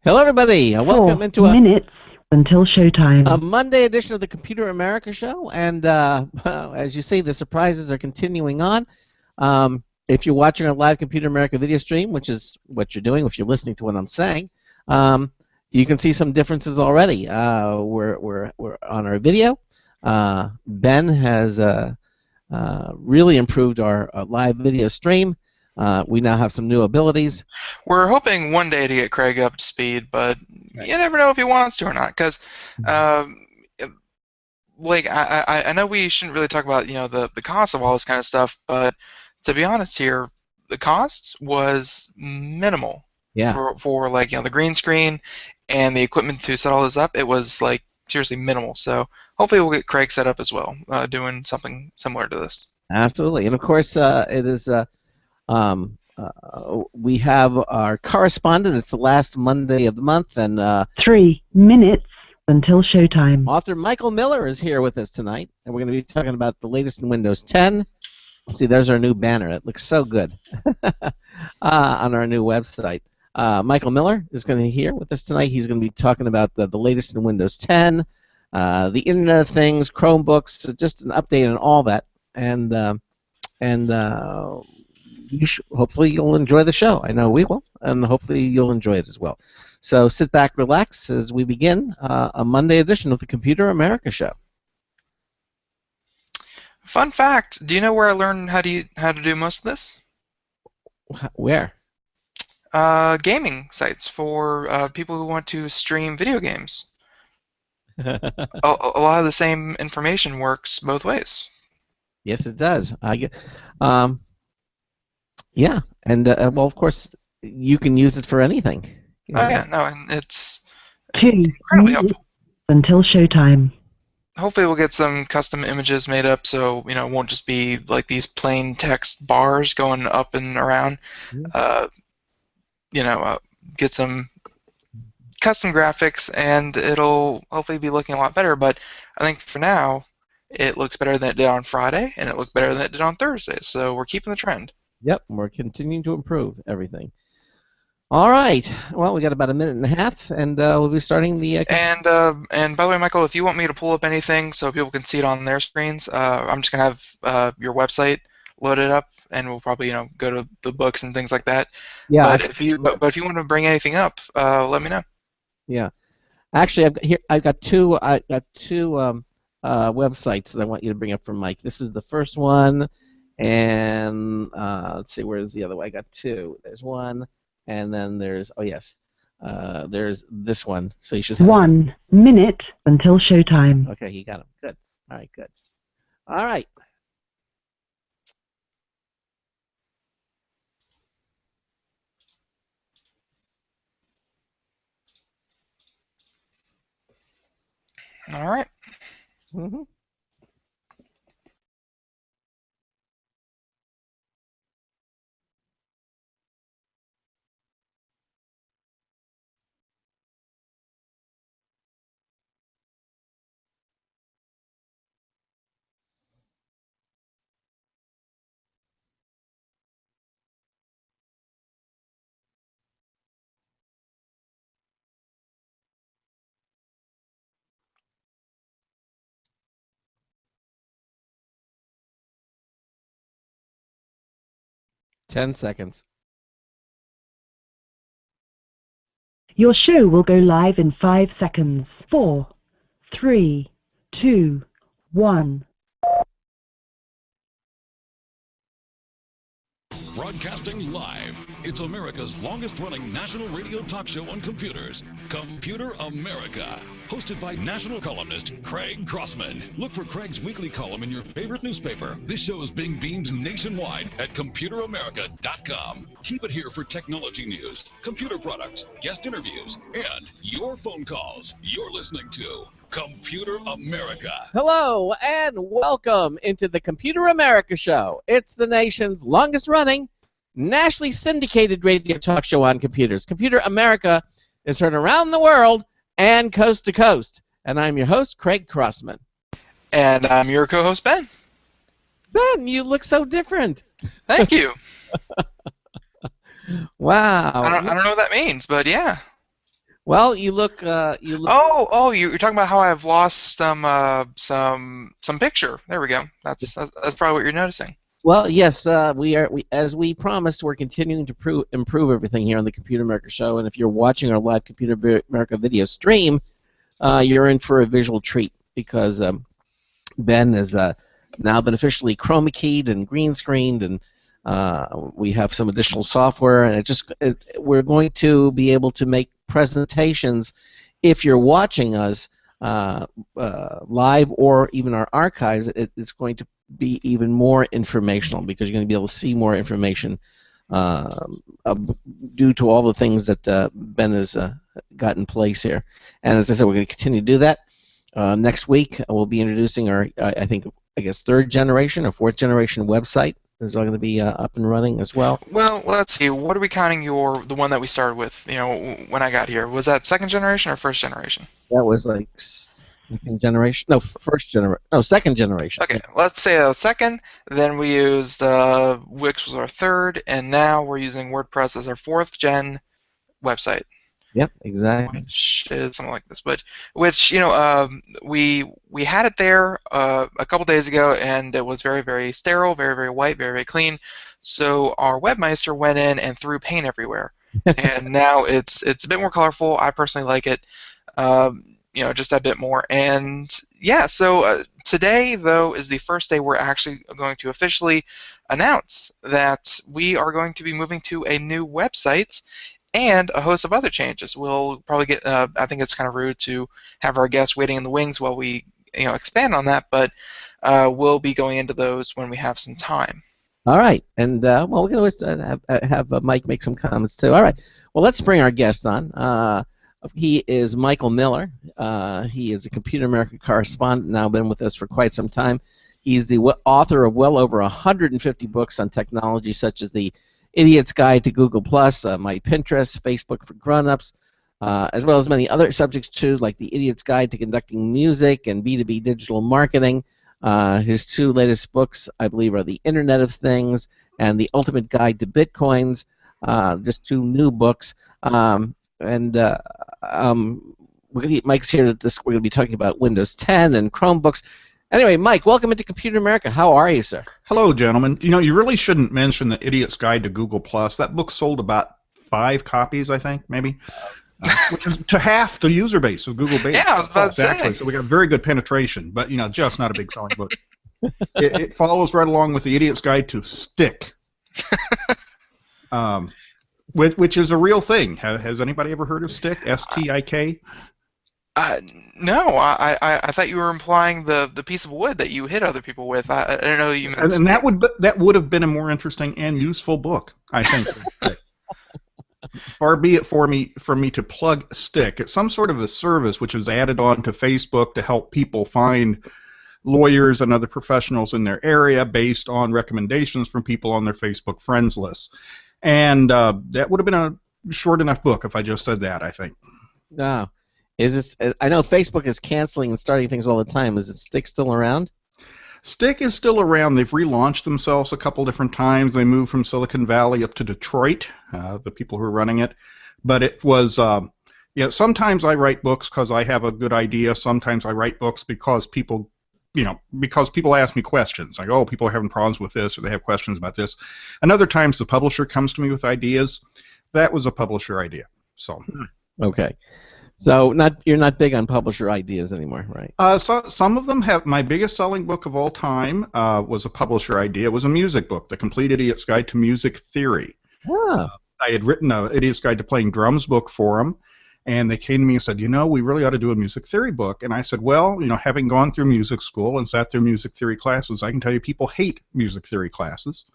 Hello, everybody. Welcome into 4 minutes until showtime. a Monday edition of the Computer America Show. And as you see, the surprises are continuing on. If you're watching our live Computer America video stream, which is what you're doing if you're listening to what I'm saying, you can see some differences already. We're on our video. Ben has really improved our live video stream. We now have some new abilities. We're hoping one day to get Craig up to speed, but you never know if he wants to or not. Because, like, I know we shouldn't really talk about the cost of all this kind of stuff, but to be honest here, the cost was minimal. Yeah. For like the green screen and the equipment to set all this up, it was like seriously minimal. So hopefully we'll get Craig set up as well, doing something similar to this. Absolutely, and of course it is. We have our correspondent. It's the last Monday of the month, and 3 minutes until showtime. Author Michael Miller is here with us tonight, and we're going to be talking about the latest in Windows 10. Let's see, there's our new banner. It looks so good on our new website. Michael Miller is going to be here with us tonight. He's going to be talking about the latest in Windows 10, the Internet of Things, Chromebooks, just an update on all that, and hopefully you'll enjoy the show. I know we will, and hopefully you'll enjoy it as well. So sit back, relax as we begin a Monday edition of the Computer America Show. Fun fact: do you know where I learned how to do most of this? Where? Gaming sites for people who want to stream video games. a lot of the same information works both ways. Yes, it does. Yeah, and well, of course, you can use it for anything. Oh yeah, no, and it's 2 incredibly helpful. Until showtime. Hopefully we'll get some custom images made up, so it won't just be like these plain text bars going up and around. Get some custom graphics, and it'll hopefully be looking a lot better. But I think for now, it looks better than it did on Friday, and it looked better than it did on Thursday. So we're keeping the trend. Yep, we're continuing to improve everything. All right. Well, we got about a minute and a half, and we'll be starting the. And by the way, Michael, if you want me to pull up anything so people can see it on their screens, I'm just gonna have your website loaded up, and we'll probably go to the books and things like that. Yeah. But if you want to bring anything up, let me know. Yeah. Actually, I've got two websites that I want you to bring up for Mike. This is the first one, and let's see, where's the other one? I got two. There's one, and then there's there's this one. So you should have 1 minute until showtime. Okay, you got them. Good. All right, good. All right. All right. Mm-hmm. Ten seconds. Your show will go live in 5 seconds. 4, 3, 2, 1. Broadcasting live. It's America's longest-running national radio talk show on computers, Computer America. Hosted by national columnist Craig Crossman. Look for Craig's weekly column in your favorite newspaper. This show is being beamed nationwide at ComputerAmerica.com. Keep it here for technology news, computer products, guest interviews, and your phone calls. You're listening to Computer America. Hello, and welcome into the Computer America Show. It's the nation's longest-running, nationally syndicated radio talk show on computers. Computer America is heard around the world and coast to coast. And I'm your host, Craig Crossman. And I'm your co-host, Ben. Ben, you look so different. Thank you. Wow. I don't know what that means, but yeah. Well, you look. You look. Oh, you're talking about how I've lost some picture. There we go. That's probably what you're noticing. Well, yes, we as we promised, we're continuing to improve everything here on the Computer America Show. And if you're watching our live Computer America video stream, you're in for a visual treat because Ben has now been officially chroma keyed and green screened, and we have some additional software. And we're going to be able to make presentations if you're watching us live or even our archives. It's going to be even more informational because you're going to be able to see more information due to all the things that Ben has got in place here. And as I said, we're going to continue to do that. Next week, we'll be introducing our, I guess, third generation or fourth generation website. Is all going to be up and running as well. Well, let's see. What are we counting the one that we started with? When I got here, was that second generation or first generation? That was like second generation. No, second generation. Okay, let's say second. Then we used Wix was our third, and now we're using WordPress as our fourth gen website. Yep, exactly. Which is something like this, but we had it there a couple days ago, and it was very, very sterile, very, very white, very, very clean. So our webmaster went in and threw paint everywhere, and now it's a bit more colorful. I personally like it, just a bit more. And yeah, so today though is the first day we're actually going to officially announce that we are going to be moving to a new website. And a host of other changes. We'll probably get. I think it's kind of rude to have our guests waiting in the wings while we, expand on that. But we'll be going into those when we have some time. All right, and well, we can always have Mike make some comments too. All right. Well, let's bring our guest on. He is Michael Miller. He is a Computer America correspondent. Now been with us for quite some time. He's the author of well over 150 books on technology, such as the Idiot's Guide to Google+, My Pinterest, Facebook for Grown-Ups, as well as many other subjects too, like the Idiot's Guide to Conducting Music and B2B Digital Marketing. His two latest books, I believe, are The Internet of Things and The Ultimate Guide to Bitcoins, just two new books. Mike's here. We're going to be talking about Windows 10 and Chromebooks. Anyway, Mike, welcome into Computer America. How are you, sir? Hello, gentlemen. You really shouldn't mention the Idiot's Guide to Google+. That book sold about 5 copies, I think, maybe, which is to half the user base of Google Base. Yeah, I was about to say. So we got very good penetration, but, just not a big selling book. It follows right along with the Idiot's Guide to Stick, which is a real thing. Has anybody ever heard of Stick? S-T-I-K? No, I thought you were implying the piece of wood that you hit other people with. I don't know you meant. And that would have been a more interesting and useful book, I think. Far be it for me to plug Stick. It's some sort of a service which is added on to Facebook to help people find lawyers and other professionals in their area based on recommendations from people on their Facebook friends list. And that would have been a short enough book if I just said that, I think. No. I know Facebook is canceling and starting things all the time. Is Stick still around? Stick is still around. They've relaunched themselves a couple different times. They moved from Silicon Valley up to Detroit, the people who are running it. But it was, sometimes I write books because I have a good idea. Sometimes I write books because people ask me questions. Like, oh, people are having problems with this, or they have questions about this. And other times the publisher comes to me with ideas. That was a publisher idea. So. Okay. So you're not big on publisher ideas anymore, right? Some of them have. My biggest selling book of all time was a publisher idea. It was a music book, The Complete Idiot's Guide to Music Theory. Oh. I had written an Idiot's Guide to Playing Drums book for them, and they came to me and said, we really ought to do a music theory book. And I said, well, having gone through music school and sat through music theory classes, I can tell you people hate music theory classes.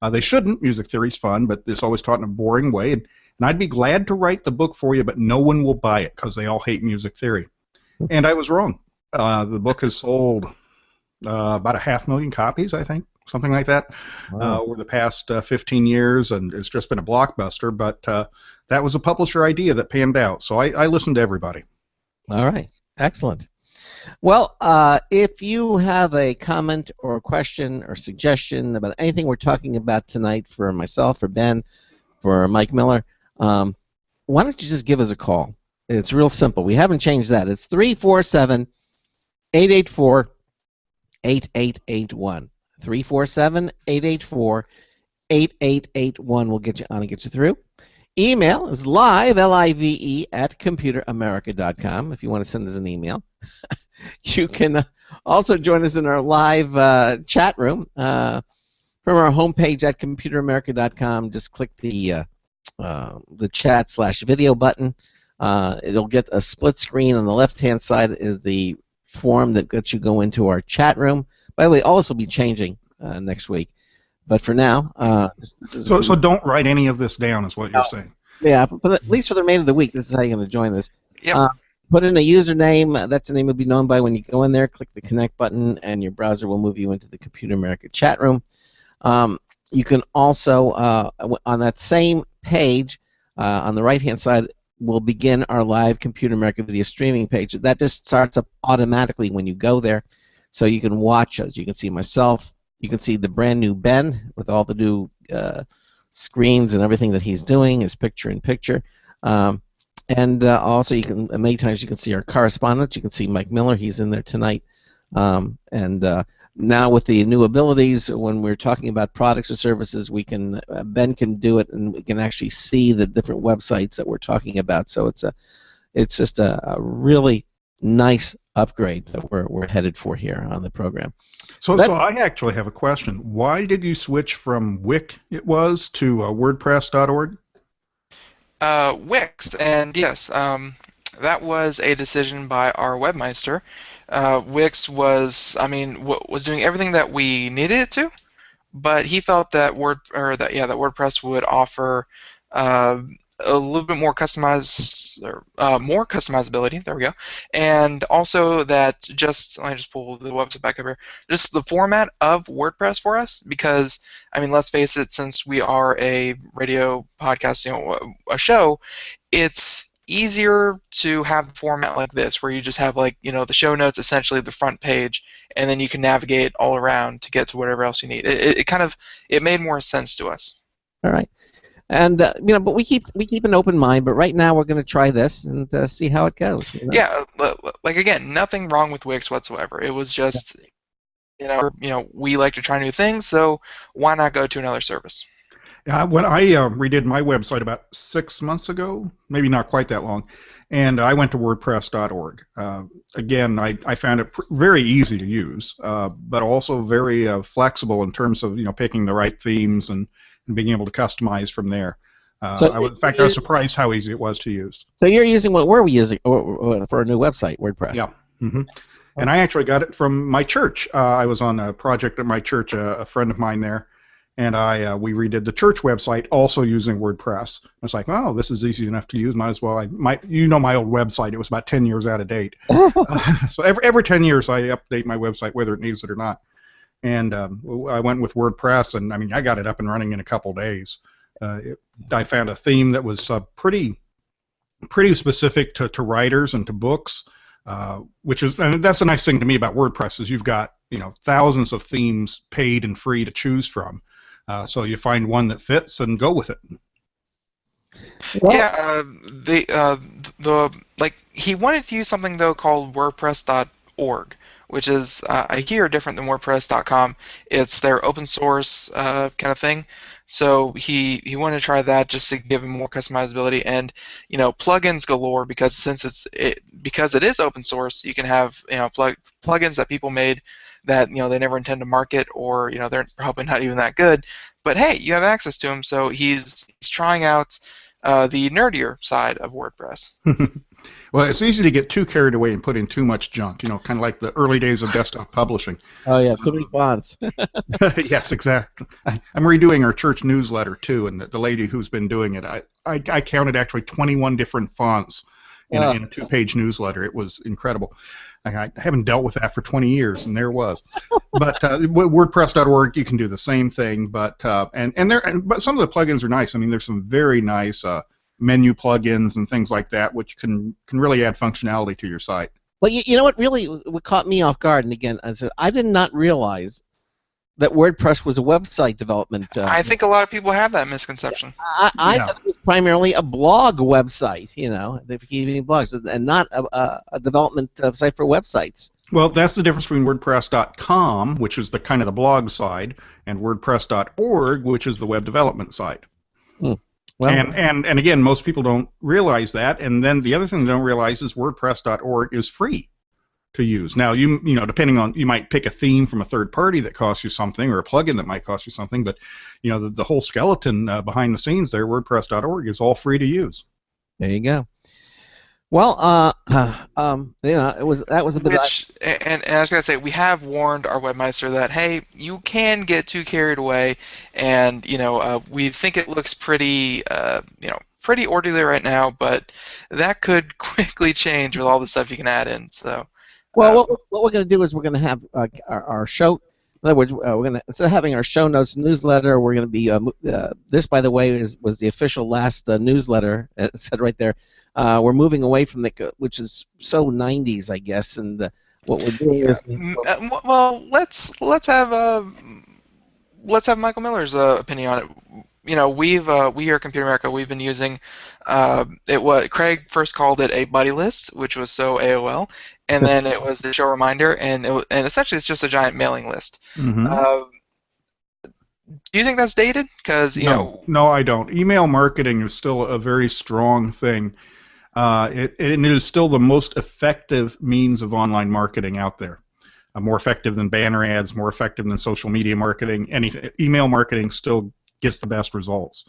They shouldn't. Music theory's fun, but it's always taught in a boring way. And I'd be glad to write the book for you, but no one will buy it because they all hate music theory. And I was wrong. The book has sold about 500,000 copies, I think, something like that, over the past 15 years, and it's just been a blockbuster. But that was a publisher idea that panned out, so I listened to everybody. All right. Excellent. Well, if you have a comment or a question or suggestion about anything we're talking about tonight for myself, for Ben, for Mike Miller, why don't you just give us a call? It's real simple. We haven't changed that. It's 347-884-8881. 347-884-8881 will get you on and get you through. Email is live, L-I-V-E, at computeramerica.com if you want to send us an email. You can also join us in our live chat room from our homepage at computeramerica.com. Just click the chat/video button. It'll get a split screen. On the left-hand side is the form that lets you go into our chat room. By the way, all this will be changing next week. But for now, so don't write any of this down, is what you're saying. Yeah, at least for the remainder of the week, this is how you're going to join us. Yep. Put in a username. That's the name you'll be known by when you go in there. Click the connect button, and your browser will move you into the Computer America chat room. You can also, on that same page, on the right-hand side, we'll begin our live Computer America video streaming page. That just starts up automatically when you go there, so you can watch us. You can see myself. You can see the brand new Ben with all the new screens and everything that he's doing, his picture-in-picture. And also, many times you can see our correspondents. You can see Mike Miller. He's in there tonight. Now with the new abilities, when we're talking about products or services, Ben can do it, and we can actually see the different websites that we're talking about. So it's just a really nice upgrade that we're headed for here on the program. So I actually have a question. Why did you switch from Wix to WordPress.org? Wix, and yes, that was a decision by our webmaster. Wix was doing everything that we needed it to, but he felt that WordPress would offer a little bit more customizability. There we go, and also that let me just pull the website back up here. Just the format of WordPress for us, because let's face it, since we are a radio podcast, a show, it's easier to have the format like this, where you just have the show notes, essentially the front page, and then you can navigate all around to get to whatever else you need. It made more sense to us. All right. And but we keep an open mind. But right now we're going to try this and see how it goes. Yeah, again, nothing wrong with Wix whatsoever. It was just, we like to try new things, so why not go to another service? When I redid my website about 6 months ago, maybe not quite that long, and I went to WordPress.org. Again, I found it very easy to use, but also very flexible in terms of picking the right themes and being able to customize from there. In fact, I was surprised how easy it was to use. So you're using what were we using for a new website, WordPress? Yeah. Mm-hmm. And I actually got it from my church. I was on a project at my church, a friend of mine there, and we redid the church website also using WordPress. I was like, oh, this is easy enough to use. Might as well. My old website. It was about 10 years out of date. So every 10 years I update my website, whether it needs it or not. And I went with WordPress, and I got it up and running in a couple days. I found a theme that was pretty specific to writers and to books, that's the nice thing to me about WordPress is you've got thousands of themes, paid and free, to choose from. So you find one that fits and go with it. Yeah, he wanted to use something though called WordPress.org, which is I hear different than WordPress.com. It's their open source kind of thing. So he wanted to try that just to give him more customizability and plugins galore, because because it is open source, you can have plugins that people made that they never intend to market, or they're probably not even that good, but hey, you have access to them. So he's trying out the nerdier side of WordPress. Well, it's easy to get too carried away and put in too much junk, kind of like the early days of desktop publishing. Oh, yeah, too many fonts. Yes, exactly. I'm redoing our church newsletter, too, and the lady who's been doing it, I counted actually 21 different fonts in a 2-page newsletter. It was incredible. I haven't dealt with that for 20 years, and there it was. But WordPress.org, you can do the same thing, but some of the plugins are nice. There's some very nice menu plugins and things like that, which can really add functionality to your site. Well, you know what caught me off guard, and again, I did not realize that WordPress was a website development. I think a lot of people have that misconception. I Yeah. thought it was primarily a blog website, if you keep blogs, and not a development site for websites. Well, that's the difference between WordPress.com, which is the kind of the blog side, and WordPress.org, which is the web development side. Well, And again, most people don't realize that. And then the other thing they don't realize is WordPress.org is free to use. Now, you know, depending on, you might pick a theme from a third party that costs you something, or a plugin that might cost you something, but you know, the whole skeleton behind the scenes there, WordPress.org, is all free to use. there you go. Well, that was a bit. And I was gonna say, we have warned our webmaster that, hey, you can get too carried away, and we think it looks pretty pretty orderly right now, but that could quickly change with all the stuff you can add in. So, Well, what we're going to do is we're going to have our show. In other words, we're going to, instead of having our show notes newsletter, we're going to be this, by the way, was the official last newsletter. It said right there. We're moving away from which is so 90s, I guess, and what we're doing is. Well, let's have Michael Miller's opinion on it. You know, we here at Computer America, we've been using Craig first called it a buddy list, which was so AOL, and then it was the show reminder, and essentially it's just a giant mailing list. Mm-hmm. Do you think that's dated? Because no, I don't. Email marketing is still a very strong thing. It is still the most effective means of online marketing out there. More effective than banner ads, more effective than social media marketing. Email marketing still gets the best results.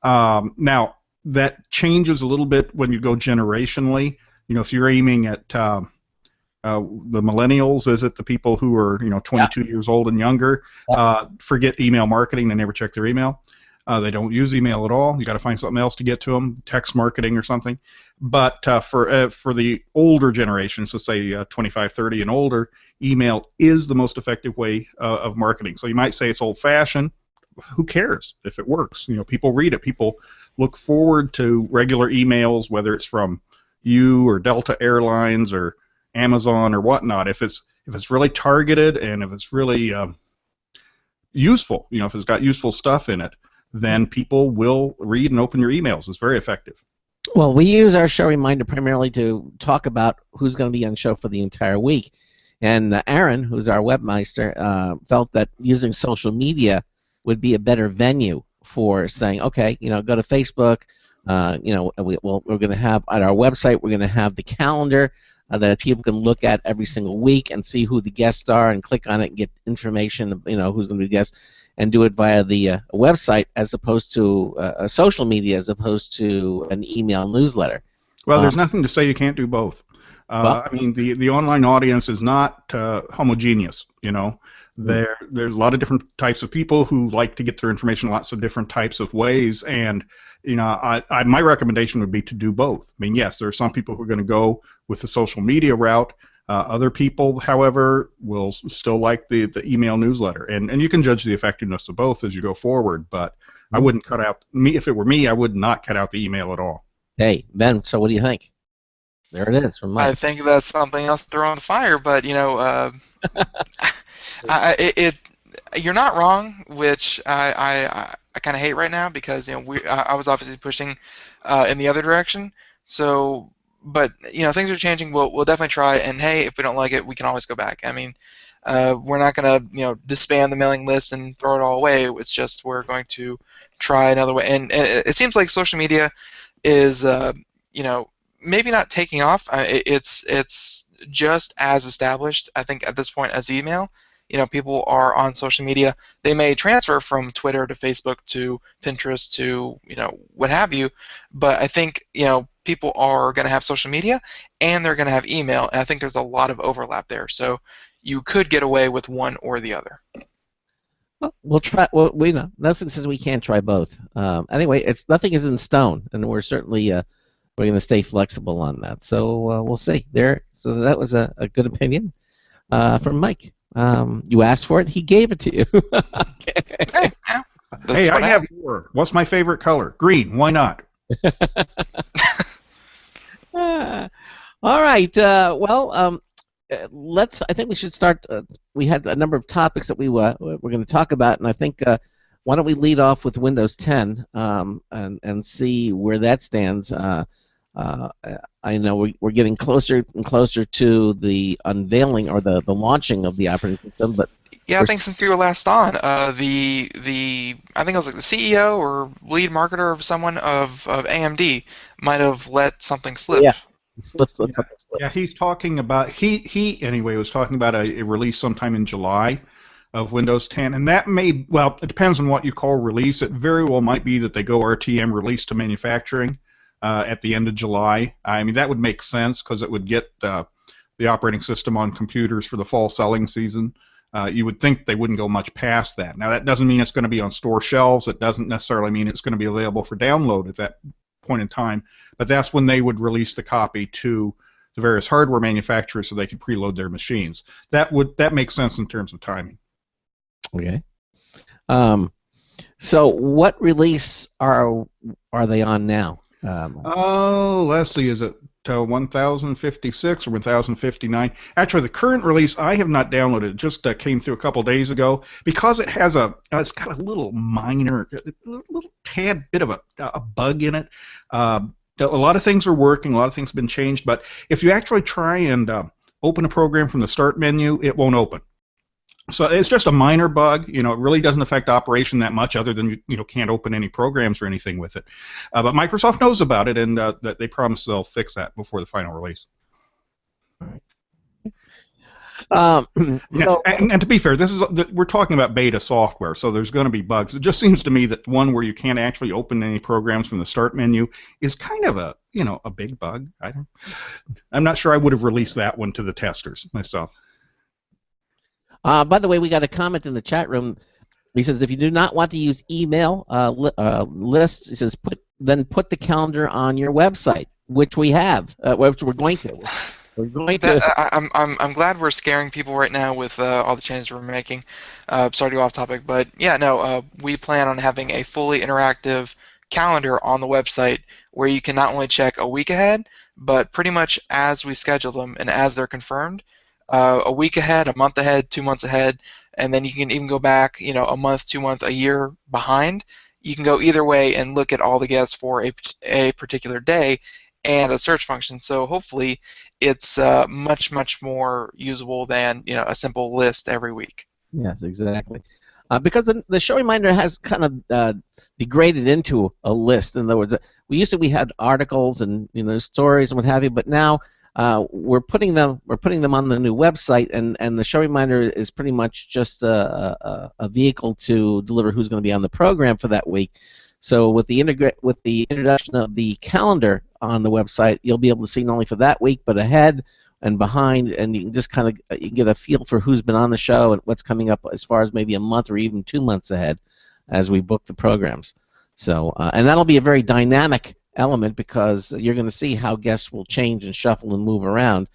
Now, that changes a little bit when you go generationally. You know, if you're aiming at the millennials, is it the people who are 22 years old and younger? Forget email marketing. They never check their email. They don't use email at all. You got to find something else to get to them, text marketing or something. But for the older generations, so say 25, 30 and older, email is the most effective way of marketing. So you might say it's old-fashioned. Who cares if it works? You know, people read it. People look forward to regular emails, whether it's from you or Delta Airlines or Amazon or whatnot. If it's really targeted and if it's really useful, if it's got useful stuff in it, then people will read and open your emails. It's very effective. Well, we use our show reminder primarily to talk about who's going to be on show for the entire week. And Aaron, who's our webmaster, felt that using social media would be a better venue for saying, okay, go to Facebook. We're going to have on our website, we're going to have the calendar that people can look at every single week and see who the guests are and click on it and get information, who's going to be the guest, and do it via the website as opposed to social media, as opposed to an email newsletter. Well, there's nothing to say you can't do both. I mean, the online audience is not homogeneous. There's a lot of different types of people who like to get their information lots of different types of ways, and my recommendation would be to do both. I mean, yes, there are some people who are going to go with the social media route. Other people, however, will still like the email newsletter, and you can judge the effectiveness of both as you go forward. But I wouldn't cut out if it were me, I would not cut out the email at all. Hey, Ben, so what do you think? There it is from Mike. I think that's something else to throw on the fire, but you're not wrong, which I kind of hate right now because I was obviously pushing in the other direction. So, but things are changing. We'll definitely try. And hey, if we don't like it, we can always go back. I mean, we're not gonna disband the mailing list and throw it all away. It's just we're going to try another way. And it seems like social media is maybe not taking off. It's just as established, I think, at this point as email. People are on social media. They may transfer from Twitter to Facebook to Pinterest to what have you, but I think people are going to have social media and they're going to have email, and I think there's a lot of overlap there. So you could get away with one or the other. Well, we'll try. Well, nothing says we can't try both. Anyway, nothing is in stone, and we're certainly we're going to stay flexible on that. So we'll see. So that was a good opinion from Mike. You asked for it, he gave it to you. Okay. Hey, I have more. What's my favorite color? Green. Why not? All right. I think we should start. We had a number of topics that we're going to talk about, and I think why don't we lead off with Windows 10 and see where that stands. I know we're getting closer and closer to the unveiling or the launching of the operating system, but yeah, I think since you were last on, I think it was like the CEO or lead marketer of someone of AMD might have let something slip. Yeah, let something slip. Yeah, he's talking about he anyway was talking about a release sometime in July of Windows 10, and that may, well, it depends on what you call release. It very well might be that they go RTM release to manufacturing at the end of July. I mean, that would make sense because it would get the operating system on computers for the fall selling season. You would think they wouldn't go much past that. Now, that doesn't mean it's going to be on store shelves. It doesn't necessarily mean it's going to be available for download at that point in time, but that's when they would release the copy to the various hardware manufacturers so they could preload their machines. That makes sense in terms of timing. Okay. So what release are they on now? Let's see, is it 1056 or 1059? Actually, the current release I have not downloaded. It just came through a couple days ago because it has it's got a little minor, little tad bit of a bug in it. A lot of things are working, a lot of things have been changed, but if you actually try and open a program from the start menu, it won't open. So it's just a minor bug. It really doesn't affect operation that much, other than you can't open any programs or anything with it. But Microsoft knows about it, and that they promise they'll fix that before the final release. And to be fair, we're talking about beta software, so there's going to be bugs. It just seems to me that one where you can't actually open any programs from the start menu is kind of a big bug. I'm not sure I would have released that one to the testers myself. By the way, we got a comment in the chat room. He says, if you do not want to use email lists, he says, put the calendar on your website, which we have, which we're going to. We're going to. I'm glad we're scaring people right now with all the changes we're making. Sorry to go off topic, but yeah, no, we plan on having a fully interactive calendar on the website where you can not only check a week ahead, but pretty much as we schedule them and as they're confirmed. A week ahead, a month ahead, 2 months ahead, and then you can even go back, a month, 2 months, a year behind. You can go either way and look at all the guests for a particular day and a search function. So hopefully it's much, much more usable than a simple list every week. Yes, exactly. Because the show reminder has kind of degraded into a list. In other words, we had articles and stories and what have you, but now we're putting them on the new website, and the show reminder is pretty much just a vehicle to deliver who's going to be on the program for that week. So with the introduction of the calendar on the website, you'll be able to see not only for that week but ahead and behind, and you can just kind of get a feel for who's been on the show and what's coming up as far as maybe a month or even 2 months ahead as we book the programs. So and that'll be a very dynamic element because you're going to see how guests will change and shuffle and move around.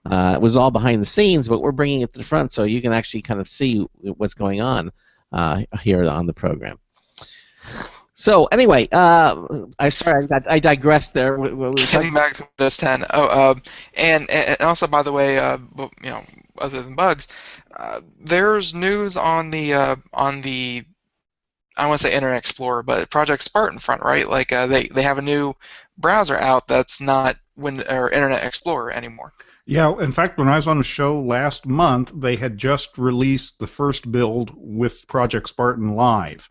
It was all behind the scenes, but we're bringing it to the front so you can actually kind of see what's going on here on the program. So anyway, I digressed there. Getting back to Windows 10. And also, by the way, other than bugs, there's news on the I don't want to say Internet Explorer, but Project Spartan front, right? Like they have a new browser out that's not Internet Explorer anymore. Yeah, in fact, when I was on the show last month, they had just released the first build with Project Spartan live.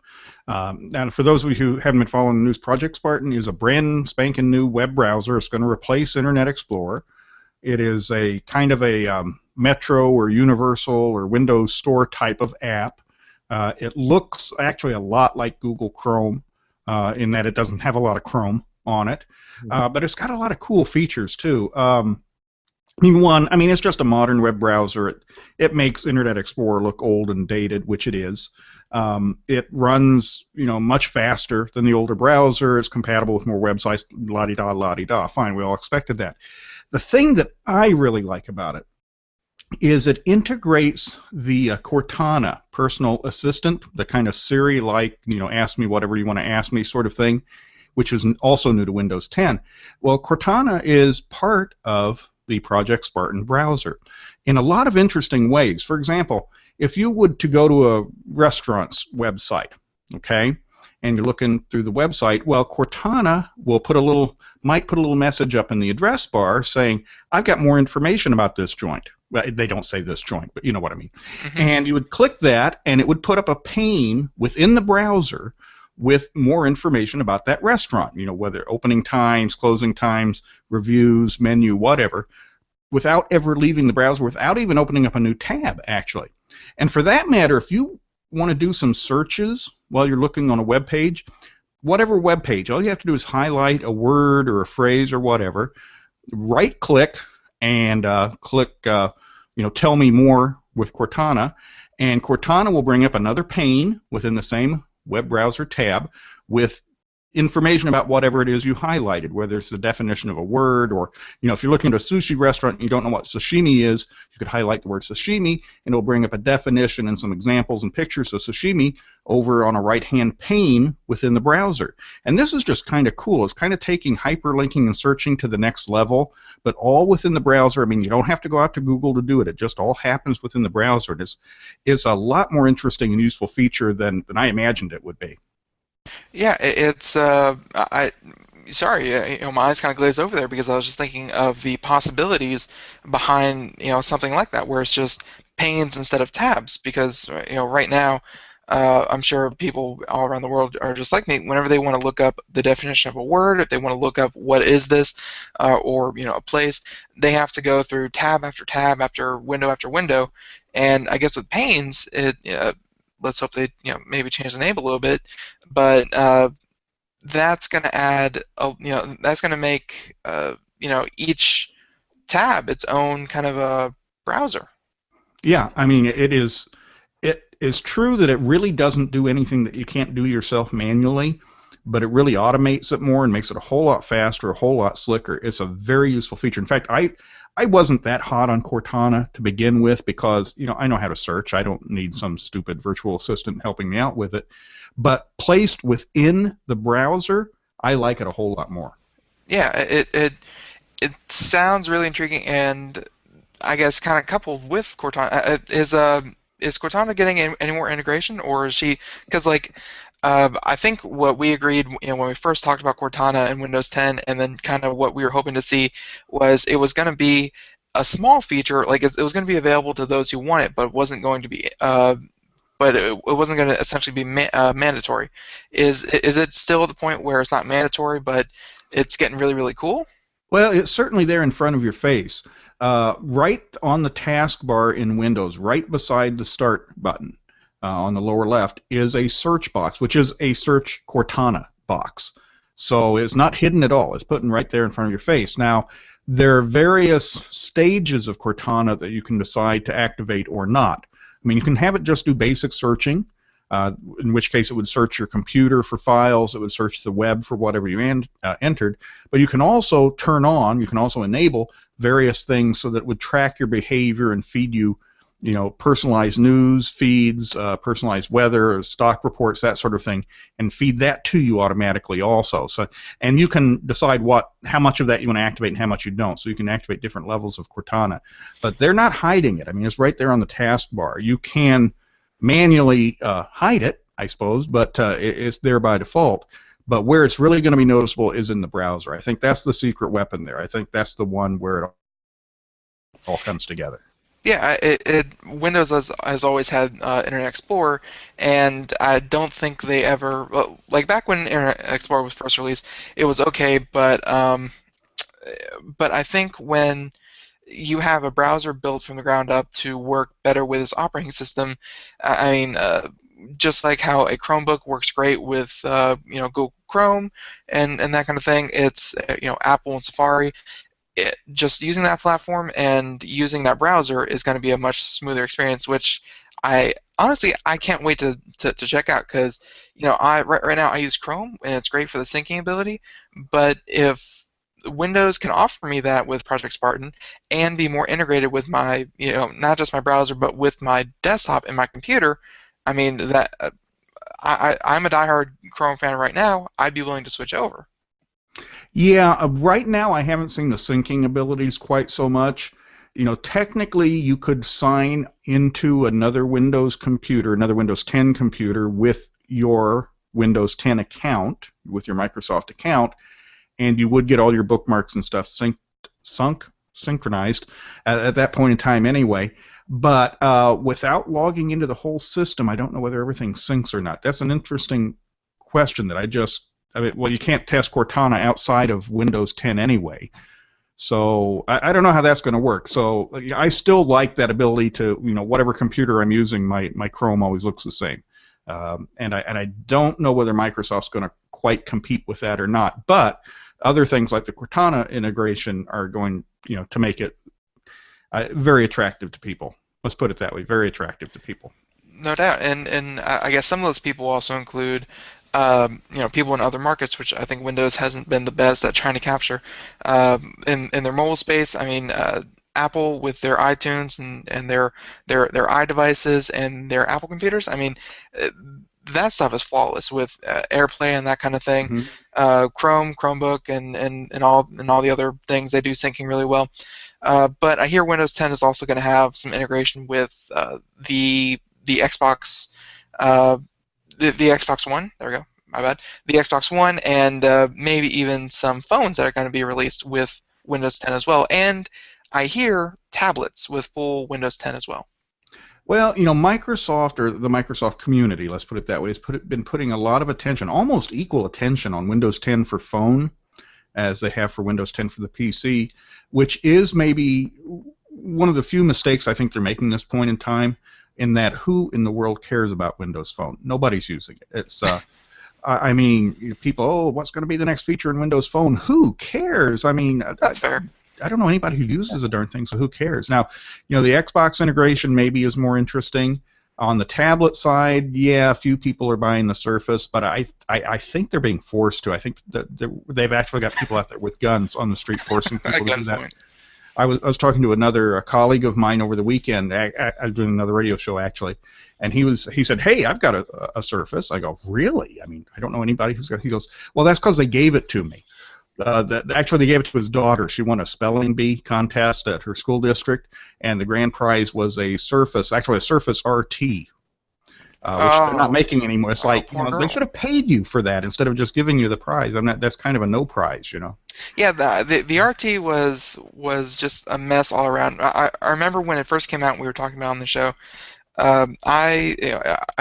And for those of you who haven't been following the news, Project Spartan is a brand spanking new web browser. It's going to replace Internet Explorer. It is a kind of a Metro or Universal or Windows Store type of app. It looks actually a lot like Google Chrome in that it doesn't have a lot of Chrome on it, but it's got a lot of cool features too. It's just a modern web browser. It makes Internet Explorer look old and dated, which it is. It runs, much faster than the older browser. It's compatible with more websites. La-di-da, la-di-da. Fine, we all expected that. The thing that I really like about it is it integrates the Cortana personal assistant, the kind of Siri-like, ask me whatever you want to ask me sort of thing, which is also new to Windows 10. Well, Cortana is part of the Project Spartan browser in a lot of interesting ways. For example, if you would to go to a restaurant's website, okay, and you're looking through the website, well, Cortana will might put a little message up in the address bar saying, I've got more information about this joint. Well, they don't say this joint, but you know what I mean. Mm-hmm. And you would click that, and it would put up a pane within the browser with more information about that restaurant, you know, whether opening times, closing times, reviews, menu, whatever, without ever leaving the browser, without even opening up a new tab, actually. And for that matter, if you want to do some searches while you're looking on a web page, whatever web page, all you have to do is highlight a word or a phrase or whatever, right-click and click, Tell Me More with Cortana, and Cortana will bring up another pane within the same web browser tab with information about whatever it is you highlighted, whether it's the definition of a word, or, you know, if you're looking at a sushi restaurant and you don't know what sashimi is, you could highlight the word sashimi, and it'll bring up a definition and some examples and pictures of sashimi over on a right-hand pane within the browser. And this is just kind of cool. It's kind of taking hyperlinking and searching to the next level, but all within the browser. I mean, you don't have to go out to Google to do it. It just all happens within the browser. It's a lot more interesting and useful feature than I imagined it would be. Yeah, it's sorry, my eyes kind of glazed over there because I was just thinking of the possibilities behind, something like that, where it's just panes instead of tabs. Because, right now, I'm sure people all around the world are just like me. Whenever they want to look up the definition of a word, if they want to look up what is this, or a place, they have to go through tab after window. And I guess with panes, let's hope they maybe change the name a little bit, but that's going to add that's going to make each tab its own kind of a browser. Yeah, I mean, it is true that it really doesn't do anything that you can't do yourself manually, but it really automates it more and makes it a whole lot faster, a whole lot slicker. It's a very useful feature. In fact, I wasn't that hot on Cortana to begin with because, I know how to search. I don't need some stupid virtual assistant helping me out with it. But placed within the browser, I like it a whole lot more. Yeah, it sounds really intriguing, and I guess kind of coupled with Cortana, is Cortana getting any more integration, or is she? Because I think what we agreed when we first talked about Cortana and Windows 10, and then kind of what we were hoping to see was it was going to be a small feature, like it was going to be available to those who want it, but it wasn't going to be, it wasn't going to essentially be mandatory. Is it still at the point where it's not mandatory, but it's getting really, really cool? Well, it's certainly there in front of your face, right on the taskbar in Windows, right beside the Start button. On the lower left is a search box, which is a search Cortana box. So it's not hidden at all. It's put right there in front of your face. Now, there are various stages of Cortana that you can decide to activate or not. I mean, you can have it just do basic searching, in which case it would search your computer for files, it would search the web for whatever you entered, but you can also you can also enable various things so that it would track your behavior and feed you personalized news feeds, personalized weather, stock reports, that sort of thing, and feed that to you automatically also. So, and you can decide how much of that you want to activate and how much you don't. So you can activate different levels of Cortana. But they're not hiding it. I mean, it's right there on the taskbar. You can manually hide it, I suppose, but it's there by default. But where it's really going to be noticeable is in the browser. I think that's the secret weapon there. I think that's the one where it all comes together. Yeah, Windows has always had Internet Explorer, and I don't think they ever, like back when Internet Explorer was first released, it was okay, but I think when you have a browser built from the ground up to work better with its operating system, I mean, just like how a Chromebook works great with Google Chrome and that kind of thing, it's Apple and Safari. Just using that platform and using that browser is going to be a much smoother experience, which I can't wait to check out, because right now I use Chrome and it's great for the syncing ability, but if Windows can offer me that with Project Spartan and be more integrated with my not just my browser but with my desktop and my computer, I mean that I'm a diehard Chrome fan right now. I'd be willing to switch over. Yeah, right now I haven't seen the syncing abilities quite so much. You know, technically you could sign into another Windows computer, another Windows 10 computer with your Windows 10 account, with your Microsoft account, and you would get all your bookmarks and stuff synchronized at that point in time anyway. But without logging into the whole system, I don't know whether everything syncs or not. That's an interesting question that I mean, well, you can't test Cortana outside of Windows 10 anyway. So I don't know how that's going to work. So I still like that ability to, you know, whatever computer I'm using, my Chrome always looks the same. And I don't know whether Microsoft's going to quite compete with that or not. But other things like the Cortana integration are going, you know, to make it very attractive to people. Let's put it that way, very attractive to people. No doubt, and I guess some of those people also include, you know, people in other markets, which I think Windows hasn't been the best at trying to capture. In their mobile space, I mean, Apple with their iTunes and their iDevices and their Apple computers, I mean, that stuff is flawless with AirPlay and that kind of thing. Mm-hmm. Chrome, Chromebook, and all the other things, they do syncing really well. But I hear Windows 10 is also going to have some integration with the Xbox, the Xbox One. There we go. My bad. The Xbox One, and maybe even some phones that are going to be released with Windows 10 as well. And I hear tablets with full Windows 10 as well. Well, you know, Microsoft, or the Microsoft community, let's put it that way, has been putting a lot of attention, almost equal attention, on Windows 10 for phone as they have for Windows 10 for the PC, which is maybe one of the few mistakes I think they're making this point in time, in that who in the world cares about Windows Phone? Nobody's using it. It's, I mean, people, oh, what's going to be the next feature in Windows Phone? Who cares? I mean, That's fair. I don't know anybody who uses the darn thing, so who cares? Now, you know, the Xbox integration maybe is more interesting. On the tablet side, yeah, a few people are buying the Surface, but I think they're being forced to. I think that they've actually got people out there with guns on the street forcing people to do that. I was talking to a colleague of mine over the weekend. I was doing another radio show actually, and he said, "Hey, I've got a Surface." I go, "Really? I mean, I don't know anybody who's got." He goes, "Well, that's because they gave it to me." Actually, they gave it to his daughter. She won a spelling bee contest at her school district, and the grand prize was a Surface, actually a Surface RT, which they're not making anymore. It's like, you know, they should have paid you for that instead of just giving you the prize. That's kind of a no prize, you know. Yeah, the RT was just a mess all around. I remember when it first came out and we were talking about it on the show. I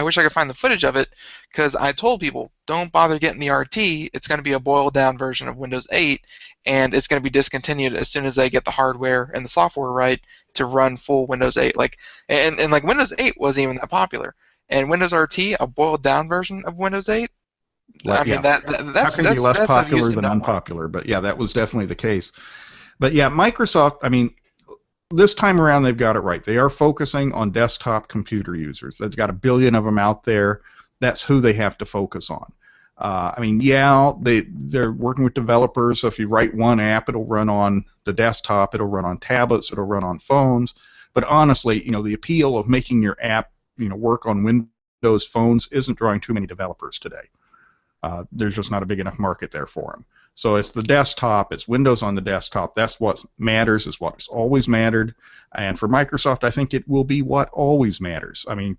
wish I could find the footage of it, because I told people, don't bother getting the RT. It's going to be a boiled down version of Windows 8, and it's going to be discontinued as soon as they get the hardware and the software right to run full Windows 8. Like, and like Windows 8 wasn't even that popular, and Windows RT, a boiled down version of Windows 8. I mean, that's how can be less popular than unpopular? But yeah, that was definitely the case. But yeah, Microsoft, I mean, this time around they've got it right. They are focusing on desktop computer users. They've got 1 billion of them out there. That's who they have to focus on. I mean, yeah, they're working with developers, so if you write one app, it'll run on the desktop, it'll run on tablets, it'll run on phones. But honestly, you know, the appeal of making your app, you know, work on Windows phones isn't drawing too many developers today. There's just not a big enough market there for them. So it's the desktop, it's Windows on the desktop. That's what matters, is what's always mattered. And for Microsoft, I think it will be what always matters. I mean,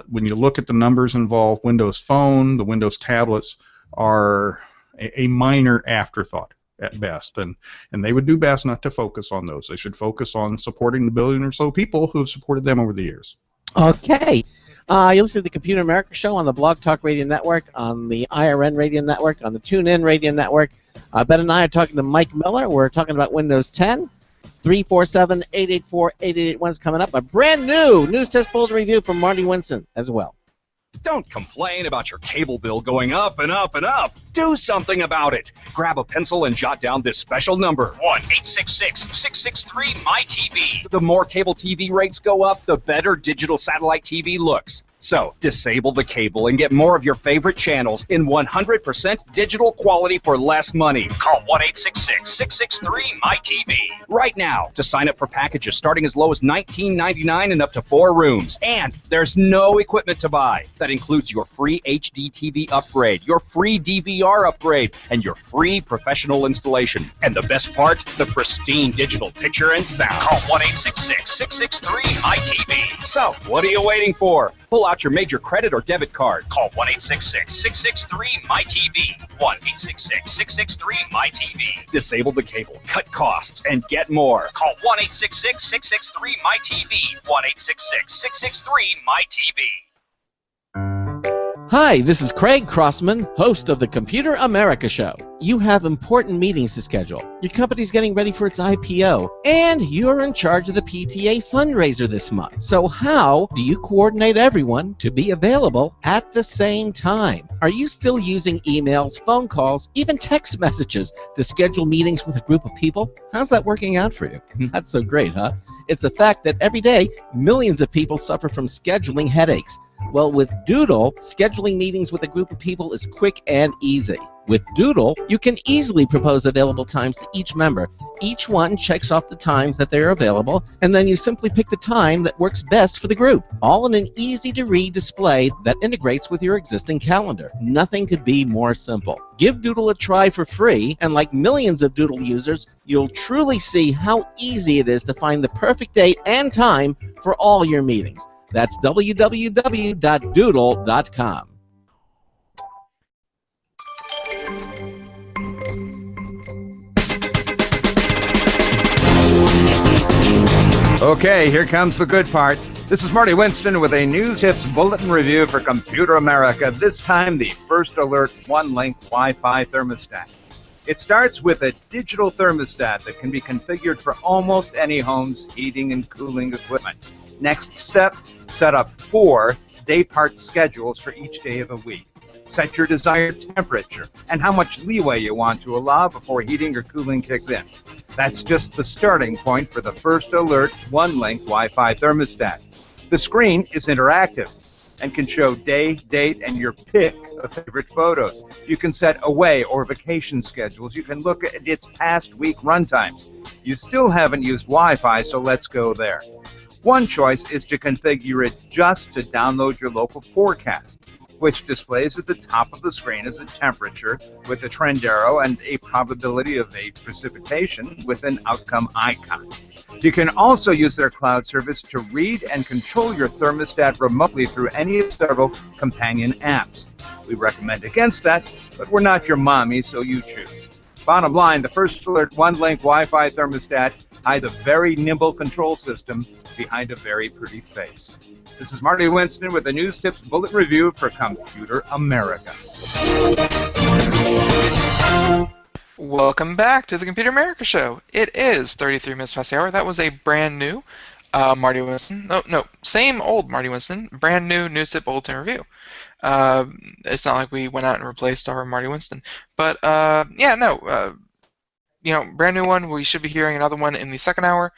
when you look at the numbers involved, Windows Phone, the Windows tablets are a minor afterthought at best. And they would do best not to focus on those. They should focus on supporting the 1 billion or so people who have supported them over the years. Okay. You listen to the Computer America Show on the Blog Talk Radio Network, on the IRN Radio Network, on the TuneIn Radio Network. Ben and I are talking to Mike Miller. We're talking about Windows 10. 347-884-8881 is coming up. A brand new News Test Bulletin review from Marty Winston as well. Don't complain about your cable bill going up and up and up. Do something about it. Grab a pencil and jot down this special number. 1-866-663-MyTV. The more cable TV rates go up, the better digital satellite TV looks. So, disable the cable and get more of your favorite channels in 100% digital quality for less money. Call 1-866-663-MyTV right now to sign up for packages starting as low as $19.99 and up to 4 rooms. And there's no equipment to buy. That includes your free HD TV upgrade, your free DVR upgrade, and your free professional installation. And the best part, the pristine digital picture and sound. Call 1-866-663-MyTV. So, what are you waiting for? Pull out your major credit or debit card. Call 1-866-663-MyTV. 1-866-663-MyTV. Disable the cable, cut costs, and get more. Call 1-866-663-MyTV. 1-866-663-MyTV. Hi, this is Craig Crossman, host of the Computer America Show. You have important meetings to schedule. Your company's getting ready for its IPO, and you're in charge of the PTA fundraiser this month. So how do you coordinate everyone to be available at the same time? Are you still using emails, phone calls, even text messages to schedule meetings with a group of people? How's that working out for you? That's so great, huh? It's a fact that every day, millions of people suffer from scheduling headaches. Well, with Doodle, scheduling meetings with a group of people is quick and easy. With Doodle, you can easily propose available times to each member. Each one checks off the times that they're available, and then you simply pick the time that works best for the group, all in an easy-to-read display that integrates with your existing calendar. Nothing could be more simple. Give Doodle a try for free, and like millions of Doodle users, you'll truly see how easy it is to find the perfect date and time for all your meetings. That's www.doodle.com. Okay, here comes the good part. This is Marty Winston with a News Tips Bulletin Review for Computer America, this time the First Alert One-Link Wi-Fi thermostat. It starts with a digital thermostat that can be configured for almost any home's heating and cooling equipment. Next step, set up 4 day-part schedules for each day of the week. Set your desired temperature and how much leeway you want to allow before heating or cooling kicks in. That's just the starting point for the First Alert One-Link Wi-Fi thermostat. The screen is interactive and can show day, date, and your pick of favorite photos. You can set away or vacation schedules. You can look at its past week runtimes. You still haven't used Wi-Fi, so let's go there. One choice is to configure it just to download your local forecast, which displays at the top of the screen as a temperature with a trend arrow and a probability of a precipitation with an outcome icon. You can also use their cloud service to read and control your thermostat remotely through any of several companion apps. We recommend against that, but we're not your mommy, so you choose. Bottom line, the First Alert One-Link Wi-Fi thermostat hides a very nimble control system behind a very pretty face. This is Marty Winston with the News Tips Bullet Review for Computer America. Welcome back to the Computer America Show. It is 33 minutes past the hour. That was a brand new Marty Winston. No, same old Marty Winston. Brand new News Tip Bulletin Review. It's not like we went out and replaced our Marty Winston. But, brand new one. We should be hearing another one in the second hour.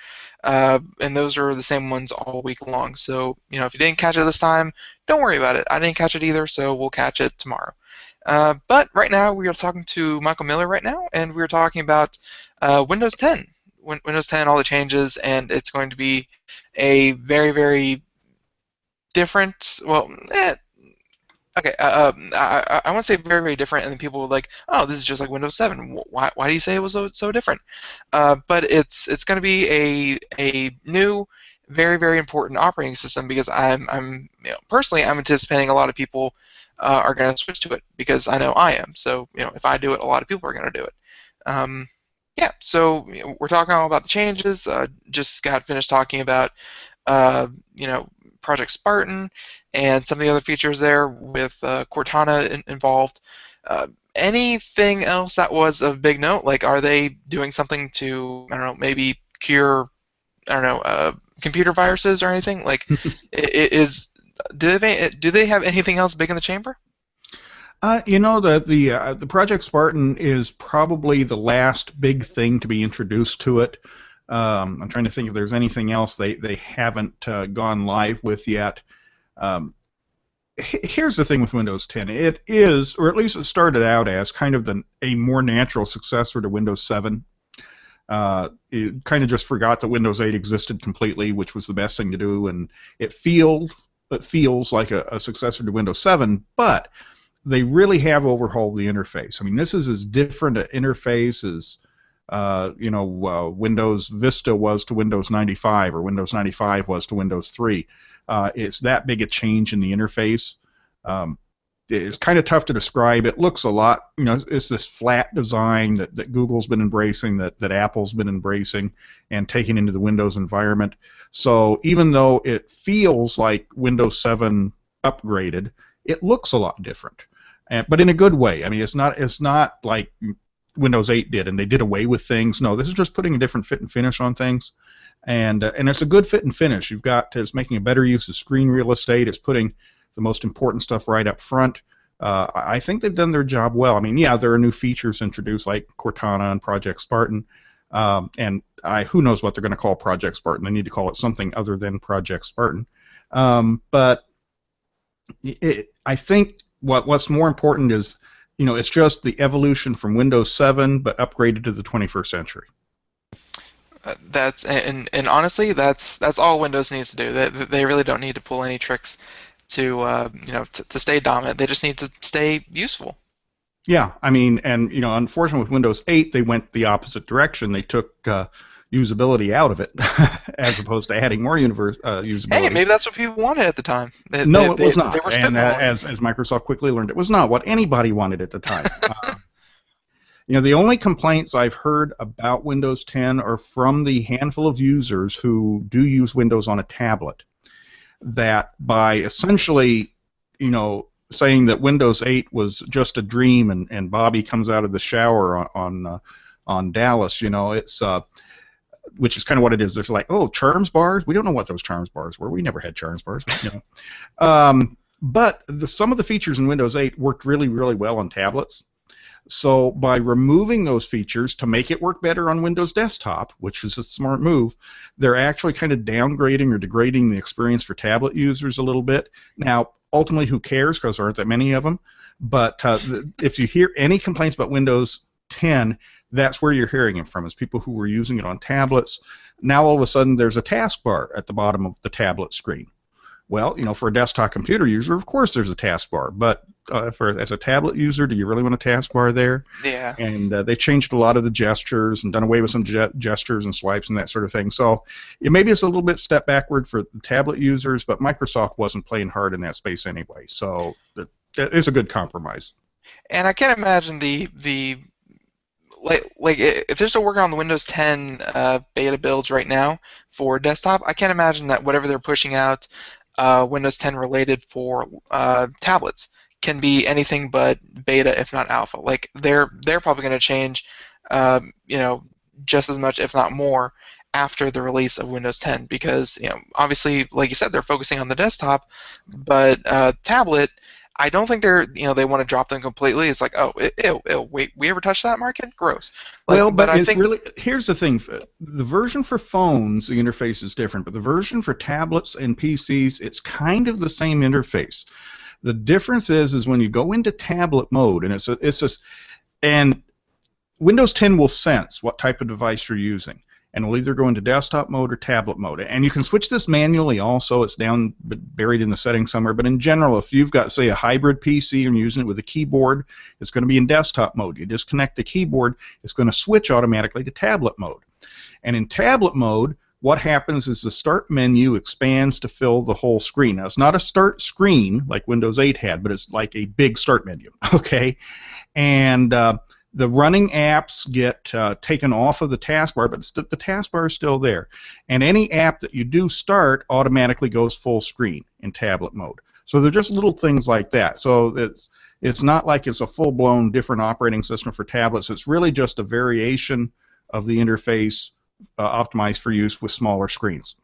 And those are the same ones all week long. So, if you didn't catch it this time, don't worry about it. I didn't catch it either, so we'll catch it tomorrow. But right now, we are talking to Michael Miller right now, and we're talking about Windows 10. Windows 10, all the changes, and it's going to be a very, very different, I want to say very, very different, and then people were like, oh, this is just like Windows 7. Why do you say it was so different? But it's going to be a new, very, very important operating system because personally, I'm anticipating a lot of people are going to switch to it because I know I am. So, if I do it, a lot of people are going to do it. So we're talking all about the changes. Just got finished talking about, Project Spartan and some of the other features there with Cortana involved. Anything else that was of big note? Like, are they doing something to, maybe cure, computer viruses or anything? Like, do they have anything else big in the chamber? The Project Spartan is probably the last big thing to be introduced to it. I'm trying to think if there's anything else they haven't gone live with yet. Here's the thing with Windows 10. It is, or at least it started out as, kind of a more natural successor to Windows 7. It kind of just forgot that Windows 8 existed completely, which was the best thing to do, and it feels like a successor to Windows 7, but they really have overhauled the interface. I mean, this is as different an interface as Windows Vista was to Windows 95, or Windows 95 was to Windows 3. It's that big a change in the interface. It's kind of tough to describe. It looks a lot, it's this flat design that Google's been embracing, that Apple's been embracing and taking into the Windows environment. So even though it feels like Windows 7 upgraded, it looks a lot different, but in a good way. I mean, it's not like Windows 8 did, and they did away with things. No, this is just putting a different fit and finish on things, and it's a good fit and finish. It's making a better use of screen real estate. It's putting the most important stuff right up front. I think they've done their job well. I mean, yeah, there are new features introduced like Cortana and Project Spartan, and who knows what they're going to call Project Spartan. They need to call it something other than Project Spartan. But I think what's more important is, it's just the evolution from Windows 7, but upgraded to the 21st century. And honestly, that's all Windows needs to do. They really don't need to pull any tricks to stay dominant. They just need to stay useful. Yeah, I mean, and unfortunately with Windows 8, they went the opposite direction. They took usability out of it, as opposed to adding more usability. Hey, maybe that's what people wanted at the time. It was not. They were and as Microsoft quickly learned, it was not what anybody wanted at the time. The only complaints I've heard about Windows 10 are from the handful of users who do use Windows on a tablet, that by essentially, saying that Windows 8 was just a dream, and Bobby comes out of the shower on Dallas, it's which is kind of what it is. There's like, oh, Charms bars. We don't know what those Charms bars were. We never had Charms bars. But some of the features in Windows 8 worked really, really well on tablets. So by removing those features to make it work better on Windows Desktop, which is a smart move, they're actually kind of downgrading or degrading the experience for tablet users a little bit. Now, ultimately, who cares, because there aren't that many of them. But if you hear any complaints about Windows 10, that's where you're hearing it from, is people who were using it on tablets. Now, all of a sudden, there's a taskbar at the bottom of the tablet screen. Well, for a desktop computer user, of course there's a taskbar, but as a tablet user, do you really want a taskbar there? Yeah. And they changed a lot of the gestures and done away with some gestures and swipes and that sort of thing. So maybe it's a little bit step backward for the tablet users, but Microsoft wasn't playing hard in that space anyway. So it's a good compromise. And I can't imagine like if they're still working on the Windows 10 beta builds right now for desktop, I can't imagine that whatever they're pushing out Windows 10 related for tablets can be anything but beta, if not alpha. Like they're probably going to change, just as much, if not more, after the release of Windows 10, because obviously, like you said, they're focusing on the desktop, but tablet, I don't think they want to drop them completely. It's like, oh, ew, wait, we ever touched that market? Gross. But I think here's the thing: the version for phones, the interface is different, but the version for tablets and PCs, it's kind of the same interface. The difference is when you go into tablet mode, and and Windows 10 will sense what type of device you're using, and will either go into desktop mode or tablet mode. And you can switch this manually also. It's down buried in the settings somewhere. But in general, if you've got, say, a hybrid PC and you're using it with a keyboard, it's going to be in desktop mode. You disconnect the keyboard, it's going to switch automatically to tablet mode. And in tablet mode, what happens is the start menu expands to fill the whole screen. Now, it's not a start screen like Windows 8 had, but it's like a big start menu, okay? And the running apps get taken off of the taskbar, but the taskbar is still there. And any app that you do start automatically goes full screen in tablet mode. So they're just little things like that. So it's not like it's a full-blown different operating system for tablets. It's really just a variation of the interface optimized for use with smaller screens.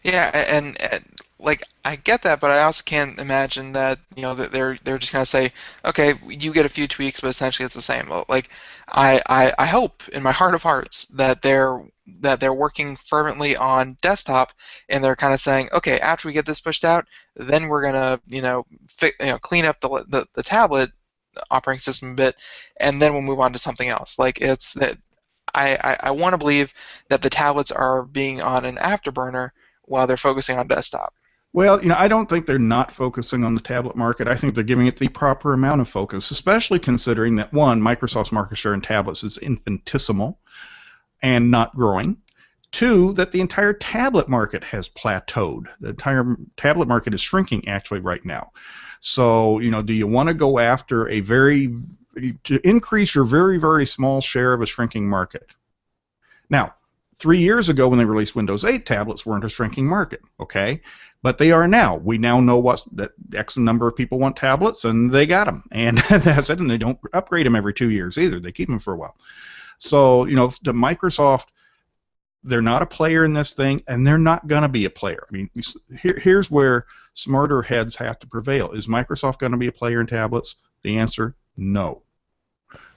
Yeah, and like I get that, but I also can't imagine that that they're just gonna say, okay, you get a few tweaks, but essentially it's the same. Well, like I hope in my heart of hearts that they're working fervently on desktop, and they're kind of saying, okay, after we get this pushed out, then we're gonna clean up the tablet operating system a bit, and then we'll move on to something else. Like it's that I want to believe that the tablets are being on an afterburner while they're focusing on desktop. Well, I don't think they're not focusing on the tablet market. I think they're giving it the proper amount of focus, especially considering that, one, Microsoft's market share in tablets is infinitesimal and not growing. Two, that the entire tablet market has plateaued. The entire tablet market is shrinking, actually, right now. So, do you want to go after to increase your very, very small share of a shrinking market? Now, 3 years ago when they released Windows 8, tablets weren't a shrinking market, okay? But they are now. We now know that X number of people want tablets, and they got them. And that's it, and they don't upgrade them every 2 years either. They keep them for a while. So, to Microsoft, they're not a player in this thing, and they're not going to be a player. I mean, here's where smarter heads have to prevail. Is Microsoft going to be a player in tablets? The answer, no.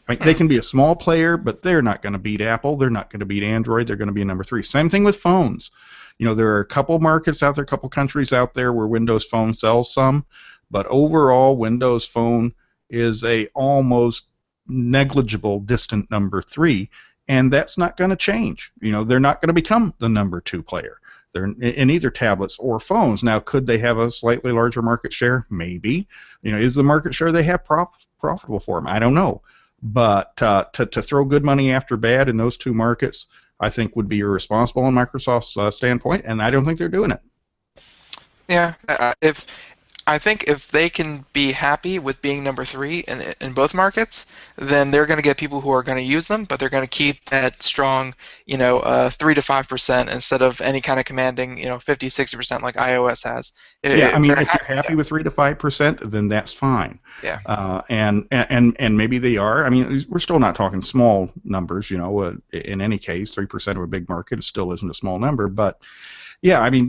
I mean, they can be a small player, but they're not going to beat Apple. They're not going to beat Android. They're going to be number 3. Same thing with phones. There are a couple markets out there, a couple countries out there where Windows Phone sells some, but overall, Windows Phone is a almost negligible distant number 3, and that's not going to change. They're not going to become the number 2 player. They're in either tablets or phones. Now, could they have a slightly larger market share? Maybe. Is the market share they have profitable for them? I don't know. But to throw good money after bad in those 2 markets, I think would be irresponsible on Microsoft's standpoint, and I don't think they're doing it. Yeah, I think if they can be happy with being number 3 in both markets, then they're going to get people who are going to use them, but they're going to keep that strong, 3 to 5% instead of any kind of commanding, 50, 60% like iOS has. If you're happy with 3 to 5%, then that's fine. Yeah. And maybe they are. I mean, we're still not talking small numbers. In any case, 3% of a big market still isn't a small number. But yeah, I mean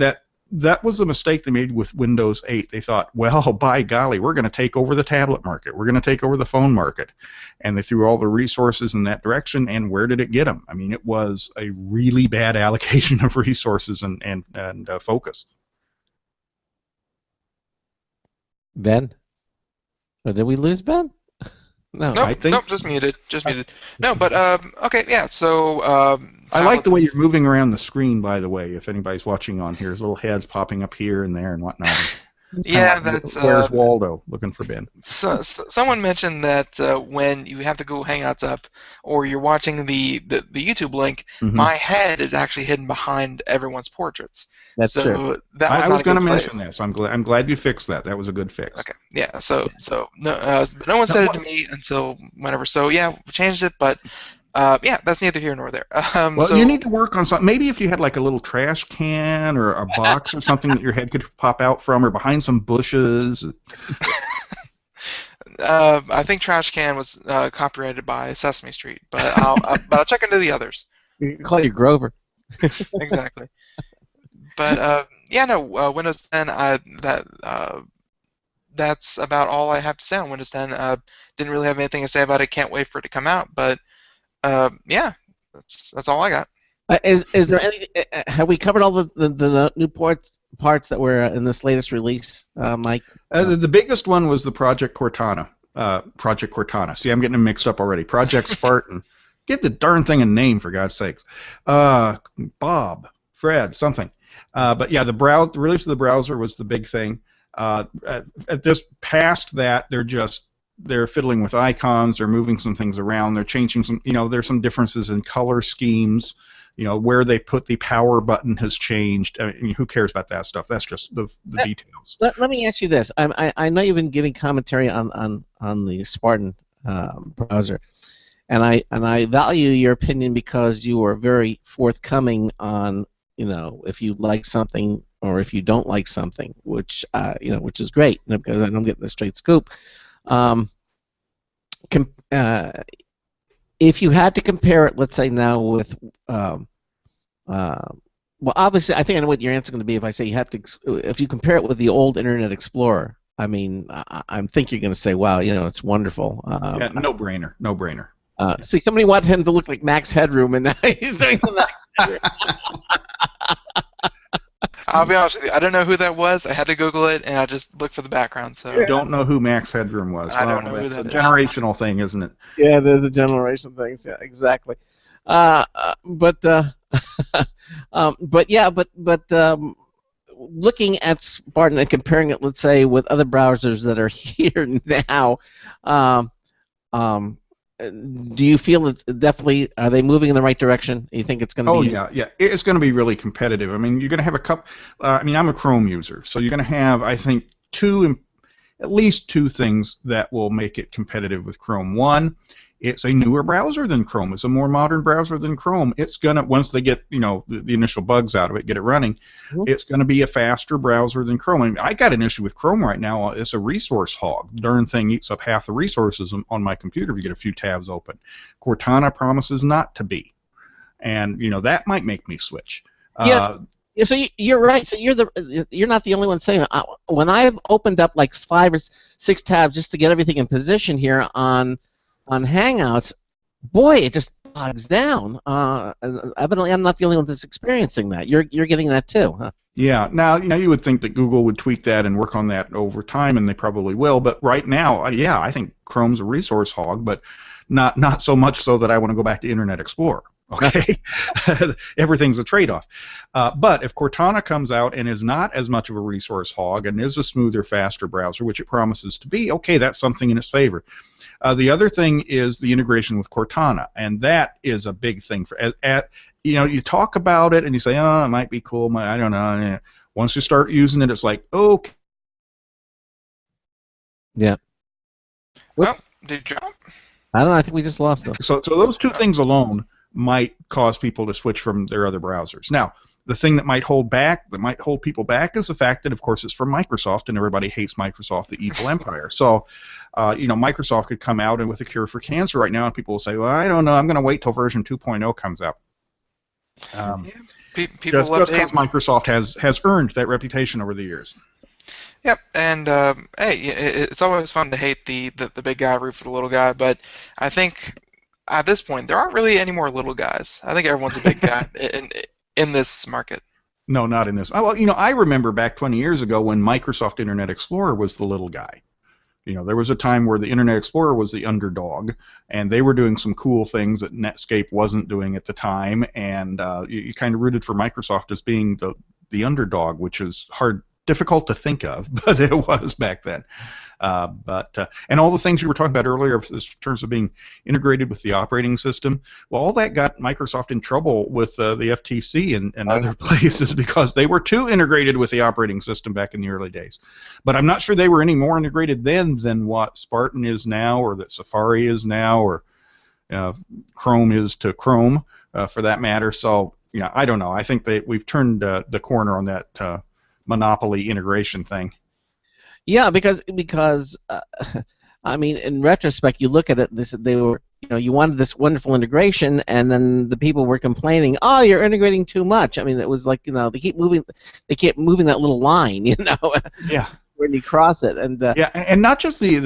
that was a mistake they made with Windows 8. They thought, well, by golly, we're going to take over the tablet market. We're going to take over the phone market. And they threw all the resources in that direction, and where did it get them? I mean, it was a really bad allocation of resources and focus. Ben? Or did we lose Ben? No. Nope, just muted. No, but, okay, yeah, so... I like the way you're moving around the screen, by the way, if anybody's watching on here. There's little heads popping up here and there and whatnot. Yeah, that's... Where's Waldo? Looking for Ben. So someone mentioned that when you have the Google Hangouts up or you're watching the YouTube link, my head is actually hidden behind everyone's portraits. That's true. I was going to mention this. I'm glad you fixed that. That was a good fix. Okay. Yeah. So no one said it to me until whenever. So yeah, we changed it, but yeah, that's neither here nor there. You need to work on something. Maybe if you had like a little trash can or a box or something that your head could pop out from, or behind some bushes. I think trash can was copyrighted by Sesame Street, but I'll check into the others. You can call you Grover. Exactly. But Windows 10. That's about all I have to say on Windows 10. Didn't really have anything to say about it. Can't wait for it to come out. But yeah, that's all I got. Is there any? Have we covered all the new parts that were in this latest release, Mike? The biggest one was the Project Cortana. Project Cortana. See, I'm getting them mixed up already. Project Spartan. Give the darn thing a name, for God's sakes. Bob, Fred, something. But yeah, the release of the browser was the big thing. At this past that, they're fiddling with icons. They're moving some things around. They're changing some. There's some differences in color schemes. Where they put the power button has changed. I mean, who cares about that stuff? That's just the details. Let me ask you this. I know you've been giving commentary on the Spartan browser, and I value your opinion because you are very forthcoming on if you like something or if you don't like something, which which is great because I don't get the straight scoop. If you had to compare it, let's say now with Well, obviously, I think I know what your answer is going to be if I say you have to. If you compare it with the old Internet Explorer, I mean, I think you're going to say, "Wow, it's wonderful." Yeah, no brainer, no brainer. See, somebody wanted him to look like Max Headroom, and now he's doing that. I'll be honest with you, I don't know who that was. I had to Google it, and I just looked for the background. So I don't know who Max Headroom was. I don't know who It's a that is. generational thing, isn't it? Yeah, there's a generation thing. Yeah, exactly. But looking at Spartan and comparing it, let's say, with other browsers that are here now, do you feel that definitely are they moving in the right direction? You think it's going to be? Oh yeah, it's going to be really competitive. I mean, you're going to have a couple. I mean, I'm a Chrome user, so you're going to have, I think, at least two things that will make it competitive with Chrome. One, it's a newer browser than Chrome. It's a more modern browser than Chrome. It's gonna, once they get the initial bugs out of it, get it running, it's gonna be a faster browser than Chrome. I mean, I got an issue with Chrome right now. It's a resource hog. The darn thing eats up half the resources on my computer if you get a few tabs open. Cortana promises not to be, and that might make me switch. Yeah, so you're right. So you're not the only one saying it. When I've opened up like 5 or 6 tabs just to get everything in position here on Hangouts, boy, it just bogs down. Evidently, I'm not the only one that's experiencing that. You're getting that too, huh? Yeah. Now, you would think that Google would tweak that and work on that over time, and they probably will. But right now, I think Chrome's a resource hog, but not so much so that I want to go back to Internet Explorer. Okay, everything's a trade-off. But if Cortana comes out and is not as much of a resource hog and is a smoother, faster browser, which it promises to be, okay, that's something in its favor. The other thing is the integration with Cortana, and that is a big thing. You talk about it and you say, oh, it might be cool. I don't know. Once you start using it, it's like, okay. Yeah. Well, did you drop? I don't know. I think we just lost them. So those two things alone might cause people to switch from their other browsers. Now, the thing that might hold people back is the fact that, of course, it's from Microsoft, and everybody hates Microsoft, the evil empire. So, Microsoft could come out and with a cure for cancer right now, and people will say, well, I don't know, I'm going to wait till version 2.0 comes out. People just love because Microsoft has earned that reputation over the years. Yep, and hey, it's always fun to hate the big guy root for the little guy, but I think at this point there aren't really any more little guys. I think everyone's a big guy in this market. No, not in this. Well, I remember back 20 years ago when Microsoft Internet Explorer was the little guy. There was a time where the Internet Explorer was the underdog, and they were doing some cool things that Netscape wasn't doing at the time, and you kind of rooted for Microsoft as being the underdog, which is difficult to think of, but it was back then. And all the things you were talking about earlier in terms of being integrated with the operating system, well, all that got Microsoft in trouble with the FTC and other places because they were too integrated with the operating system back in the early days. But I'm not sure they were any more integrated then than what Spartan is now, or that Safari is now, or Chrome is to Chrome, for that matter. So, I don't know. I think we've turned the corner on that monopoly integration thing. Yeah, because I mean, in retrospect, you look at it. You wanted this wonderful integration, and then the people were complaining, "Oh, you're integrating too much." I mean, it was like they keep moving that little line, Yeah. When you cross it, and yeah, and not just the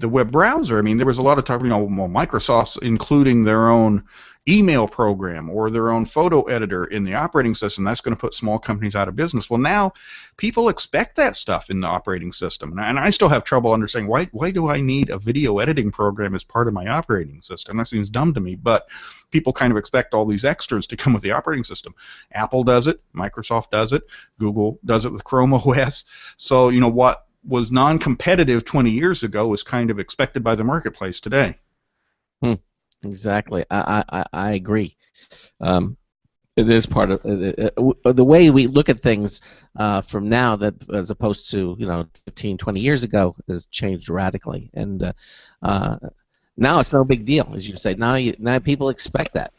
web browser. I mean, there was a lot of talk. Microsoft's including their own email program or their own photo editor in the operating system. That's going to put small companies out of business. Well, now people expect that stuff in the operating system, and I still have trouble understanding why do I need a video editing program as part of my operating system? That seems dumb to me, but people kind of expect all these extras to come with the operating system. Apple does it, Microsoft does it, Google does it with Chrome OS. So what was non-competitive 20 years ago is kind of expected by the marketplace today. Exactly, I agree. It is part of the way we look at things from now, that as opposed to 15, 20 years ago, has changed radically, and now it's no big deal, as you say. Now people expect that.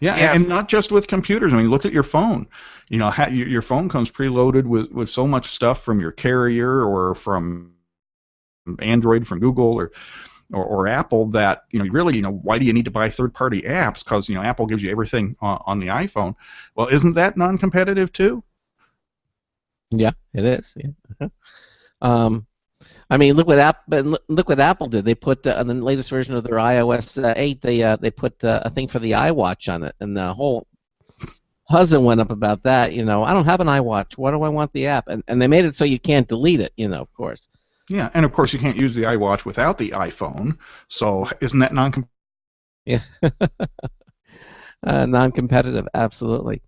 Yeah, and not just with computers. I mean, look at your phone. Your phone comes preloaded with so much stuff from your carrier or from Android, from Google, or or Apple that really why do you need to buy third-party apps? Because Apple gives you everything on the iPhone. Well, isn't that non-competitive too? Yeah, it is. Yeah. I mean, look what Apple did. They put on the latest version of their iOS 8. They put a thing for the iWatch on it, and the whole huzzah went up about that. I don't have an iWatch. Why do I want the app? And they made it so you can't delete it. Of course. Yeah, and of course you can't use the iWatch without the iPhone. So isn't that non-competitive? Yeah. Non-competitive, absolutely.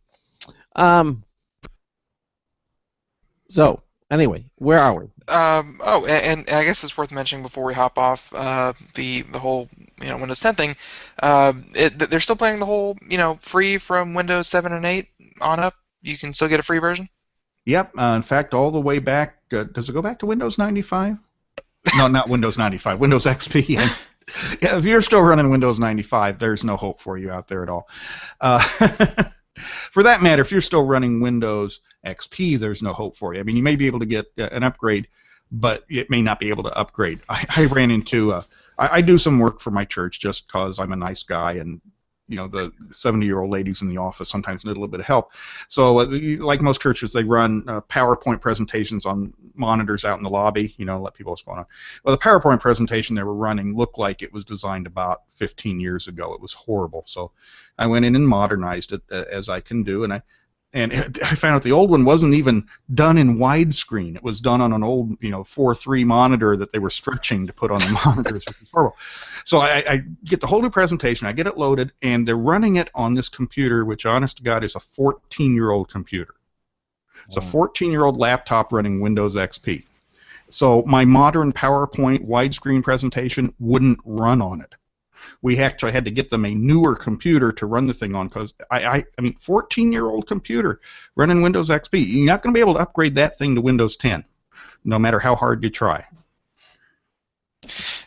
So anyway, where are we? And I guess it's worth mentioning before we hop off the whole Windows 10 thing. They're still playing the whole free from Windows 7 and 8 on up. You can still get a free version. Yep. In fact, all the way back. Does it go back to Windows 95? No, not Windows 95. Windows XP. Yeah, if you're still running Windows 95, there's no hope for you out there at all. For that matter, if you're still running Windows XP, there's no hope for you. I mean, you may be able to get an upgrade, but it may not be able to upgrade. I ran into I do some work for my church just because I'm a nice guy, and the 70-year-old ladies in the office sometimes need a little bit of help. So like most churches, they run PowerPoint presentations on monitors out in the lobby, let people know what's going on. Well, the PowerPoint presentation they were running looked like it was designed about 15 years ago. It was horrible. So I went in and modernized it as I can do, and I found out the old one wasn't even done in widescreen. It was done on an old 4:3 monitor that they were stretching to put on the monitors, which was horrible. So I get the whole new presentation, I get it loaded, and they're running it on this computer, which honest to God is a 14-year-old computer. It's a 14-year-old laptop running Windows XP. So my modern PowerPoint widescreen presentation wouldn't run on it. We actually had to get them a newer computer to run the thing on because, I mean, 14-year-old computer running Windows XP. You're not going to be able to upgrade that thing to Windows 10, no matter how hard you try.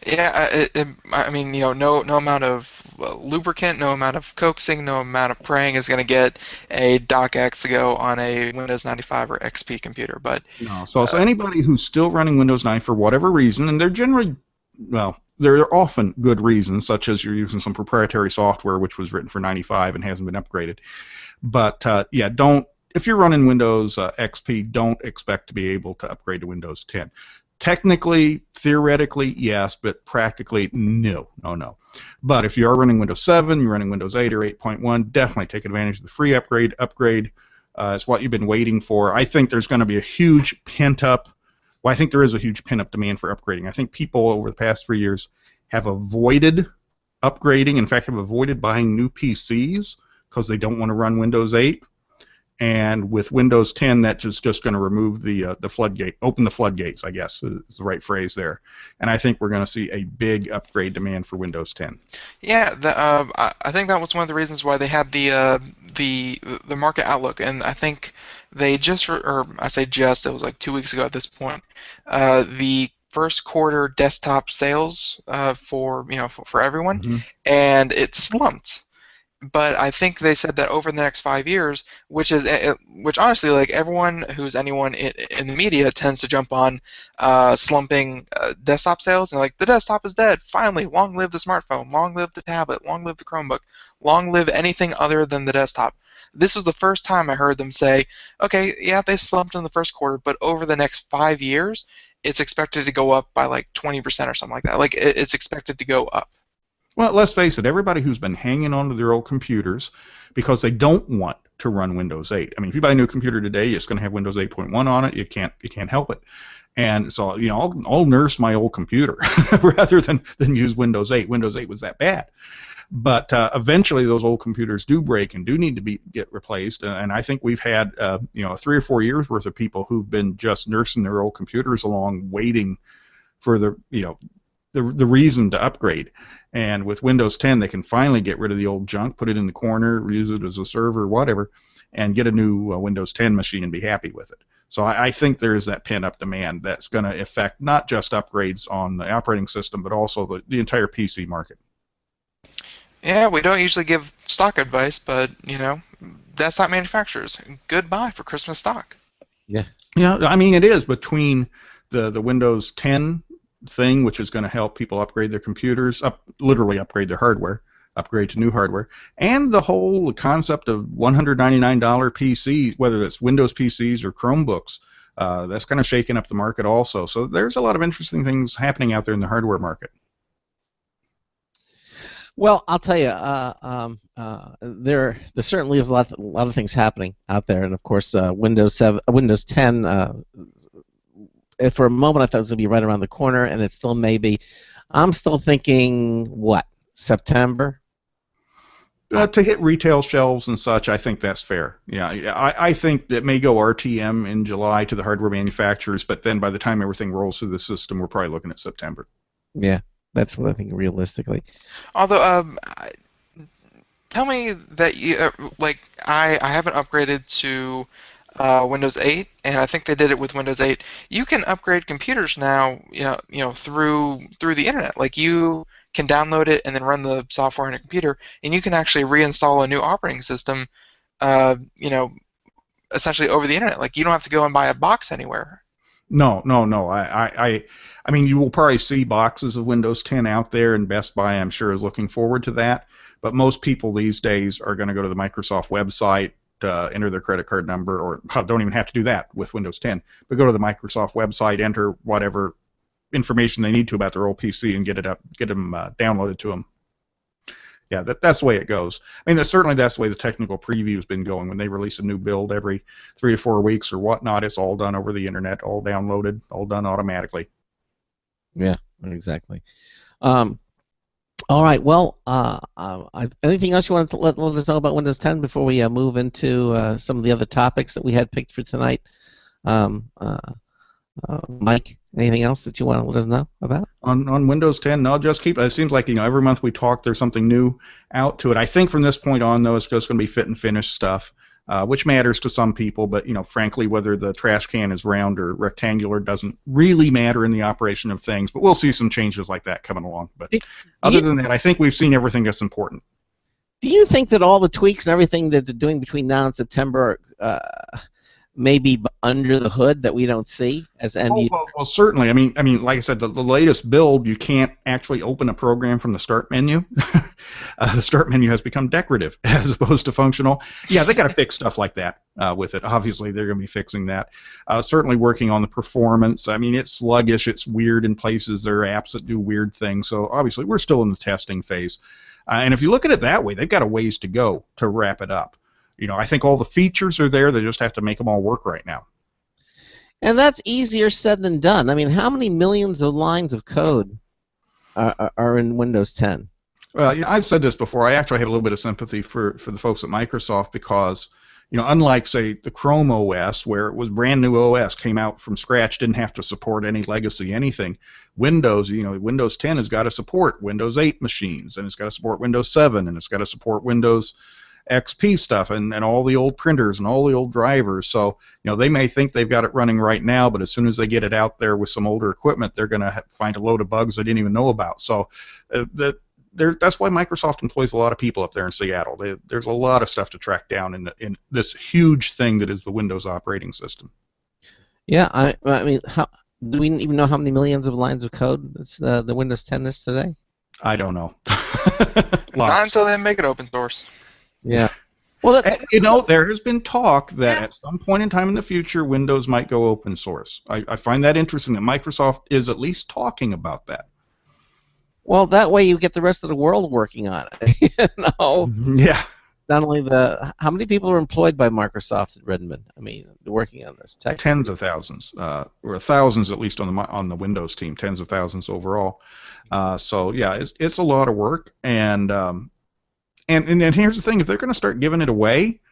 Yeah, I mean, no amount of lubricant, no amount of coaxing, no amount of praying is going to get a DocX to go on a Windows 95 or XP computer. But no, so anybody who's still running Windows 9 for whatever reason, and they're generally, well, there are often good reasons, such as you're using some proprietary software which was written for 95 and hasn't been upgraded. But yeah, if you're running Windows XP, don't expect to be able to upgrade to Windows 10. Technically, theoretically, yes, but practically, no. But if you are running Windows 7, you're running Windows 8 or 8.1, definitely take advantage of the free upgrade. It's what you've been waiting for. I think there's going to be a huge pent-up, well, I think there is a huge pent-up demand for upgrading. I think people over the past 3 years have avoided upgrading, in fact, have avoided buying new PCs because they don't want to run Windows 8. And with Windows 10, that's just going to remove the floodgate, open the floodgates, I guess is the right phrase there. And I think we're going to see a big upgrade demand for Windows 10. Yeah, I think that was one of the reasons why they had the market outlook, and I think they just, or I say just, it was like 2 weeks ago at this point, the first quarter desktop sales for everyone, and it slumped. But I think they said that over the next 5 years, which honestly, like anyone in the media tends to jump on slumping desktop sales, and like the desktop is dead. Finally, long live the smartphone, long live the tablet, long live the Chromebook, long live anything other than the desktop. This was the first time I heard them say, okay, yeah, they slumped in the first quarter, but over the next 5 years, it's expected to go up by like 20% or something like that. Like it's expected to go up. Well, let's face it, everybody who's been hanging on to their old computers because they don't want to run Windows 8. I mean, if you buy a new computer today, it's going to have Windows 8.1 on it. You can't help it. And so, I'll nurse my old computer rather than use Windows 8. Windows 8 was that bad. But eventually those old computers do break and do need to get replaced. And I think we've had 3 or 4 years worth of people who've been just nursing their old computers along, waiting for the reason to upgrade. And with Windows 10, they can finally get rid of the old junk, put it in the corner, use it as a server, whatever, and get a new Windows 10 machine and be happy with it. So I think there is that pent-up demand that's going to affect not just upgrades on the operating system, but also the entire PC market. Yeah, we don't usually give stock advice, but, desktop manufacturers, goodbye for Christmas stock. Yeah. Yeah, I mean, it is between the Windows 10 thing, which is going to help people upgrade their computers, literally upgrade their hardware, upgrade to new hardware, and the whole concept of $199 PCs, whether that's Windows PCs or Chromebooks, that's kind of shaking up the market also. So there's a lot of interesting things happening out there in the hardware market. Well, I'll tell you, there certainly is a lot of things happening out there, and of course, Windows 10. For a moment, I thought it was going to be right around the corner, and it still may be. I'm still thinking, what, September? To hit retail shelves and such, I think that's fair. Yeah, I think that may go RTM in July to the hardware manufacturers, but then by the time everything rolls through the system, we're probably looking at September. Yeah, that's what I think realistically. Although, tell me that you I haven't upgraded to Windows 8, and I think they did it with Windows 8. You can upgrade computers now, through the internet. Like, you can download it and then run the software on a computer, and you can actually reinstall a new operating system, essentially over the internet. Like, you don't have to go and buy a box anywhere. No. I mean, you will probably see boxes of Windows 10 out there, and Best Buy, I'm sure, is looking forward to that. But most people these days are going to go to the Microsoft website, enter their credit card number, or don't even have to do that with Windows 10, but go to the Microsoft website, enter whatever information they need to about their old PC, and get them downloaded to them. Yeah, that's the way it goes. I mean, that's the way the technical preview's been going. When they release a new build every 3 to 4 weeks or whatnot, it's all done over the internet, all downloaded, all done automatically. Yeah, exactly. All right. Well, anything else you wanted to let us know about Windows 10 before we move into some of the other topics that we had picked for tonight? Mike, anything else that you want to let us know about? On Windows 10, no, just keep. It seems like every month we talk, there's something new out to it. I think from this point on, though, it's just going to be fit and finish stuff, which matters to some people. But frankly, whether the trash can is round or rectangular doesn't really matter in the operation of things. But we'll see some changes like that coming along. But other than that, I think we've seen everything that's important. Do you think that all the tweaks and everything that they're doing between now and September maybe under the hood that we don't see as end users? Well, certainly. I mean, like I said, the latest build, you can't actually open a program from the start menu. The start menu has become decorative as opposed to functional. Yeah, they got to fix stuff like that with it. Obviously, they're going to be fixing that. Certainly working on the performance. I mean, it's sluggish. It's weird in places. There are apps that do weird things. So obviously, we're still in the testing phase. And if you look at it that way, they've got a ways to go to wrap it up. I think all the features are there. They just have to make them all work right now. And that's easier said than done. I mean, how many millions of lines of code are in Windows 10? Well, I've said this before. I actually have a little bit of sympathy for the folks at Microsoft because, unlike, say, the Chrome OS, where it was brand new OS, came out from scratch, didn't have to support any legacy, anything. Windows, Windows 10 has got to support Windows 8 machines, and it's got to support Windows 7, and it's got to support Windows XP stuff and all the old printers and all the old drivers. So, they may think they've got it running right now, but as soon as they get it out there with some older equipment, they're going to find a load of bugs they didn't even know about. So that's why Microsoft employs a lot of people up there in Seattle. There's a lot of stuff to track down in this huge thing that is the Windows operating system. Yeah, I mean, do we even know how many millions of lines of code the Windows 10 is today? I don't know. Not until they make it open source. Yeah. Well, there has been talk that at some point in time in the future, Windows might go open source. I find that interesting that Microsoft is at least talking about that. Well, that way you get the rest of the world working on it. Yeah. Not only how many people are employed by Microsoft at Redmond? I mean, working on this tech. Tens of thousands, or thousands at least on the Windows team. Tens of thousands overall. So yeah, it's a lot of work and. And here's the thing: if they're going to start giving it away,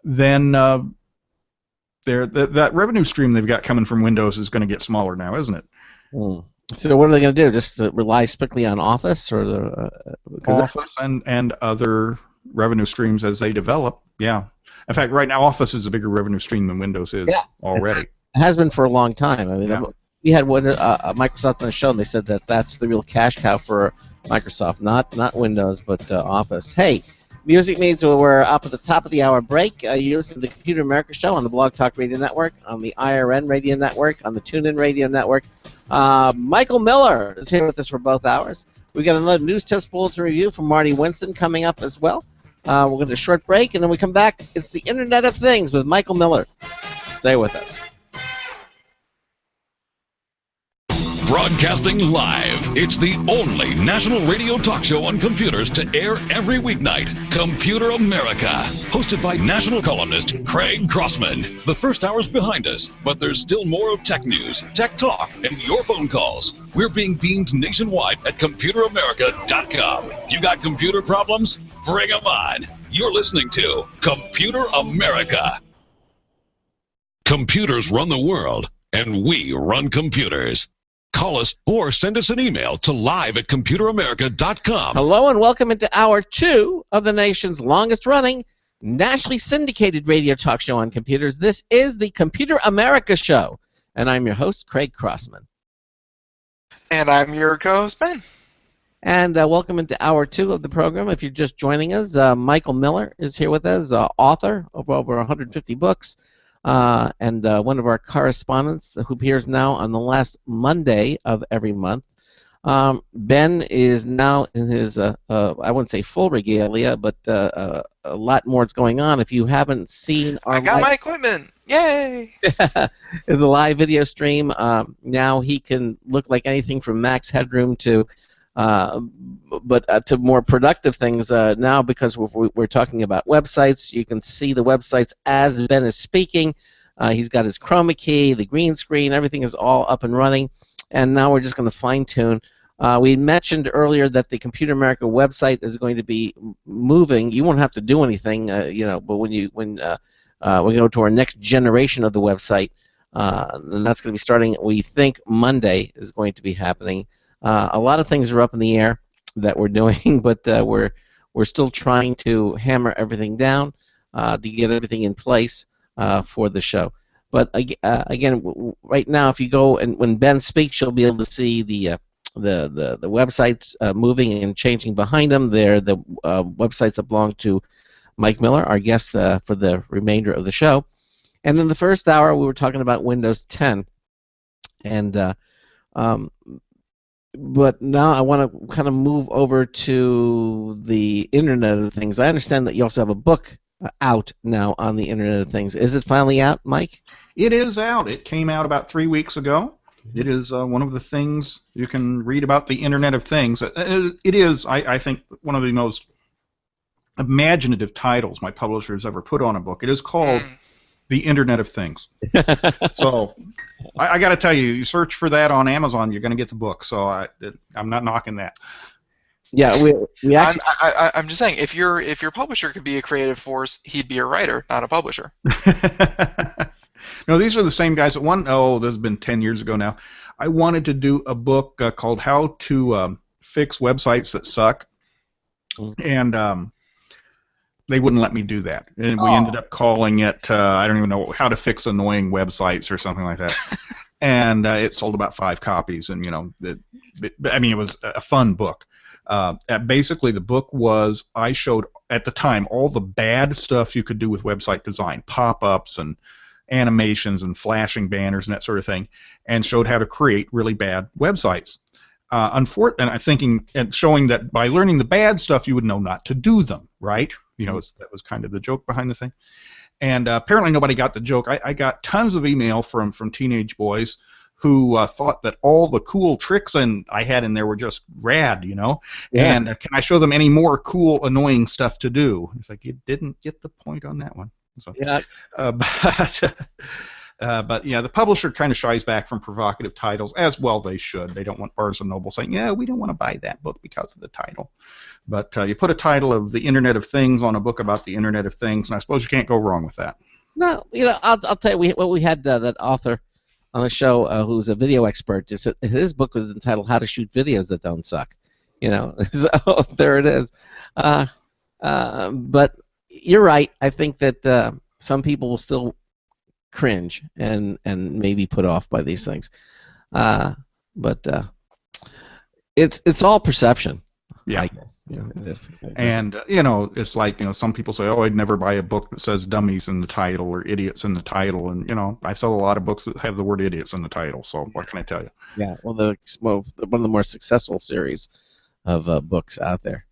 then that revenue stream they've got coming from Windows is going to get smaller now, isn't it? So what are they going to do? Just rely strictly on Office or Office and other revenue streams as they develop? Yeah. In fact, right now Office is a bigger revenue stream than Windows is already. It has been for a long time. I mean, we had Microsoft on the show, and they said that that's the real cash cow for Microsoft, not Windows, but Office. Hey, music means we're up at the top of the hour break. You listen to the Computer America Show on the Blog Talk Radio Network, on the IRN Radio Network, on the TuneIn Radio Network, Michael Miller is here with us for both hours. We got another news tips bulletin review from Marty Winston coming up as well. We're going to do a short break, and then we come back. It's the Internet of Things with Michael Miller. Stay with us. Broadcasting live. It's the only national radio talk show on computers to air every weeknight. Computer America. Hosted by national columnist Craig Crossman. The first hour's behind us, but there's still more of tech news, tech talk, and your phone calls. We're being beamed nationwide at ComputerAmerica.com. You got computer problems? Bring them on. You're listening to Computer America. Computers run the world, and we run computers. Call us or send us an email to live@computeramerica.com. Hello and welcome into Hour 2 of the nation's longest-running, nationally syndicated radio talk show on computers. This is the Computer America Show, and I'm your host, Craig Crossman. And I'm your co-host, Ben. And welcome into Hour 2 of the program. If you're just joining us, Michael Miller is here with us, author of over 150 books. And one of our correspondents who appears now on the last Monday of every month. Ben is now in his, I wouldn't say full regalia, but a lot more is going on. If you haven't seen our I got my equipment! Yay! It's a live video stream. Now he can look like anything from Max Headroom to to more productive things now, because we're talking about websites. You can see the websites as Ben is speaking. He's got his chroma key, the green screen, everything is all up and running. And now we're just going to fine-tune. We mentioned earlier that the Computer America website is going to be moving. You won't have to do anything, but when we go to our next generation of the website, and that's going to be starting, we think Monday is going to be happening. A lot of things are up in the air that we're doing, but we're still trying to hammer everything down to get everything in place for the show. But again, right now, if you go and when Ben speaks, you'll be able to see the websites moving and changing behind them. They're the websites that belong to Mike Miller, our guest for the remainder of the show. And in the first hour, we were talking about Windows 10, and but now I want to kind of move over to the Internet of Things. I understand that you also have a book out now on the Internet of Things. Is it finally out, Mike? It is out. It came out about 3 weeks ago. It is one of the things you can read about the Internet of Things. It is, I think, one of the most imaginative titles my publisher has ever put on a book. It is called The Internet of Things. So I got to tell you, you search for that on Amazon, you're going to get the book. So I'm not knocking that. Yeah, we actually. I'm just saying, if your publisher could be a creative force, he'd be a writer, not a publisher. No, these are the same guys that this has been 10 years ago now. I wanted to do a book called How to Fix Websites That Suck, and they wouldn't let me do that. And we ended up calling it, I don't even know, How to Fix Annoying Websites or something like that. And it sold about 5 copies, and it was a fun book. Basically, the book was, I showed at the time all the bad stuff you could do with website design, pop-ups and animations and flashing banners and that sort of thing, and showed how to create really bad websites. And I'm thinking and showing that by learning the bad stuff, you would know not to do them, right? That was kind of the joke behind the thing. And apparently nobody got the joke. I got tons of email from teenage boys who thought that all the cool tricks I had in there were just rad, Yeah. And can I show them any more cool, annoying stuff to do? It's like, you didn't get the point on that one. So, yeah. But yeah, the publisher kind of shies back from provocative titles, as well they should. They don't want Barnes & Noble saying, yeah, we don't want to buy that book because of the title. But you put a title of The Internet of Things on a book about the Internet of Things, and I suppose you can't go wrong with that. No, I'll tell you, we had that author on the show who's a video expert. His book was entitled How to Shoot Videos That Don't Suck. So there it is. But you're right. I think that some people will still cringe and maybe put off by these things. But it's all perception. Yeah. I guess. Yeah, it is. And it's like some people say, "Oh, I'd never buy a book that says dummies in the title or idiots in the title." And I sell a lot of books that have the word idiots in the title. So what can I tell you? Yeah, well, one of the more successful series of books out there.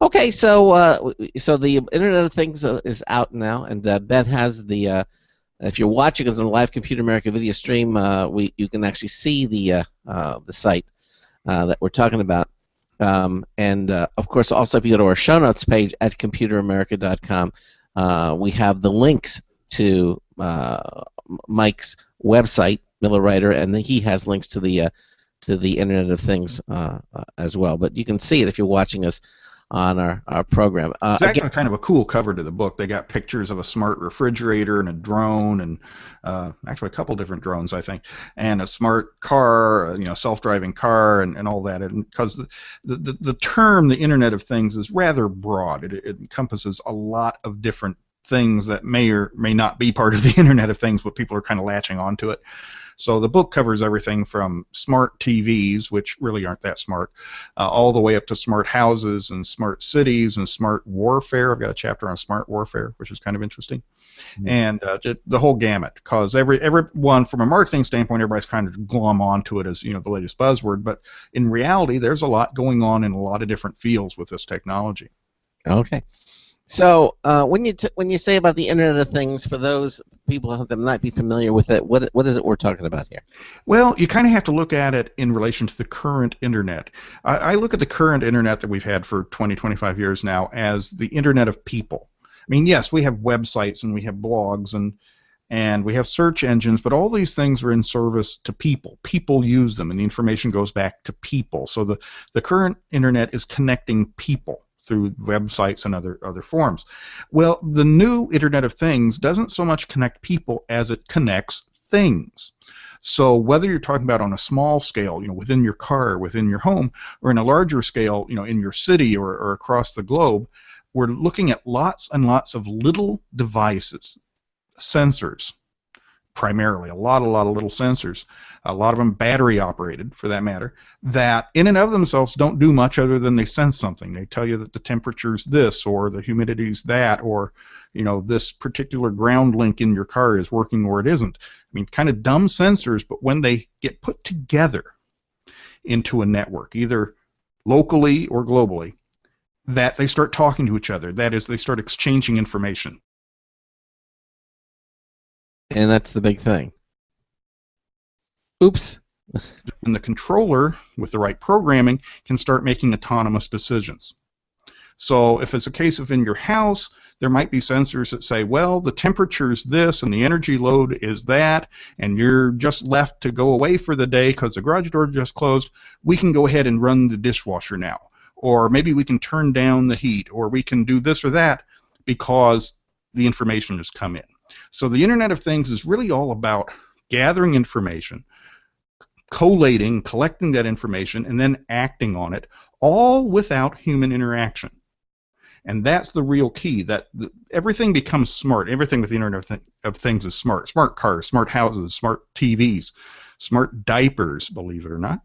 Okay, so the Internet of Things is out now, and Ben has the. If you're watching us on the Live Computer America video stream, you can actually see the site that we're talking about. And of course, also if you go to our show notes page at computeramerica.com, we have the links to Mike's website, Miller Writer, and then he has links to the Internet of Things as well. But you can see it if you're watching us on our program. It's actually kind of a cool cover to the book. They got pictures of a smart refrigerator and a drone, and actually a couple different drones, I think, and a smart car, self-driving car, and all that. And because the term, the Internet of Things, is rather broad. It encompasses a lot of different things that may or may not be part of the Internet of Things, but people are kind of latching onto it. So the book covers everything from smart TVs, which really aren't that smart, all the way up to smart houses and smart cities and smart warfare. I've got a chapter on smart warfare, which is kind of interesting. Mm-hmm. And the whole gamut, because everyone, from a marketing standpoint, everybody's kind of glom onto it as the latest buzzword, but in reality, there's a lot going on in a lot of different fields with this technology. Okay. So when you say about the Internet of Things, for those people that might be familiar with it, what is it we're talking about here? Well, you kind of have to look at it in relation to the current Internet. I look at the current Internet that we've had for 20, 25 years now as the Internet of people. I mean, yes, we have websites and we have blogs and we have search engines, but all these things are in service to people. People use them, and the information goes back to people. So the current Internet is connecting people through websites and other forms. Well, the new Internet of Things doesn't so much connect people as it connects things. So whether you're talking about on a small scale, within your car, within your home, or in a larger scale, in your city or across the globe, we're looking at lots and lots of little devices, sensors, primarily, a lot of little sensors, a lot of them battery operated for that matter, that in and of themselves don't do much other than they sense something. They tell you that the temperature's this, or the humidity's that, or this particular ground link in your car is working or it isn't. I mean, kind of dumb sensors, but when they get put together into a network, either locally or globally, that they start talking to each other. That is, they start exchanging information. And that's the big thing. Oops. And the controller, with the right programming, can start making autonomous decisions. So if it's a case of in your house, there might be sensors that say, well, the temperature's this and the energy load is that, and you're just left to go away for the day because the garage door just closed. We can go ahead and run the dishwasher now. Or maybe we can turn down the heat, or we can do this or that because the information has come in. So the Internet of Things is really all about gathering information, collating, collecting that information, and then acting on it, all without human interaction. And that's the real key, that everything becomes smart. Everything with the Internet of Things is smart. Smart cars, smart houses, smart TVs, smart diapers, believe it or not.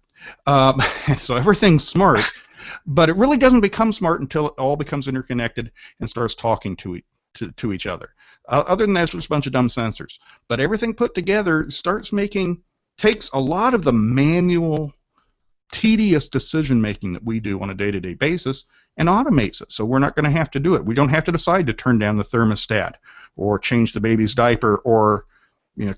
So everything's smart, but it really doesn't become smart until it all becomes interconnected and starts talking to each other. Other than that, it's just a bunch of dumb sensors. But everything put together takes a lot of the manual, tedious decision-making that we do on a day-to-day basis and automates it. So we're not going to have to do it. We don't have to decide to turn down the thermostat or change the baby's diaper or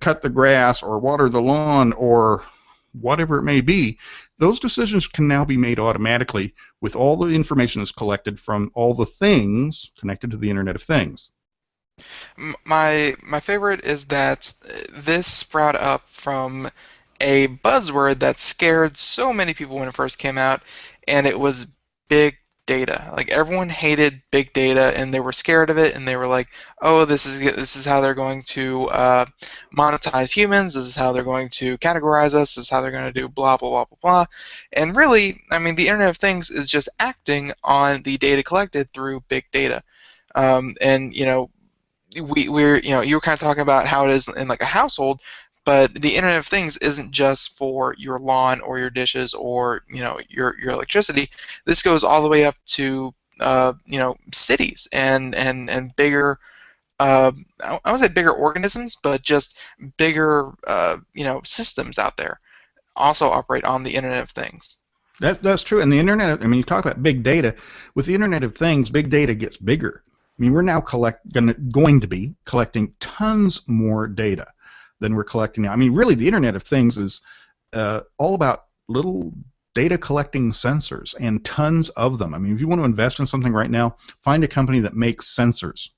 cut the grass or water the lawn or whatever it may be. Those decisions can now be made automatically with all the information that's collected from all the things connected to the Internet of Things. My favorite is that this sprout up from a buzzword that scared so many people when it first came out, and it was big data. Like, everyone hated big data, and they were scared of it, and they were like, "Oh, this is how they're going to monetize humans. This is how they're going to categorize us. This is how they're going to do blah blah blah blah blah." And really, I mean, the Internet of Things is just acting on the data collected through big data, and you were kind of talking about how it is in like a household, But the Internet of Things isn't just for your lawn or your dishes or your electricity. This goes all the way up to cities and bigger. I would say bigger organisms, but just bigger systems out there also operate on the Internet of Things. That's true. And the Internet, I mean, you talk about big data. With the Internet of Things, big data gets bigger. I mean, we're now going to be collecting tons more data than we're collecting now. I mean, really, the Internet of Things is all about little data collecting sensors and tons of them. I mean, if you want to invest in something right now, find a company that makes sensors.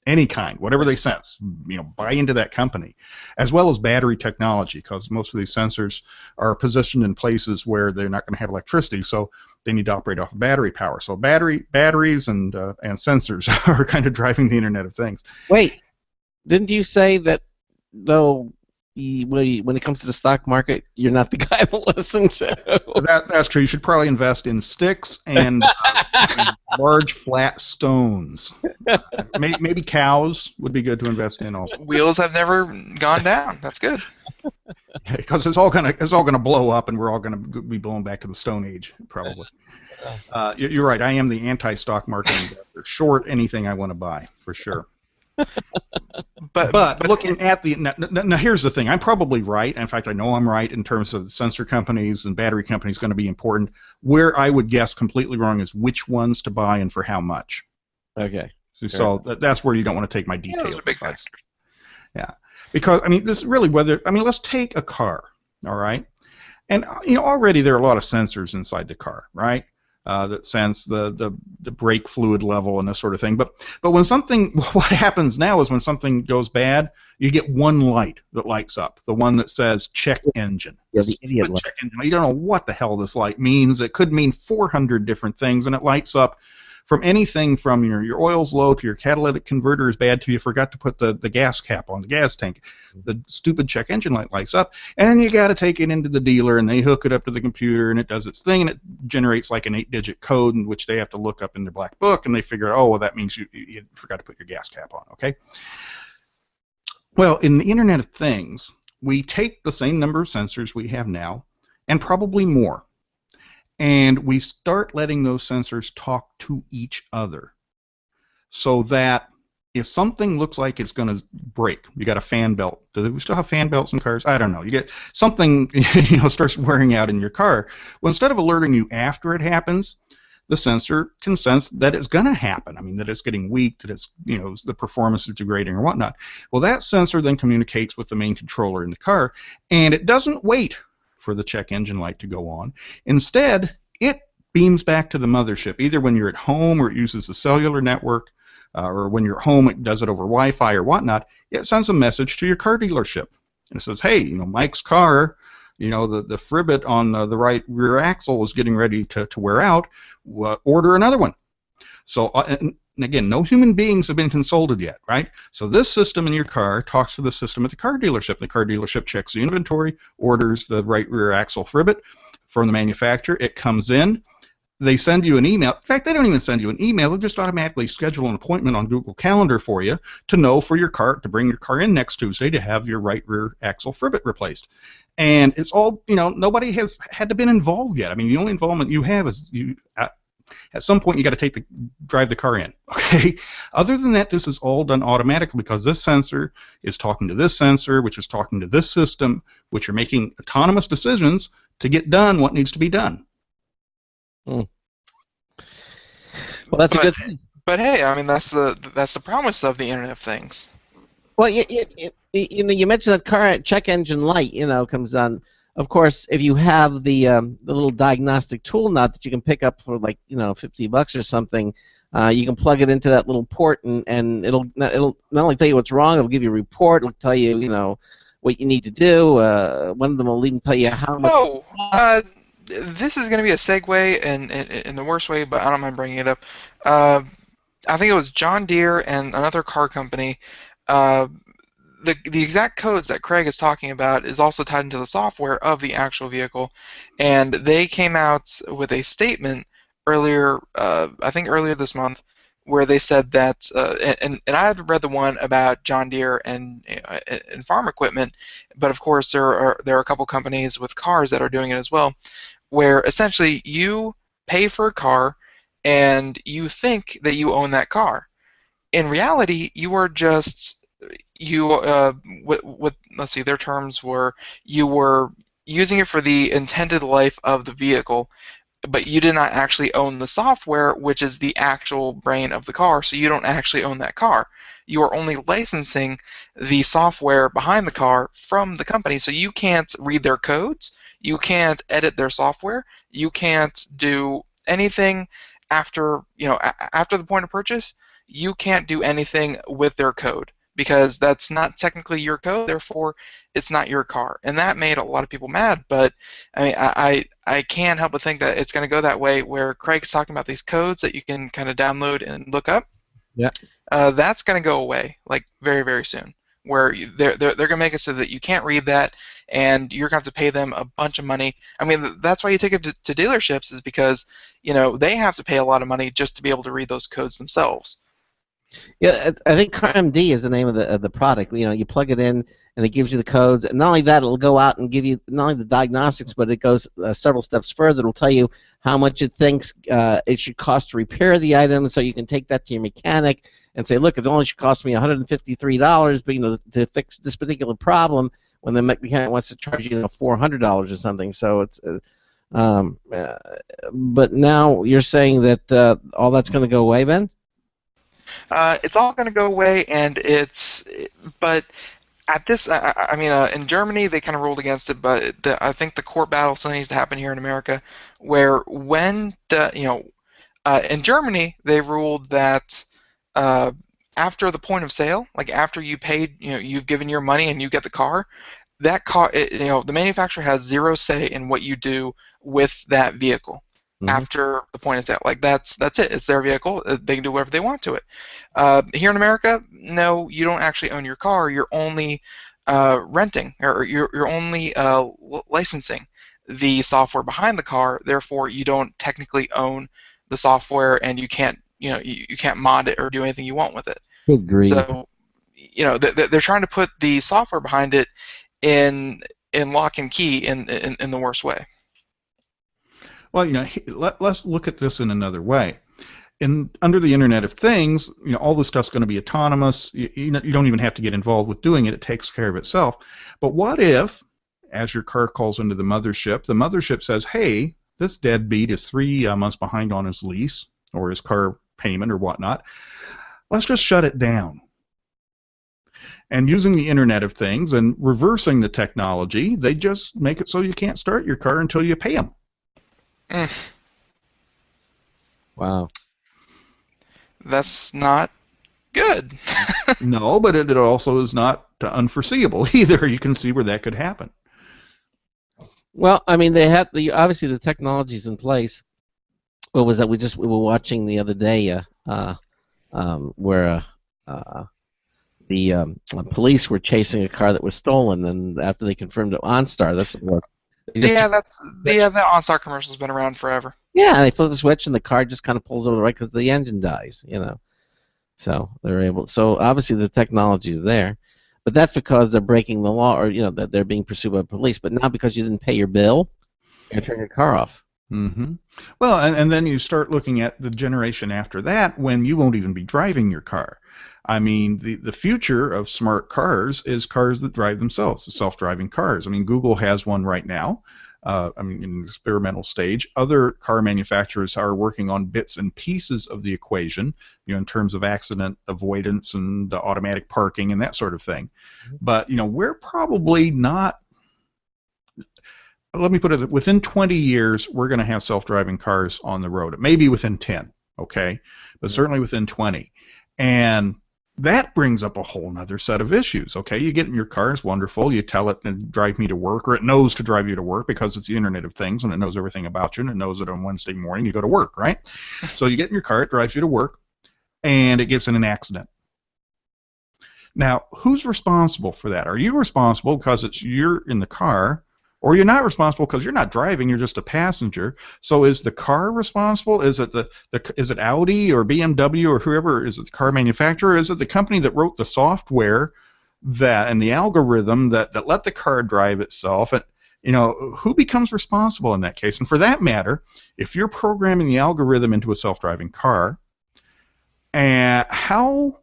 Any kind, whatever they sense, buy into that company, as well as battery technology, because most of these sensors are positioned in places where they're not going to have electricity, so they need to operate off of battery power. So batteries and sensors are kind of driving the Internet of Things. Wait, didn't you say that though? When it comes to the stock market, you're not the guy to listen to. That's true. You should probably invest in sticks and large flat stones. Maybe cows would be good to invest in also. Wheels have never gone down. That's good. Because it's all gonna blow up, and we're all gonna be blown back to the Stone Age probably. You're right. I am the anti-stock market investor. Short anything I want to buy for sure. But looking at the now, here's the thing. I'm probably right. In fact, I know I'm right in terms of sensor companies and battery companies going to be important. Where I would guess completely wrong is which ones to buy and for how much. Okay. So that's where you don't want to take my details. Those are big factors. Yeah, because I mean, this is really let's take a car, all right, and already there are a lot of sensors inside the car, right? That sense the brake fluid level and this sort of thing. But when what happens now is when something goes bad, you get one light that lights up, the one that says check engine. Yeah, the idiot light. Check engine. You don't know what the hell this light means. It could mean 400 different things, and it lights up from anything from your oil's low to your catalytic converter is bad to you forgot to put the gas cap on the gas tank. The stupid check engine light lights up, and you got to take it into the dealer, and they hook it up to the computer, and it does its thing, and it generates like an 8-digit code in which they have to look up in their black book, and they figure, oh, well, that means you forgot to put your gas cap on, okay? Well, in the Internet of Things, we take the same number of sensors we have now, and probably more. And we start letting those sensors talk to each other so that if something looks like it's going to break, you got a fan belt. Do we still have fan belts in cars? I don't know. You get something starts wearing out in your car. Well, instead of alerting you after it happens, the sensor can sense that it's going to happen. I mean, that it's getting weak, that it's the performance is degrading or whatnot. Well, that sensor then communicates with the main controller in the car, and it doesn't wait for the check engine light to go on. Instead, it beams back to the mothership, either when you're at home or it uses the cellular network, or when you're at home it does it over Wi-Fi or whatnot. It sends a message to your car dealership, and it says, hey, Mike's car, the fribbit on the right rear axle is getting ready to wear out. Order another one. So, and again, no human beings have been consulted yet, right? So this system in your car talks to the system at the car dealership. The car dealership checks the inventory, orders the right rear axle fribbit from the manufacturer. It comes in. They send you an email. In fact, they don't even send you an email. They just automatically schedule an appointment on Google Calendar for you to know for your car, to bring your car in next Tuesday to have your right rear axle fribbit replaced. And it's all, nobody has had to been involved yet. I mean, the only involvement you have is at some point you got to drive the car in, okay? Other than that, this is all done automatically because this sensor is talking to this sensor, which is talking to this system, which are making autonomous decisions to get done what needs to be done. Well, that's a good thing. But hey, I mean, that's the promise of the Internet of Things. Well, you mentioned that car check engine light, comes on. Of course, if you have the little diagnostic tool nut that you can pick up for like $50 or something, you can plug it into that little port, and it'll not only tell you what's wrong, it'll give you a report. It'll tell you what you need to do. One of them will even tell you how much. Oh, this is going to be a segue in the worst way, but I don't mind bringing it up. I think it was John Deere and another car company. The exact codes that Craig is talking about is also tied into the software of the actual vehicle, and they came out with a statement earlier, I think earlier this month, where they said that, and I haven't read the one about John Deere and farm equipment, but of course there are a couple companies with cars that are doing it as well, where essentially you pay for a car and you think that you own that car. In reality, you are just let's see, their terms were you were using it for the intended life of the vehicle, but you did not actually own the software, which is the actual brain of the car, so you don't actually own that car. You are only licensing the software behind the car from the company, so you can't read their codes, you can't edit their software, you can't do anything after the point of purchase. You can't do anything with their code because that's not technically your code, therefore it's not your car. And that made a lot of people mad, but I mean, I can't help but think that it's going to go that way where Craig's talking about these codes that you can kind of download and look up. Yeah. That's going to go away like very, very soon, where they're going to make it so that you can't read that and you're going to have to pay them a bunch of money. I mean, that's why you take it to dealerships, is because they have to pay a lot of money just to be able to read those codes themselves. Yeah, I think CarMD is the name of the product. You plug it in, and it gives you the codes. And not only that, it'll go out and give you not only the diagnostics, but it goes several steps further. It'll tell you how much it thinks it should cost to repair the item, so you can take that to your mechanic and say, look, it only should cost me $153, but to fix this particular problem, when the mechanic wants to charge you $400 or something. So it's but now you're saying that all that's going to go away, Ben? It's all going to go away, but at this, I mean, in Germany they kind of ruled against it, but I think the court battle still needs to happen here in America, where when in Germany they ruled that after the point of sale, like after you paid, you've given your money and you get the car, that car, the manufacturer has zero say in what you do with that vehicle. Mm-hmm. After the point of sale, like that's it. It's their vehicle. They can do whatever they want to it. Here in America, no, you don't actually own your car. You're only renting, or you're only licensing the software behind the car. Therefore, you don't technically own the software, and you can't you can't mod it or do anything you want with it. Good grief. So they're trying to put the software behind it in lock and key in the worst way. Well, let's look at this in another way. Under the Internet of Things, all this stuff's going to be autonomous. You don't even have to get involved with doing it. It takes care of itself. But what if, as your car calls into the mothership says, hey, this deadbeat is 3 months behind on his lease or his car payment or whatnot. Let's just shut it down. And using the Internet of Things and reversing the technology, they just make it so you can't start your car until you pay them. Wow. That's not good. No, but it also is not unforeseeable either. You can see where that could happen. Well, I mean, they have obviously the technology's in place. What was that? We were watching the other day where the police were chasing a car that was stolen, and after they confirmed it OnStar, that's what it was. That OnStar commercial's been around forever. Yeah, and they flip the switch, and the car just kind of pulls over right because the engine dies, So they're able. So obviously the technology is there, but that's because they're breaking the law, or that they're being pursued by police. But now because you didn't pay your bill, you turn your car off. Mm-hmm. Well, and then you start looking at the generation after that when you won't even be driving your car. I mean, the future of smart cars is cars that drive themselves, self-driving cars. I mean, Google has one right now. In an experimental stage. Other car manufacturers are working on bits and pieces of the equation, in terms of accident avoidance and automatic parking and that sort of thing. But, we're probably not. Let me put it, within 20 years, we're going to have self-driving cars on the road. Maybe within 10, okay? But certainly within 20. And that brings up a whole other set of issues, okay? You get in your car, it's wonderful. You tell it to drive me to work, or it knows to drive you to work because it's the Internet of Things, and it knows everything about you, and it knows that on Wednesday morning you go to work, right? So you get in your car, it drives you to work, and it gets in an accident. Now, who's responsible for that? Are you responsible because you're in the car, Or you're not responsible because you're not driving, you're just a passenger. So is the car responsible? Is it is it Audi or BMW or whoever? Is it the car manufacturer? Is it the company that wrote the software and the algorithm that let the car drive itself? And who becomes responsible in that case? And for that matter, if you're programming the algorithm into a self-driving car, how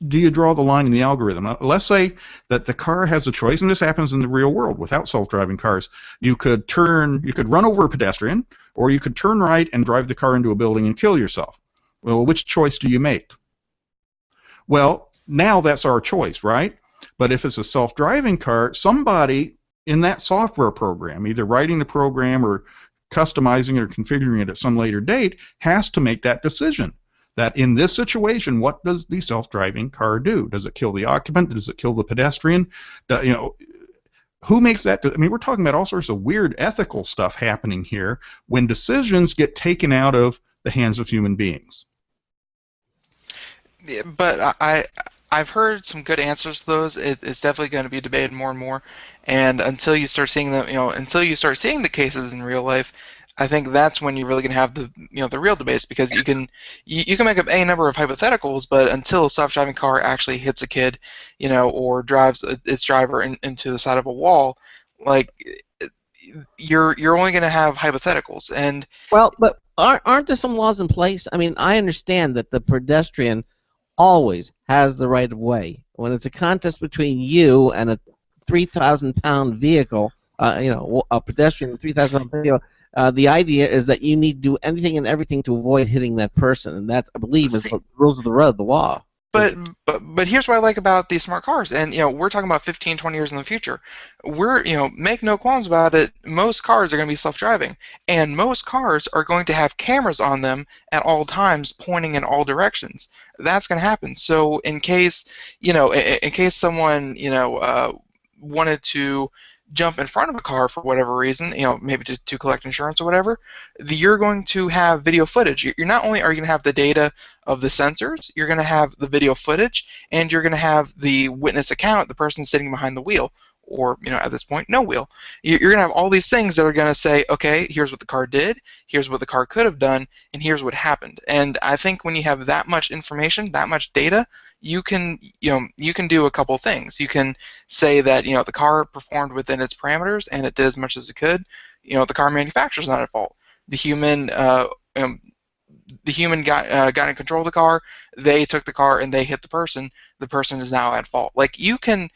do you draw the line in the algorithm? Let's say that the car has a choice, and this happens in the real world without self-driving cars. You could run over a pedestrian, or you could turn right and drive the car into a building and kill yourself. Well, which choice do you make? Well, now that's our choice, right? But if it's a self-driving car, somebody in that software program, either writing the program or customizing it or configuring it at some later date, has to make that decision. That in this situation, what does the self-driving car do? Does it kill the occupant? Does it kill the pedestrian? Who makes that? I mean, we're talking about all sorts of weird ethical stuff happening here when decisions get taken out of the hands of human beings. Yeah, but I've heard some good answers to those. It's definitely going to be debated more and more, and until you start seeing them, until you start seeing the cases in real life, I think that's when you're really going to have the real debates, because you can make up a number of hypotheticals, but until a self-driving car actually hits a kid, or drives its driver into the side of a wall, like you're only going to have hypotheticals. And well, but aren't there some laws in place? I mean, I understand that the pedestrian always has the right of way. When it's a contest between you and a 3,000-pound vehicle, a pedestrian 3,000-pound vehicle. The idea is that you need to do anything and everything to avoid hitting that person, and that, I believe, is the rules of the road, the law. But here's what I like about these smart cars, and we're talking about 15, 20 years in the future. Make no qualms about it. Most cars are going to be self-driving, and most cars are going to have cameras on them at all times, pointing in all directions. That's going to happen. So in case someone wanted to jump in front of a car for whatever reason, maybe to collect insurance or whatever, you're going to have video footage. You're not only are you going to have the data of the sensors, you're going to have the video footage, and you're going to have the witness account, the person sitting behind the wheel, or at this point, no wheel. You're going to have all these things that are going to say, okay, here's what the car did, here's what the car could have done, and here's what happened. And I think when you have that much information, that much data, you can do a couple things. You can say that the car performed within its parameters and it did as much as it could. The car manufacturer's not at fault. The human got in control of the car. They took the car and they hit the person. The person is now at fault. Like they're going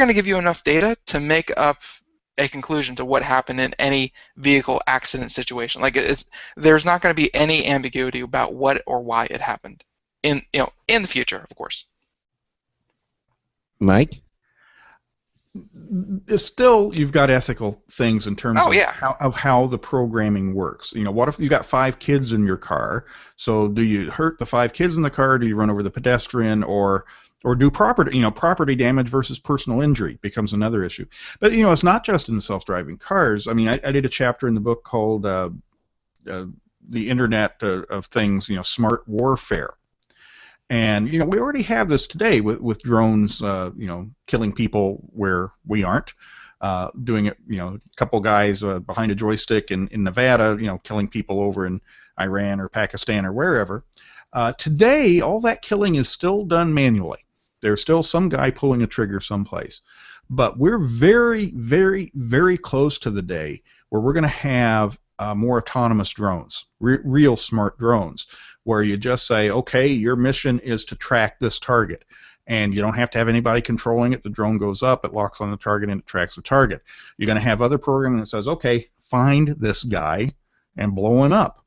to give you enough data to make up a conclusion to what happened in any vehicle accident situation. Like there's not going to be any ambiguity about what or why it happened. In the future, of course. Mike? Still, you've got ethical things in terms of how the programming works. What if you got 5 kids in your car? So do you hurt the 5 kids in the car? Do you run over the pedestrian, or do property damage versus personal injury becomes another issue. But it's not just in the self-driving cars. I mean, I did a chapter in the book called the Internet of Things, Smart Warfare. And we already have this today with drones, killing people where we aren't, doing it. A couple guys behind a joystick in Nevada, killing people over in Iran or Pakistan or wherever. Today, all that killing is still done manually. There's still some guy pulling a trigger someplace. But we're very, very, very close to the day where we're going to have more autonomous drones, real smart drones, where you just say, okay, your mission is to track this target. And you don't have to have anybody controlling it. The drone goes up, it locks on the target, and it tracks the target. You're going to have other programming that says, okay, find this guy and blow him up.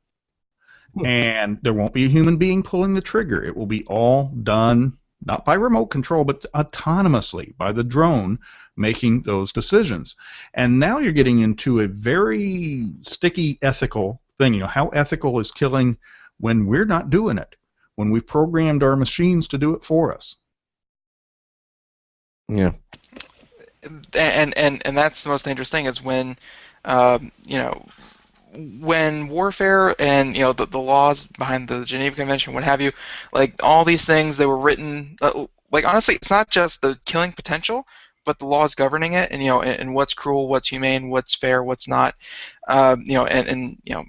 And there won't be a human being pulling the trigger. It will be all done, not by remote control, but autonomously by the drone making those decisions. And now you're getting into a very sticky ethical thing. How ethical is killing when we're not doing it, when we've programmed our machines to do it for us? Yeah. And that's the most dangerous thing, is when when warfare and the laws behind the Geneva Convention, what have you, like all these things, they were written. Like honestly, it's not just the killing potential, but the laws governing it, and and what's cruel, what's humane, what's fair, what's not, and the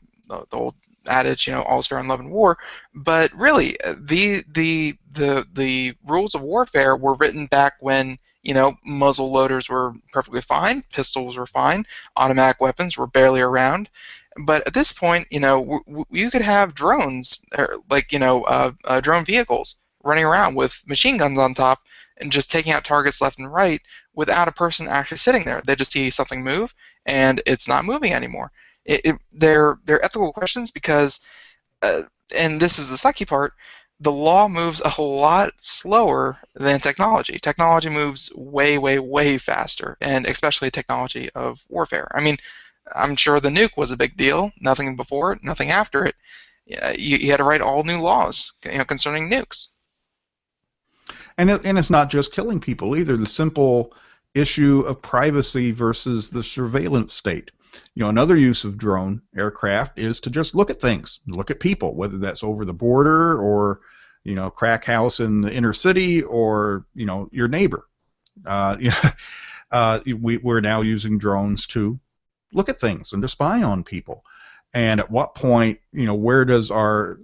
old adage, all's fair in love and war. But really, the rules of warfare were written back when muzzle loaders were perfectly fine, pistols were fine, automatic weapons were barely around. But at this point, you could have drones, or drone vehicles running around with machine guns on top and just taking out targets left and right without a person actually sitting there. They just see something move, and it's not moving anymore. They're ethical questions because, and this is the sucky part, the law moves a whole lot slower than technology. Technology moves way, way, way faster, and especially technology of warfare. I mean, I'm sure the nuke was a big deal. Nothing before it, nothing after it. You had to write all new laws, concerning nukes. And it's not just killing people either. The simple issue of privacy versus the surveillance state. Another use of drone aircraft is to just look at things, look at people, whether that's over the border or, crack house in the inner city or, your neighbor. We're now using drones to look at things and to spy on people. And at what point, where does our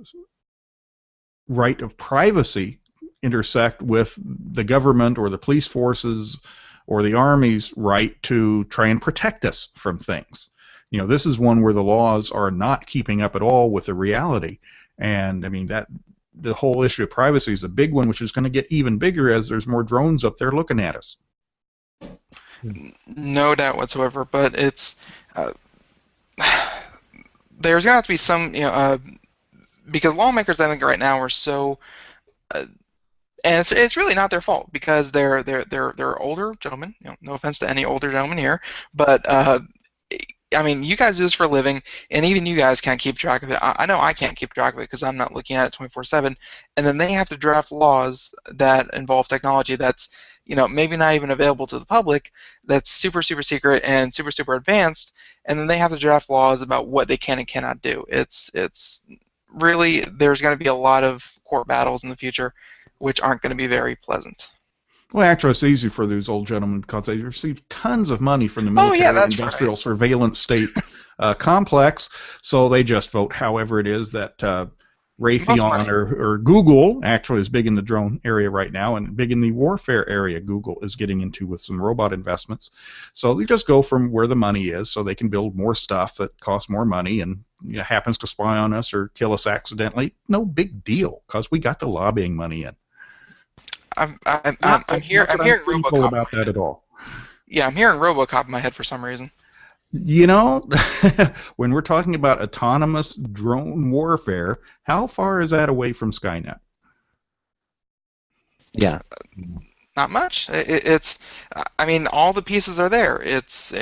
right of privacy intersect with the government or the police forces or the Army's right to try and protect us from things? This is one where the laws are not keeping up at all with the reality. And I mean, that the whole issue of privacy is a big one, which is going to get even bigger as there's more drones up there looking at us. No doubt whatsoever, but it's there's gonna have to be some, because lawmakers, I think, right now are so, and it's really not their fault because they're older gentlemen. No offense to any older gentlemen here, but I mean, you guys do this for a living, and even you guys can't keep track of it. I know I can't keep track of it because I'm not looking at it 24/7, and then they have to draft laws that involve technology that's maybe not even available to the public, that's super, super secret and super, super advanced, and then they have to draft laws about what they can and cannot do. It's really, there's going to be a lot of court battles in the future which aren't going to be very pleasant. Well, actually, it's easy for those old gentlemen because they receive tons of money from the military industrial surveillance state complex, so they just vote however it is that Raytheon or Google actually is big in the drone area right now and big in the warfare area. Google is getting into with some robot investments. So they just go from where the money is so they can build more stuff that costs more money and happens to spy on us or kill us accidentally. No big deal because we got the lobbying money in. I'm hearing RoboCop about that at all. Yeah, I'm hearing RoboCop in my head for some reason. When we're talking about autonomous drone warfare, how far is that away from Skynet? Yeah. Not much. I mean, all the pieces are there. It's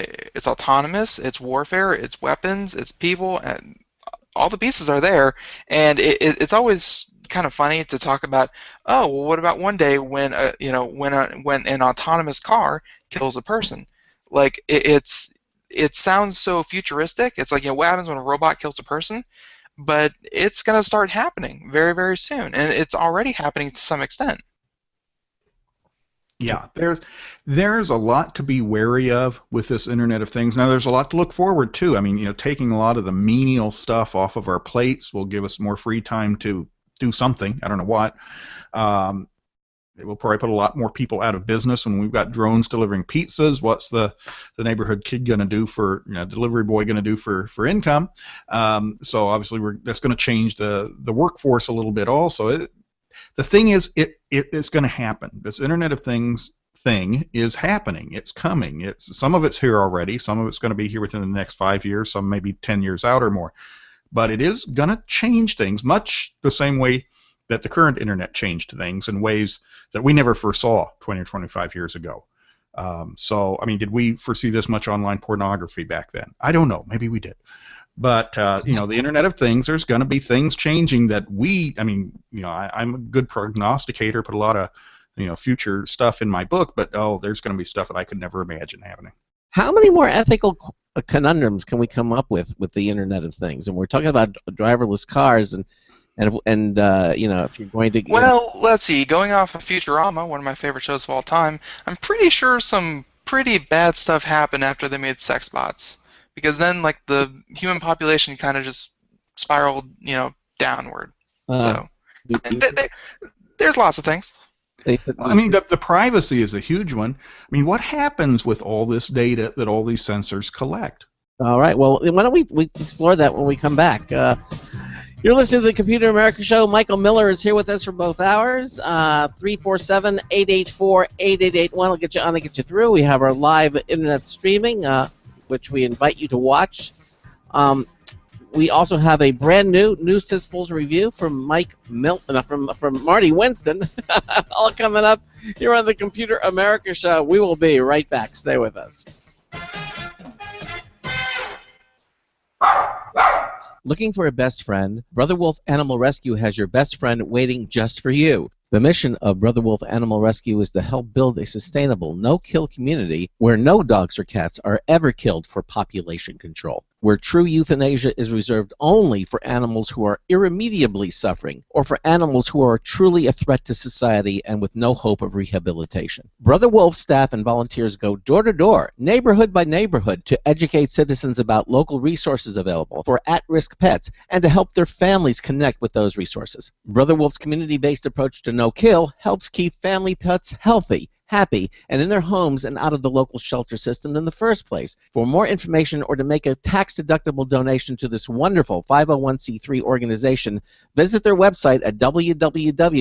autonomous, it's warfare, it's weapons, it's people, and all the pieces are there. And it's always kind of funny to talk about, oh, well, what about one day when when an autonomous car kills a person? Like it sounds so futuristic. It's like, what happens when a robot kills a person? But it's going to start happening very, very soon, and it's already happening to some extent. Yeah, there's a lot to be wary of with this Internet of Things. Now, there's a lot to look forward to. I mean, taking a lot of the menial stuff off of our plates will give us more free time to do something. I don't know what. It will probably put a lot more people out of business when we've got drones delivering pizzas. What's the neighborhood kid going to do for, delivery boy going to do for income? So obviously that's going to change the workforce a little bit also. The thing is, it's going to happen. This Internet of Things thing is happening. It's coming. Some of it's here already. Some of it's going to be here within the next 5 years. Some maybe 10 years out or more. But it is going to change things much the same way that the current Internet changed things in ways that we never foresaw 20 or 25 years ago. So, I mean, did we foresee this much online pornography back then? I don't know. Maybe we did. But, the Internet of Things, there's going to be things changing that I'm a good prognosticator, put a lot of, future stuff in my book, but, there's going to be stuff that I could never imagine happening. How many more ethical conundrums can we come up with the Internet of Things? And we're talking about driverless cars, and And if you're going to Well, let's see. Going off of Futurama, one of my favorite shows of all time, I'm pretty sure some pretty bad stuff happened after they made sex bots, because then like the human population kind of just spiraled, downward. So there's lots of things. I mean, the privacy is a huge one. I mean, what happens with all this data that all these sensors collect? All right. Well, why don't we explore that when we come back? You're listening to the Computer America Show. Michael Miller is here with us for both hours. 347-884-8881 will get you on and get you through. We have our live internet streaming, which we invite you to watch. We also have a brand new News Tips Bulletin review from from Marty Winston, all coming up here on the Computer America Show. We will be right back. Stay with us. Looking for a best friend? Brother Wolf Animal Rescue has your best friend waiting just for you. The mission of Brother Wolf Animal Rescue is to help build a sustainable, no-kill community where no dogs or cats are ever killed for population control, where true euthanasia is reserved only for animals who are irremediably suffering, or for animals who are truly a threat to society and with no hope of rehabilitation. Brother Wolf staff and volunteers go door to door, neighborhood by neighborhood, to educate citizens about local resources available for at-risk pets and to help their families connect with those resources. Brother Wolf's community-based approach to no-kill helps keep family pets healthy, happy, and in their homes and out of the local shelter system in the first place. For more information or to make a tax-deductible donation to this wonderful 501c3 organization, visit their website at www.bwar.org.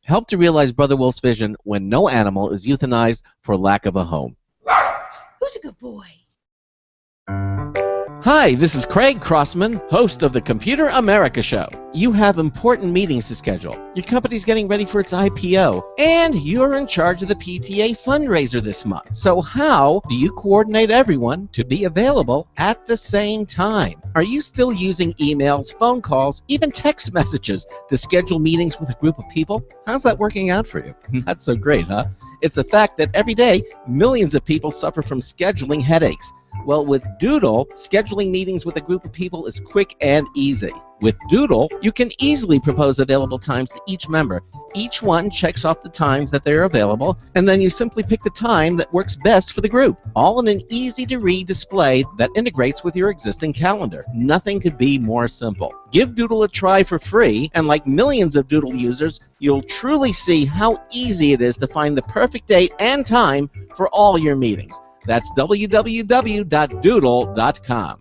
Help to realize Brother Wolf's vision when no animal is euthanized for lack of a home. Who's a good boy? Hi, this is Craig Crossman, host of the Computer America Show. You have important meetings to schedule. Your company's getting ready for its IPO, and you're in charge of the PTA fundraiser this month. So how do you coordinate everyone to be available at the same time? Are you still using emails, phone calls, even text messages to schedule meetings with a group of people? How's that working out for you? Not so great, huh? It's a fact that every day, millions of people suffer from scheduling headaches. Well, with Doodle, scheduling meetings with a group of people is quick and easy. With Doodle, you can easily propose available times to each member. Each one checks off the times that they're available, and then you simply pick the time that works best for the group, all in an easy-to-read display that integrates with your existing calendar. Nothing could be more simple. Give Doodle a try for free, and like millions of Doodle users, you'll truly see how easy it is to find the perfect date and time for all your meetings. That's www.doodle.com.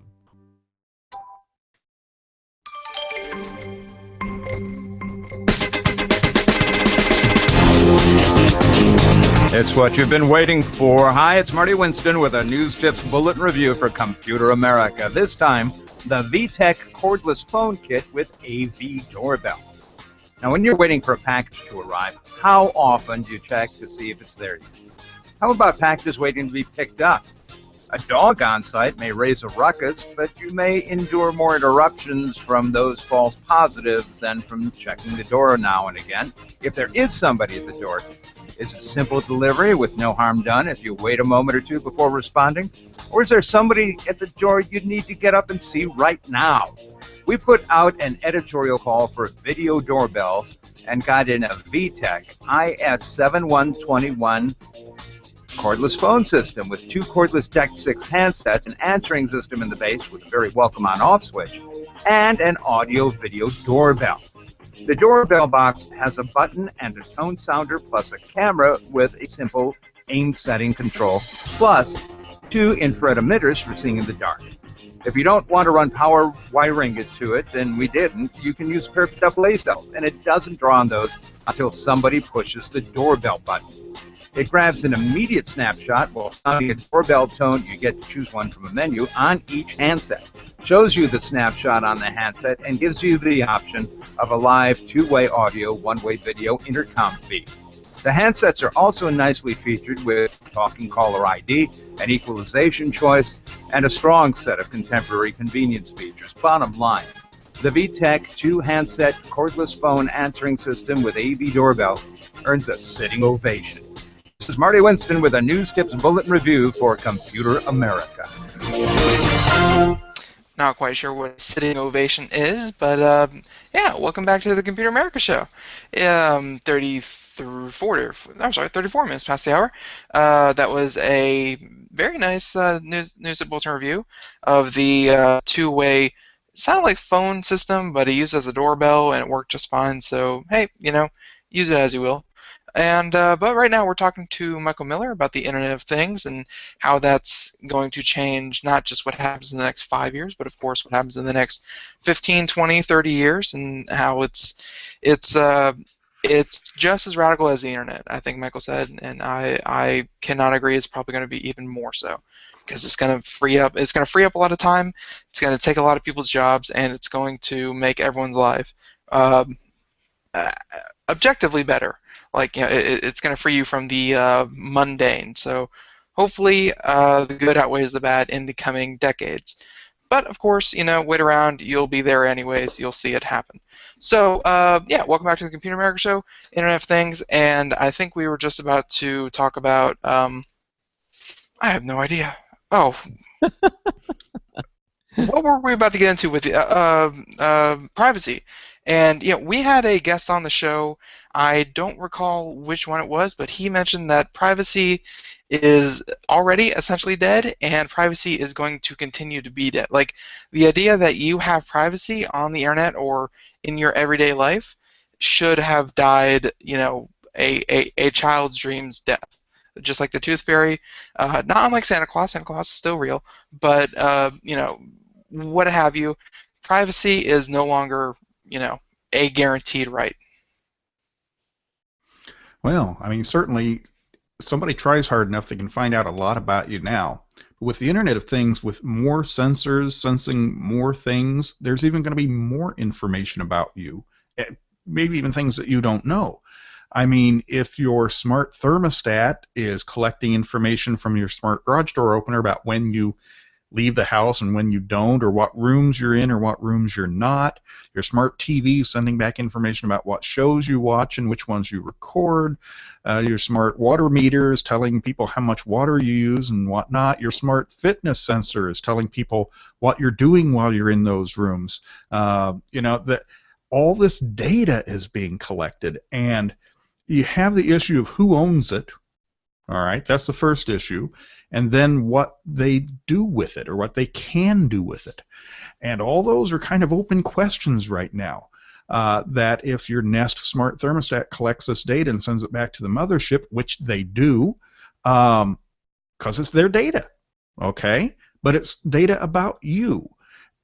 It's what you've been waiting for. Hi, it's Marty Winston with a News Tips Bulletin Review for Computer America. This time, the VTech cordless phone kit with AV doorbell. Now, when you're waiting for a package to arrive, how often do you check to see if it's there yet? How about packages waiting to be picked up? A dog on site may raise a ruckus, but you may endure more interruptions from those false positives than from checking the door now and again. If there is somebody at the door, is it simple delivery with no harm done if you wait a moment or two before responding? Or is there somebody at the door you need to get up and see right now? We put out an editorial call for video doorbells and got in a VTech IS7121 cordless phone system with two cordless DECT 6 handsets, an answering system in the base with a very welcome on-off switch, and an audio-video doorbell. The doorbell box has a button and a tone sounder plus a camera with a simple aim setting control, plus two infrared emitters for seeing in the dark. If you don't want to run power wiring it to it, and we didn't, you can use paired AA cells, and it doesn't draw on those until somebody pushes the doorbell button. It grabs an immediate snapshot while sounding a doorbell tone. You get to choose one from a menu on each handset. Shows you the snapshot on the handset and gives you the option of a live two-way audio, one-way video intercom feed. The handsets are also nicely featured with talking caller ID, an equalization choice, and a strong set of contemporary convenience features. Bottom line, the VTech 2-handset cordless phone answering system with AV doorbell earns a sitting ovation. This is Marty Winston with a News Tips Bulletin Review for Computer America. Not quite sure what a sitting ovation is, but yeah, welcome back to the Computer America Show. 34 minutes past the hour. That was a very nice news at Bulletin review of the two-way, sounded like phone system, but it used as a doorbell and it worked just fine. So hey, use it as you will. And but right now we're talking to Michael Miller about the Internet of Things and how that's going to change not just what happens in the next 5 years, but of course what happens in the next 15, 20, 30 years, and how it's just as radical as the Internet, I think Michael said, and I cannot agree. It's probably going to be even more so because it's going to free up a lot of time. It's going to take a lot of people's jobs, and it's going to make everyone's life objectively better. Like, it's going to free you from the mundane. So hopefully the good outweighs the bad in the coming decades. But of course, wait around. You'll be there anyways. You'll see it happen. So yeah, welcome back to the Computer America Show, Internet of Things, and I think we were just about to talk about. I have no idea. Oh. What were we about to get into with the privacy? And we had a guest on the show. I don't recall which one it was, but he mentioned that privacy is already essentially dead, and privacy is going to continue to be dead. Like, the idea that you have privacy on the internet or in your everyday life should have died, a child's dream's death. Just like the Tooth Fairy, not unlike Santa Claus. Santa Claus is still real, but what have you. Privacy is no longer, a guaranteed right. Well, I mean, certainly somebody tries hard enough, they can find out a lot about you now. With the Internet of Things, with more sensors sensing more things, there's even going to be more information about you, maybe even things that you don't know. I mean, if your smart thermostat is collecting information from your smart garage door opener about when you leave the house and when you don't, or what rooms you're in or what rooms you're not, your smart TV sending back information about what shows you watch and which ones you record, your smart water meter is telling people how much water you use and whatnot, your smart fitness sensor is telling people what you're doing while you're in those rooms. That all this data is being collected, and you have the issue of who owns it. All right, that's the first issue. And then what they do with it, or what they can do with it. And all those are kind of open questions right now. That if your Nest smart thermostat collects this data and sends it back to the mothership, which they do, because it's their data, okay? But it's data about you.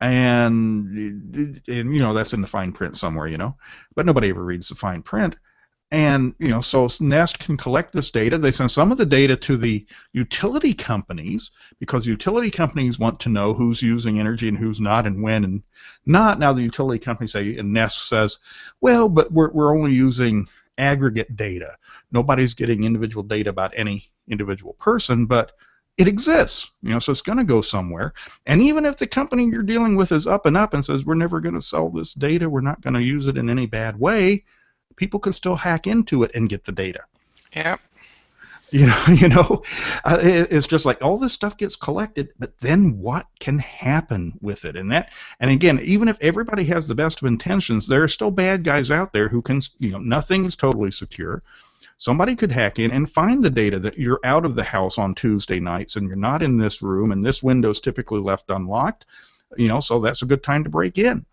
And that's in the fine print somewhere, but nobody ever reads the fine print. And so Nest can collect this data. They send some of the data to the utility companies, because utility companies want to know who's using energy and who's not, and when and not. Now the utility companies say, and Nest says, well, but we're only using aggregate data. Nobody's getting individual data about any individual person, but it exists. So it's going to go somewhere. And even if the company you're dealing with is up and up and says, we're never going to sell this data, we're not going to use it in any bad way, people can still hack into it and get the data. Yeah. It's just like all this stuff gets collected, but then what can happen with it? And again, even if everybody has the best of intentions, there are still bad guys out there who can, nothing is totally secure. Somebody could hack in and find the data that you're out of the house on Tuesday nights and you're not in this room and this window's typically left unlocked. So that's a good time to break in.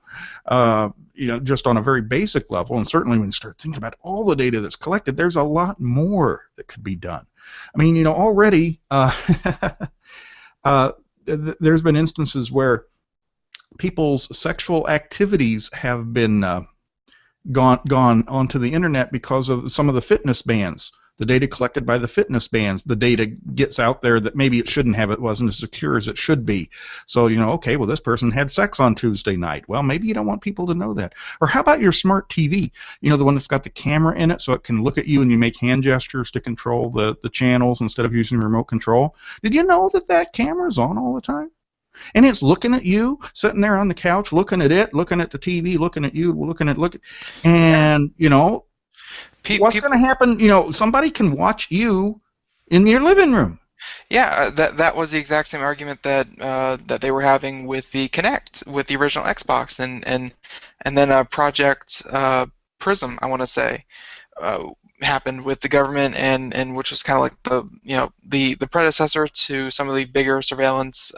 Just on a very basic level, and certainly when you start thinking about all the data that's collected, there's a lot more that could be done. I mean, already there's been instances where people's sexual activities have been gone onto the internet because of some of the fitness bans. The data collected by the fitness bans, the data gets out there that maybe it shouldn't have, it wasn't as secure as it should be. So, okay, well, this person had sex on Tuesday night. Well, maybe you don't want people to know that. Or how about your smart TV? The one that's got the camera in it so it can look at you and you make hand gestures to control the channels instead of using remote control. Did you know that camera's on all the time? And it's looking at you, sitting there on the couch, looking at it, looking at the TV, looking at you, and, what's going to happen? Somebody can watch you in your living room. Yeah, that was the exact same argument that that they were having with the Kinect, with the original Xbox, and then Project Prism, I want to say, happened with the government, and which was kind of like the predecessor to some of the bigger surveillance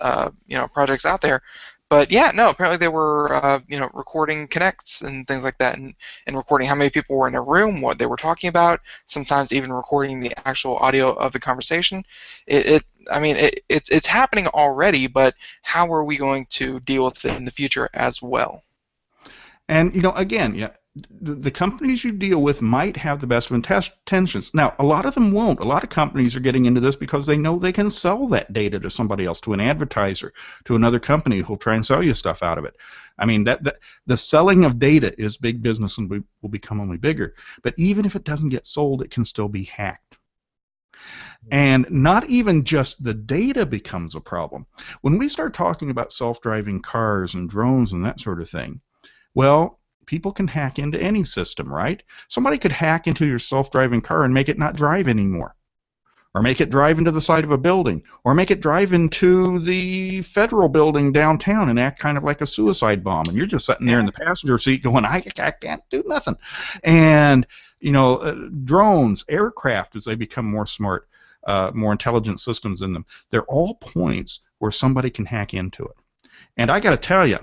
projects out there. But yeah, no, apparently they were recording Kinects and things like that, and recording how many people were in a room, what they were talking about, sometimes even recording the actual audio of the conversation. It's happening already, but how are we going to deal with it in the future as well? And again, yeah, the companies you deal with might have the best of intentions. Now, a lot of them won't. A lot of companies are getting into this because they know they can sell that data to somebody else, to an advertiser, to another company who'll try and sell you stuff out of it. I mean, the selling of data is big business and will become only bigger. But even if it doesn't get sold, it can still be hacked. And not even just the data becomes a problem. When we start talking about self-driving cars and drones and that sort of thing, well, people can hack into any system, right? Somebody could hack into your self-driving car and make it not drive anymore, or make it drive into the side of a building, or make it drive into the federal building downtown and act kind of like a suicide bomb, and you're just sitting there in the passenger seat going, I can't do nothing. And drones, aircraft, as they become more smart, more intelligent systems in them, they're all points where somebody can hack into it. And I got to tell you,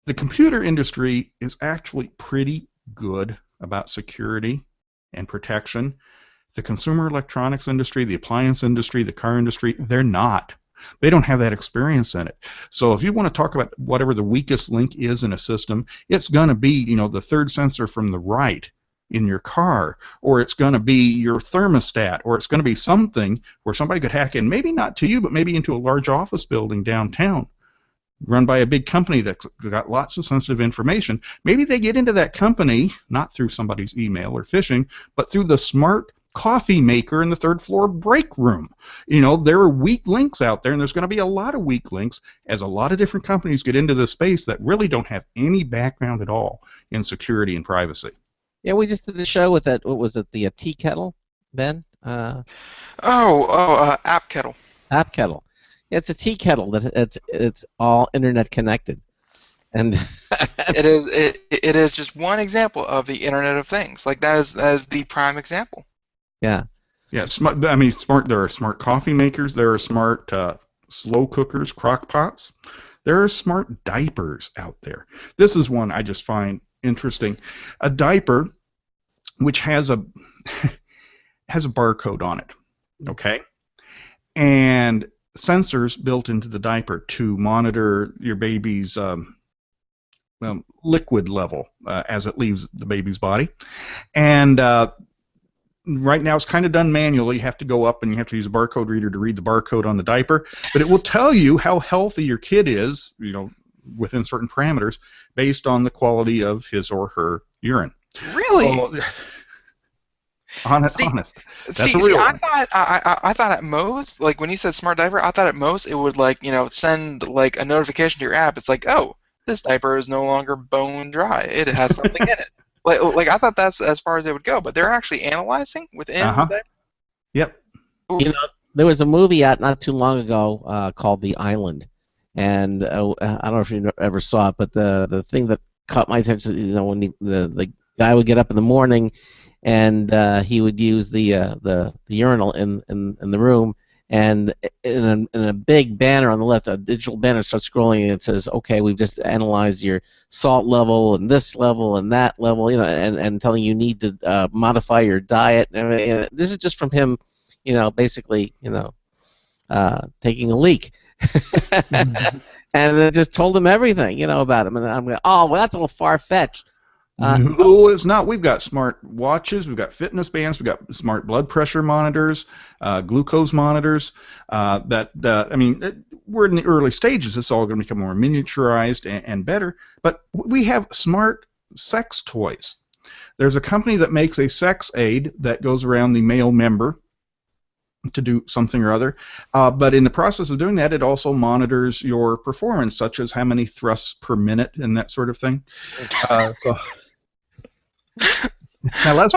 the computer industry is actually pretty good about security and protection. The consumer electronics industry, the appliance industry, the car industry, they're not. They don't have that experience in it. So if you want to talk about whatever the weakest link is in a system, it's going to be, the third sensor from the right in your car, or it's going to be your thermostat, or it's going to be something where somebody could hack in, maybe not to you, but maybe into a large office building downtown, run by a big company that's got lots of sensitive information. Maybe they get into that company, not through somebody's email or phishing, but through the smart coffee maker in the third floor break room. There are weak links out there, and there's going to be a lot of weak links as a lot of different companies get into this space that really don't have any background at all in security and privacy. Yeah, we just did a show with that. What was it? The tea kettle, Ben? App Kettle. App Kettle. It's a tea kettle that it's all internet connected, and it is just one example of the Internet of Things. Like that is the prime example. Yeah. Yeah. Smart. I mean, smart. There are smart coffee makers. There are smart slow cookers, crock pots. There are smart diapers out there. This is one I just find interesting. A diaper which has a barcode on it. Okay, and sensors built into the diaper to monitor your baby's liquid level as it leaves the baby's body. And right now it's kind of done manually. You have to go up and you have to use a barcode reader to read the barcode on the diaper. But it will tell you how healthy your kid is, within certain parameters, based on the quality of his or her urine. Really? So, honest. That's a real one. I thought at most, like when you said smart diaper, I thought at most it would send like a notification to your app. It's like, oh, this diaper is no longer bone dry. It has something in it. Like I thought that's as far as they would go, but they're actually analyzing within the diaper. Yep. There was a movie out not too long ago called The Island, and I don't know if you ever saw it, but the thing that caught my attention, when the guy would get up in the morning, and he would use the urinal in the room, and in a big banner on the left, a digital banner starts scrolling, and it says, okay, we've just analyzed your salt level and this level and that level, and telling you need to modify your diet. And this is just from him, basically, taking a leak. Mm-hmm. And it just told him everything, about him. And I'm like, oh, well, that's a little far-fetched. No, it's not. We've got smart watches, we've got fitness bands, we've got smart blood pressure monitors, glucose monitors. We're in the early stages. It's all going to become more miniaturized and better. But we have smart sex toys. There's a company that makes a sex aid that goes around the male member to do something or other. But in the process of doing that, it also monitors your performance, such as how many thrusts per minute and that sort of thing. Now let's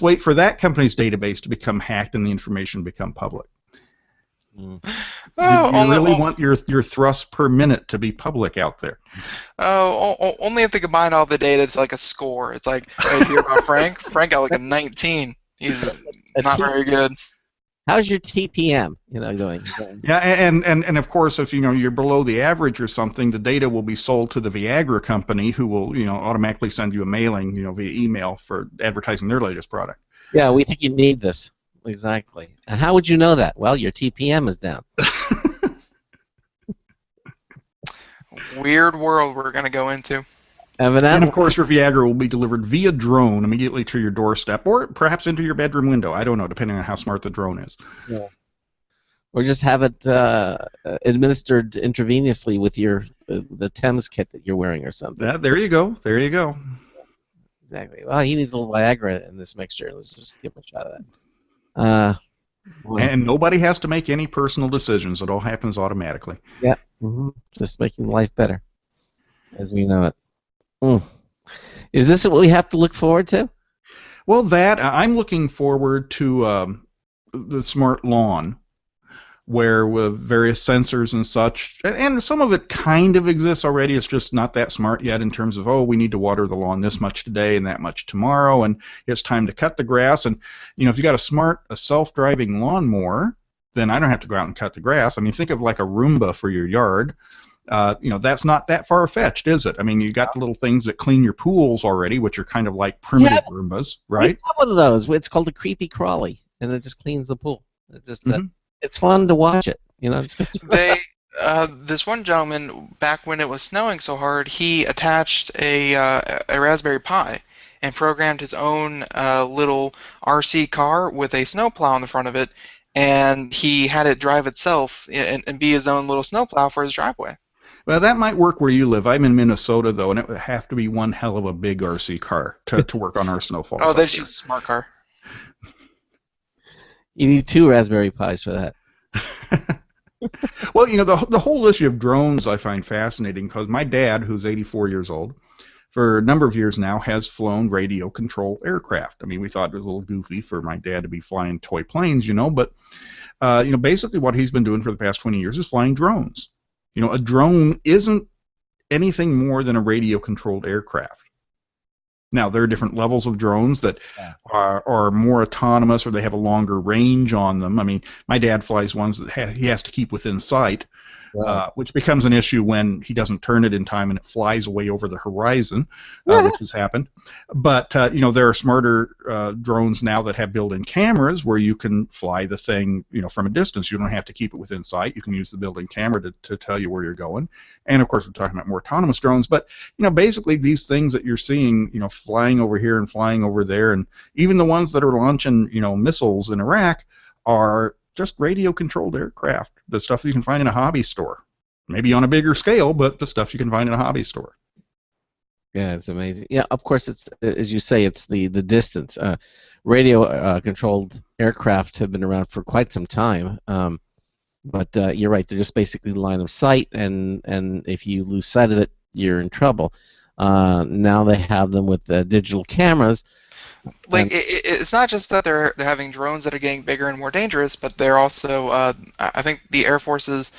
wait for that company's database to become hacked and the information become public. Oh, you really want your thrust per minute to be public out there. Only if they combine all the data to like a score. It's like, right here about Frank. Frank got like a 19. He's not very good. How's your TPM? Going. Yeah, and of course, if you're below the average or something, the data will be sold to the Viagra company, who will automatically send you a mailing via email for advertising their latest product. Yeah, we think you need this. Exactly. And how would you know that? Well, your TPM is down. Weird world we're going to go into. And of course, your Viagra will be delivered via drone immediately to your doorstep, or perhaps into your bedroom window. I don't know, depending on how smart the drone is. Yeah. Or just have it administered intravenously with the Thames kit that you're wearing or something. Yeah, there you go. There you go. Exactly. Well, he needs a little Viagra in this mixture. Let's just give him a shot of that. And nobody has to make any personal decisions. It all happens automatically. Yeah. Mm-hmm. Just making life better, as we know it. Is this what we have to look forward to? Well, I'm looking forward to the smart lawn, where with various sensors and such, and some of it kind of exists already. It's just not that smart yet in terms of, we need to water the lawn this much today and that much tomorrow, and it's time to cut the grass. And if you got a self-driving lawnmower, then I don't have to go out and cut the grass. I mean, think of like a Roomba for your yard. That's not that far-fetched, is it? I mean, you got the little things that clean your pools already, which are kind of like primitive Roombas, right? We have one of those. It's called a Creepy Crawly, and it just cleans the pool. It just it's fun to watch it. This one gentleman, back when it was snowing so hard, he attached a Raspberry Pi and programmed his own little RC car with a snowplow on the front of it, and he had it drive itself and be his own little snowplow for his driveway. Well, that might work where you live. I'm in Minnesota, though, and it would have to be one hell of a big RC car to work on our snowfall. Oh, they use a smart car. You need 2 Raspberry Pis for that. Well, the whole issue of drones I find fascinating, because my dad, who's 84 years old, for a number of years now has flown radio-controlled aircraft. I mean, we thought it was a little goofy for my dad to be flying toy planes, but basically what he's been doing for the past 20 years is flying drones. A drone isn't anything more than a radio-controlled aircraft. Now, there are different levels of drones that are more autonomous, or they have a longer range on them. I mean, my dad flies ones that he has to keep within sight, which becomes an issue when he doesn't turn it in time and it flies away over the horizon, which has happened. But, there are smarter drones now that have built-in cameras where you can fly the thing, from a distance. You don't have to keep it within sight. You can use the built-in camera to tell you where you're going. And, of course, we're talking about more autonomous drones. But, basically these things that you're seeing, flying over here and flying over there, and even the ones that are launching, missiles in Iraq are just radio-controlled aircraft, the stuff that you can find in a hobby store. Maybe on a bigger scale, but the stuff you can find in a hobby store. Yeah, it's amazing. Yeah, of course, it's, as you say, it's the distance. Radio-controlled aircraft have been around for quite some time, but you're right, they're just basically line of sight, and if you lose sight of it, you're in trouble. Now they have them with digital cameras. Like, it's not just that they're having drones that are getting bigger and more dangerous, but they're also, I think the Air Force's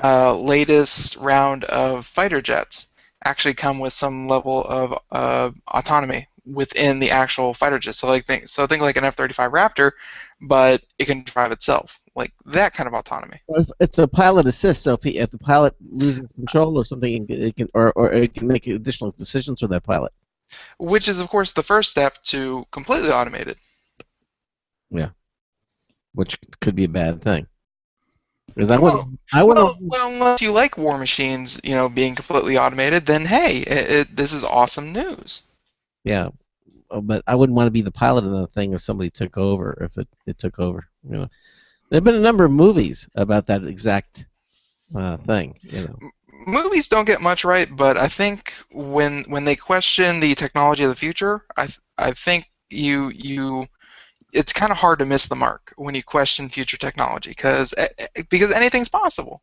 latest round of fighter jets actually come with some level of autonomy within the actual fighter jet. So think like an F-35 Raptor, but it can drive itself. Like that kind of autonomy. It's a pilot assist, so if the pilot loses control or something, it can make additional decisions for that pilot. Which is, of course, the first step to completely automated. Yeah, which could be a bad thing. Because well, unless you like War Machines, being completely automated, then hey, this is awesome news. Yeah, but I wouldn't want to be the pilot of the thing if somebody took over. If it took over, there have been a number of movies about that exact thing. Movies don't get much right, but I think when they question the technology of the future, I think it's kind of hard to miss the mark when you question future technology because anything's possible.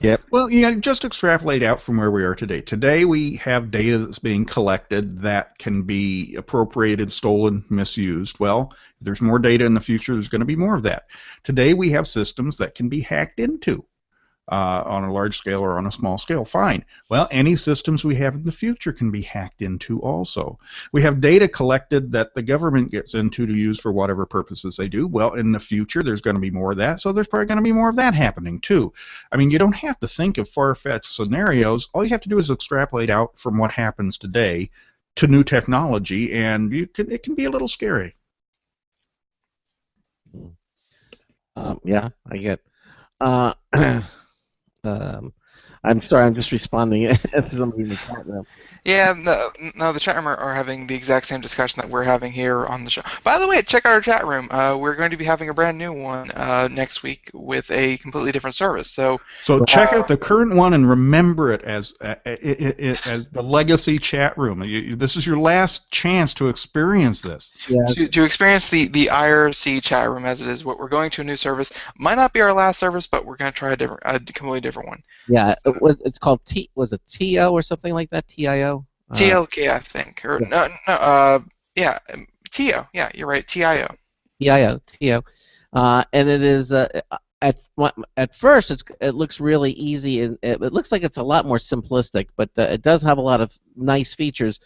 Yep. Well, just extrapolate out from where we are today. Today we have data that's being collected that can be appropriated, stolen, misused. Well, if there's more data in the future, there's going to be more of that. Today we have systems that can be hacked into on a large scale or on a small scale. Fine. Well, any systems we have in the future can be hacked into also. We have data collected that the government gets into to use for whatever purposes they do. Well, in the future, there's going to be more of that, so there's probably going to be more of that happening too. I mean, you don't have to think of far-fetched scenarios. All you have to do is extrapolate out from what happens today to new technology, and it can be a little scary. Yeah, I get. I'm sorry, I'm just responding to somebody in the chat room. Yeah, no, the chat room are having the exact same discussion that we're having here on the show. By the way, check out our chat room. We're going to be having a brand new one next week with a completely different service. So check out the current one and remember it as the legacy chat room. This is your last chance to experience this. Yes. To experience the IRC chat room as it is. We're going to a new service. Might not be our last service, but we're going to try a completely different one. Yeah, it's called was it TO or something like that? TIO? TLK, I think. Or yeah, TO. Yeah, you're right. TIO. TIO. And it is at first it looks really easy, and it looks like it's a lot more simplistic, but it does have a lot of nice features.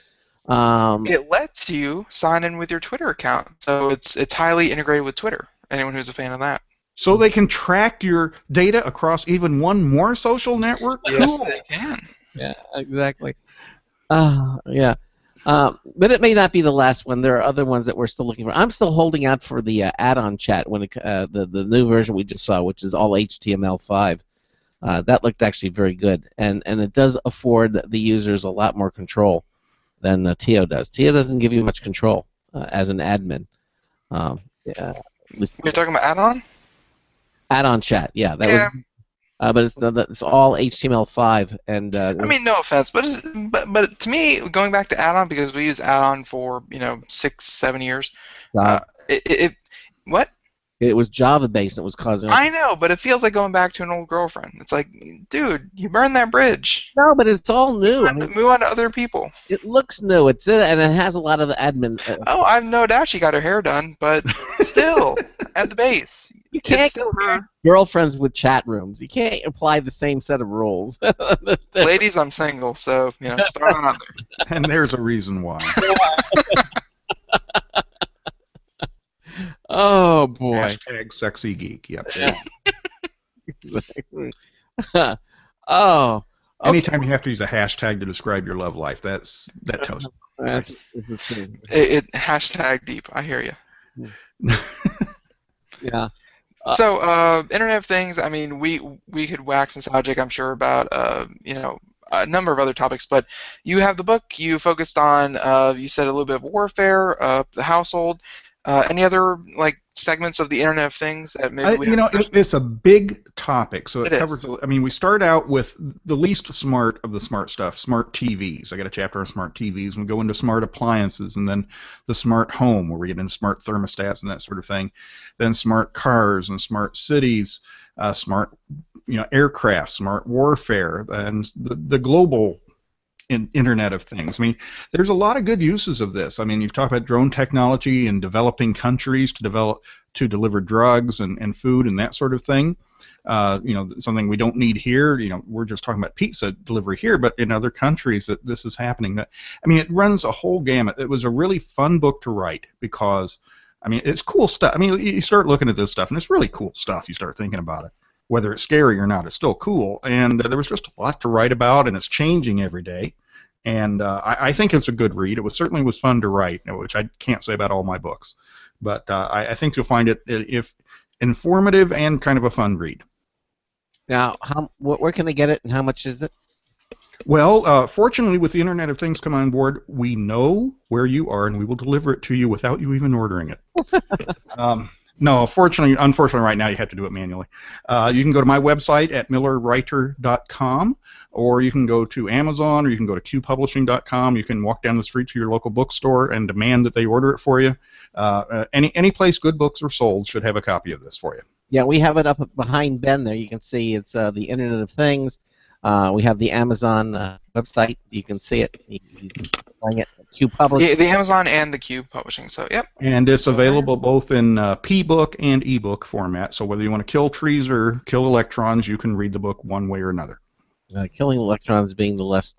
It lets you sign in with your Twitter account, so it's highly integrated with Twitter. Anyone who's a fan of that. So they can track your data across even one more social network? Yes, Cool. they can. Yeah, exactly. Yeah. But it may not be the last one. There are other ones that we're still looking for. I'm still holding out for the add-on chat when the new version we just saw, which is all HTML5. That looked actually very good, and it does afford the users a lot more control than TO does. TO doesn't give you much control as an admin. You're talking about add-on? Add-on chat, yeah. That was, but it's all HTML5, and I mean, no offense, but to me, going back to add-on, because we use add-on for 6-7 years. What? It was Java-based. And it was causing. I know, but it feels like going back to an old girlfriend. It's like, dude, you burned that bridge. No, but it's all new. Move on to other people. It looks new. And it has a lot of admin. Oh, I've no doubt she got her hair done, but still, at the base, you can't still her. Girlfriends with chat rooms. You can't apply the same set of rules. Ladies, I'm single, so just throw that out there. And there's a reason why. Oh boy. Hashtag sexy geek. Yep. Yeah. Oh. Okay. Anytime you have to use a hashtag to describe your love life, that toast. This is true. It hashtag deep. I hear you. Yeah. So, Internet of Things. I mean, we could wax and subject, I'm sure, about a number of other topics, but you have the book. You focused on. You said a little bit of warfare, the household. Any other segments of the Internet of Things that maybe it's a big topic, so it is. covers. I mean, we start out with the least smart of the smart stuff, smart TVs. I got a chapter on smart TVs, and we go into smart appliances, and then the smart home, where we get into smart thermostats and that sort of thing. Then smart cars and smart cities, smart aircraft, smart warfare, and the global Internet of Things. I mean, there's a lot of good uses of this. I mean, you've talked about drone technology in developing countries to deliver drugs and food and that sort of thing. Something we don't need here. We're just talking about pizza delivery here, but in other countries that this is happening. It runs a whole gamut. It was a really fun book to write because, it's cool stuff. You start looking at this stuff, and it's really cool stuff. You start thinking about it. Whether it's scary or not, it's still cool. And there was just a lot to write about, and it's changing every day. And I think it's a good read. It certainly was fun to write, which I can't say about all my books. But I think you'll find it informative and kind of a fun read. Now, where can they get it, and how much is it? Well, fortunately, with the Internet of Things come on board, we know where you are, and we will deliver it to you without you even ordering it. No, unfortunately, right now you have to do it manually. You can go to my website at millerwriter.com, or you can go to Amazon, or you can go to qpublishing.com. You can walk down the street to your local bookstore and demand that they order it for you. Any place good books are sold should have a copy of this for you. Yeah, we have it up behind Ben there. You can see it's the Internet of Things. We have the Amazon website. You can see it. You can find it at Q Publishing. Yeah, the Amazon and the Q Publishing. So, yep. And it's available both in P-book and e-book format. So whether you want to kill trees or kill electrons, you can read the book one way or another. Killing electrons being the less.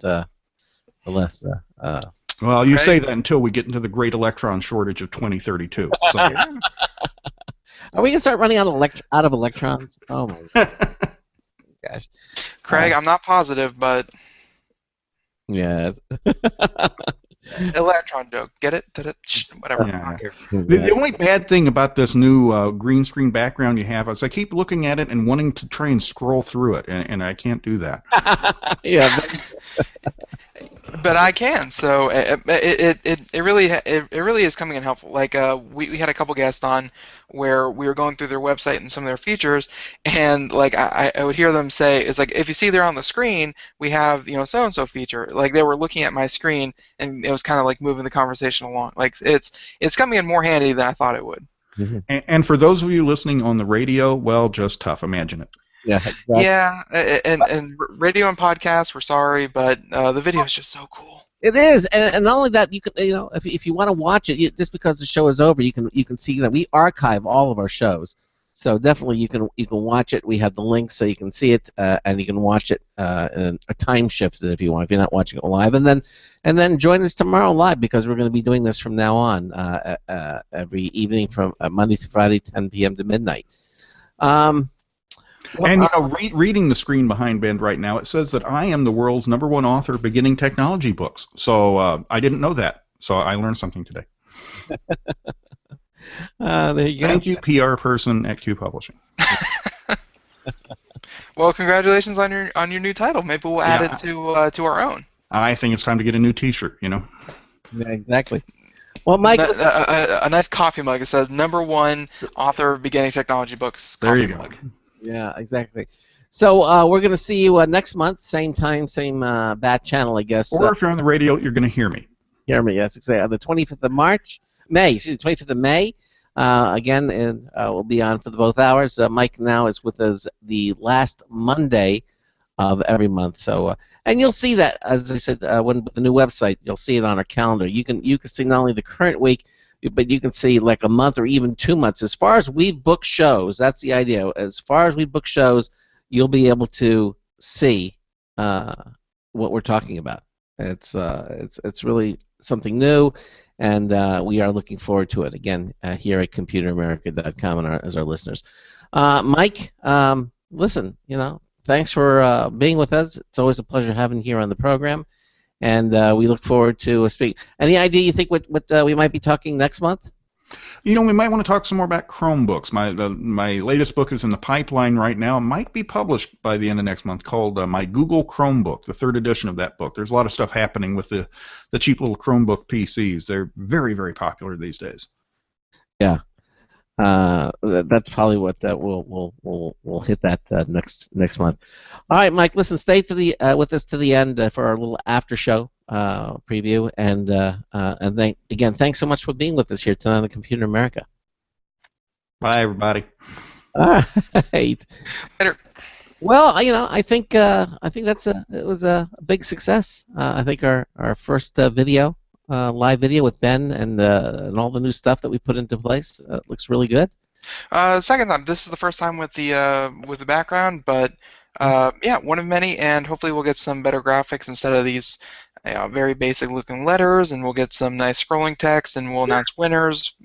Well, you say that until we get into the great electron shortage of 2032. So. Are we gonna start running out of electrons? Oh my gosh. Craig, I'm not positive, but yes. electron joke. Get it? Whatever. Yeah. I don't care. The only bad thing about this new green screen background you have is I keep looking at it and wanting to try and scroll through it, and I can't do that. Yeah. But I can, so it really is coming in helpful. Like we had a couple guests on where we were going through their website and some of their features, and like I would hear them say, it's like, if you see there on the screen, we have so and so feature. Like they were looking at my screen, and it was kind of like moving the conversation along. Like it's coming in more handy than I thought it would. Mm-hmm. And for those of you listening on the radio, well, just tough. Imagine it. Yeah. Exactly. Yeah, and radio and podcasts, we're sorry, but the video is just so cool. It is, and not only that, you can, if you want to watch it, just because the show is over, you can see that we archive all of our shows. So definitely, you can watch it. We have the link, so you can see it, and you can watch it in a time shifted if you want, if you're not watching it live, and then join us tomorrow live, because we're going to be doing this from now on every evening from Monday to Friday, 10 p.m. to midnight. And reading the screen behind Ben right now, it says that I am the world's #1 author of beginning technology books. So I didn't know that. So I learned something today. There you go. Thank you, PR person at Q Publishing. Well, congratulations on your new title. Maybe we'll add it to our own. I think it's time to get a new T-shirt. Yeah, exactly. Well, Mike, a nice coffee mug. It says #1 author of beginning technology books. Coffee there you mug. go. Yeah, exactly. So we're going to see you next month, same time, same bat channel, I guess. Or if you're on the radio, you're going to hear me. Hear me, yes, exactly. The 25th of May. 25th of May. Again, we'll be on for both hours. Mike now is with us the last Monday of every month. So, and you'll see that, as I said, with the new website, you'll see it on our calendar. You can see not only the current week, but you can see like a month or even 2 months. As far as we've booked shows, that's the idea. As far as we book shows, you'll be able to see what we're talking about. It's really something new, and we are looking forward to it. Again, here at ComputerAmerica.com and as our listeners. Mike, listen, thanks for being with us. It's always a pleasure having you here on the program. And we look forward to speaking. Any idea you think what we might be talking next month? We might want to talk some more about Chromebooks. My latest book is in the pipeline right now. It might be published by the end of next month, called My Google Chromebook, the 3rd edition of that book. There's a lot of stuff happening with the cheap little Chromebook PCs. They're very, very popular these days. Yeah. That's probably what we'll hit that next month. All right, Mike. Listen, stay with us to the end for our little after show preview, and thanks so much for being with us here tonight on Computer America. Bye, everybody. All right. Later. Well, I think it was a big success. I think our first video. Live video with Ben and all the new stuff that we put into place. Looks really good. Second time. This is the first time with the background, but yeah, one of many, and hopefully we'll get some better graphics instead of these very basic looking letters, and we'll get some nice scrolling text, and we'll announce winners.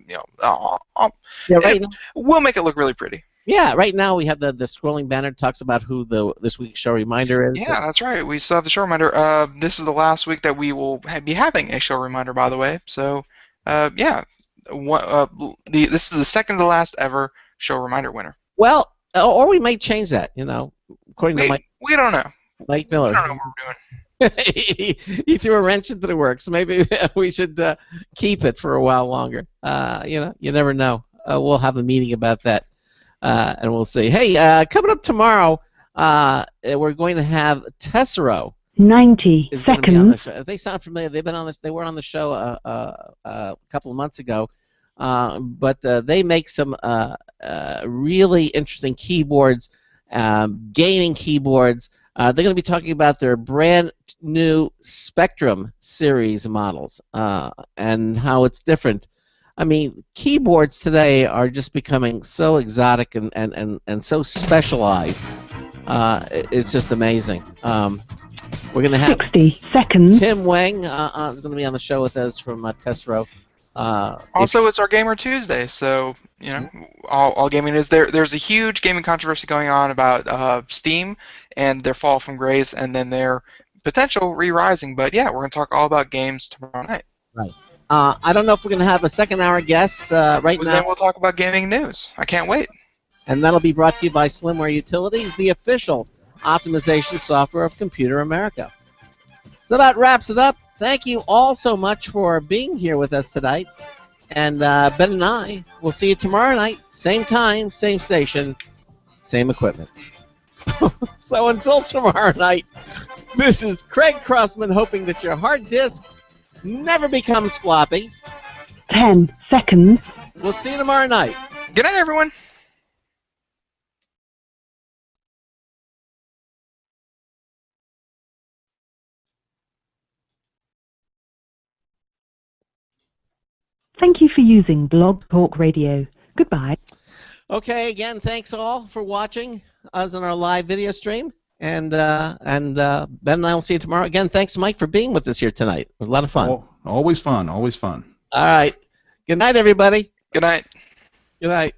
We'll make it look really pretty. Yeah, right now we have the scrolling banner that talks about who this week's show reminder is. Yeah, that's right. We still have the show reminder. This is the last week that we will be having a show reminder, by the way. So, yeah, this is the second to last ever show reminder winner. Well, or we might change that, according to Mike. We don't know. Mike Miller. We don't know what we're doing. he threw a wrench into the works. Maybe we should keep it for a while longer. You never know. we'll have a meeting about that, and we'll see. Hey, coming up tomorrow, we're going to have Tessero. 90 Is going to be on the seconds. show. They sound familiar. They've been on the. They were on the show a couple of months ago, but they make some really interesting keyboards, gaming keyboards. They're going to be talking about their brand new Spectrum series models and how it's different. I mean, keyboards today are just becoming so exotic and so specialized. It's just amazing. We're going to have 60 seconds. Tim Wang is going to be on the show with us from Tessero. Also, it's our Gamer Tuesday, so all gaming is there. There's a huge gaming controversy going on about Steam and their fall from grace, and then their potential re-rising. But yeah, we're going to talk all about games tomorrow night. Right. I don't know if we're going to have a second-hour guest right now. Then we'll talk about gaming news. I can't wait. And that'll be brought to you by Slimware Utilities, the official optimization software of Computer America. So that wraps it up. Thank you all so much for being here with us tonight. And Ben and I will see you tomorrow night, same time, same station, same equipment. So until tomorrow night, this is Craig Crossman hoping that your hard disk never becomes floppy. 10 seconds. We'll see you tomorrow night. Good night, everyone. Thank you for using Blog Talk Radio. Goodbye. Okay, again, thanks all for watching us on our live video stream. And Ben and I will see you tomorrow. Again, thanks, Mike, for being with us here tonight. It was a lot of fun. Oh, always fun, always fun. All right. Good night, everybody. Good night. Good night.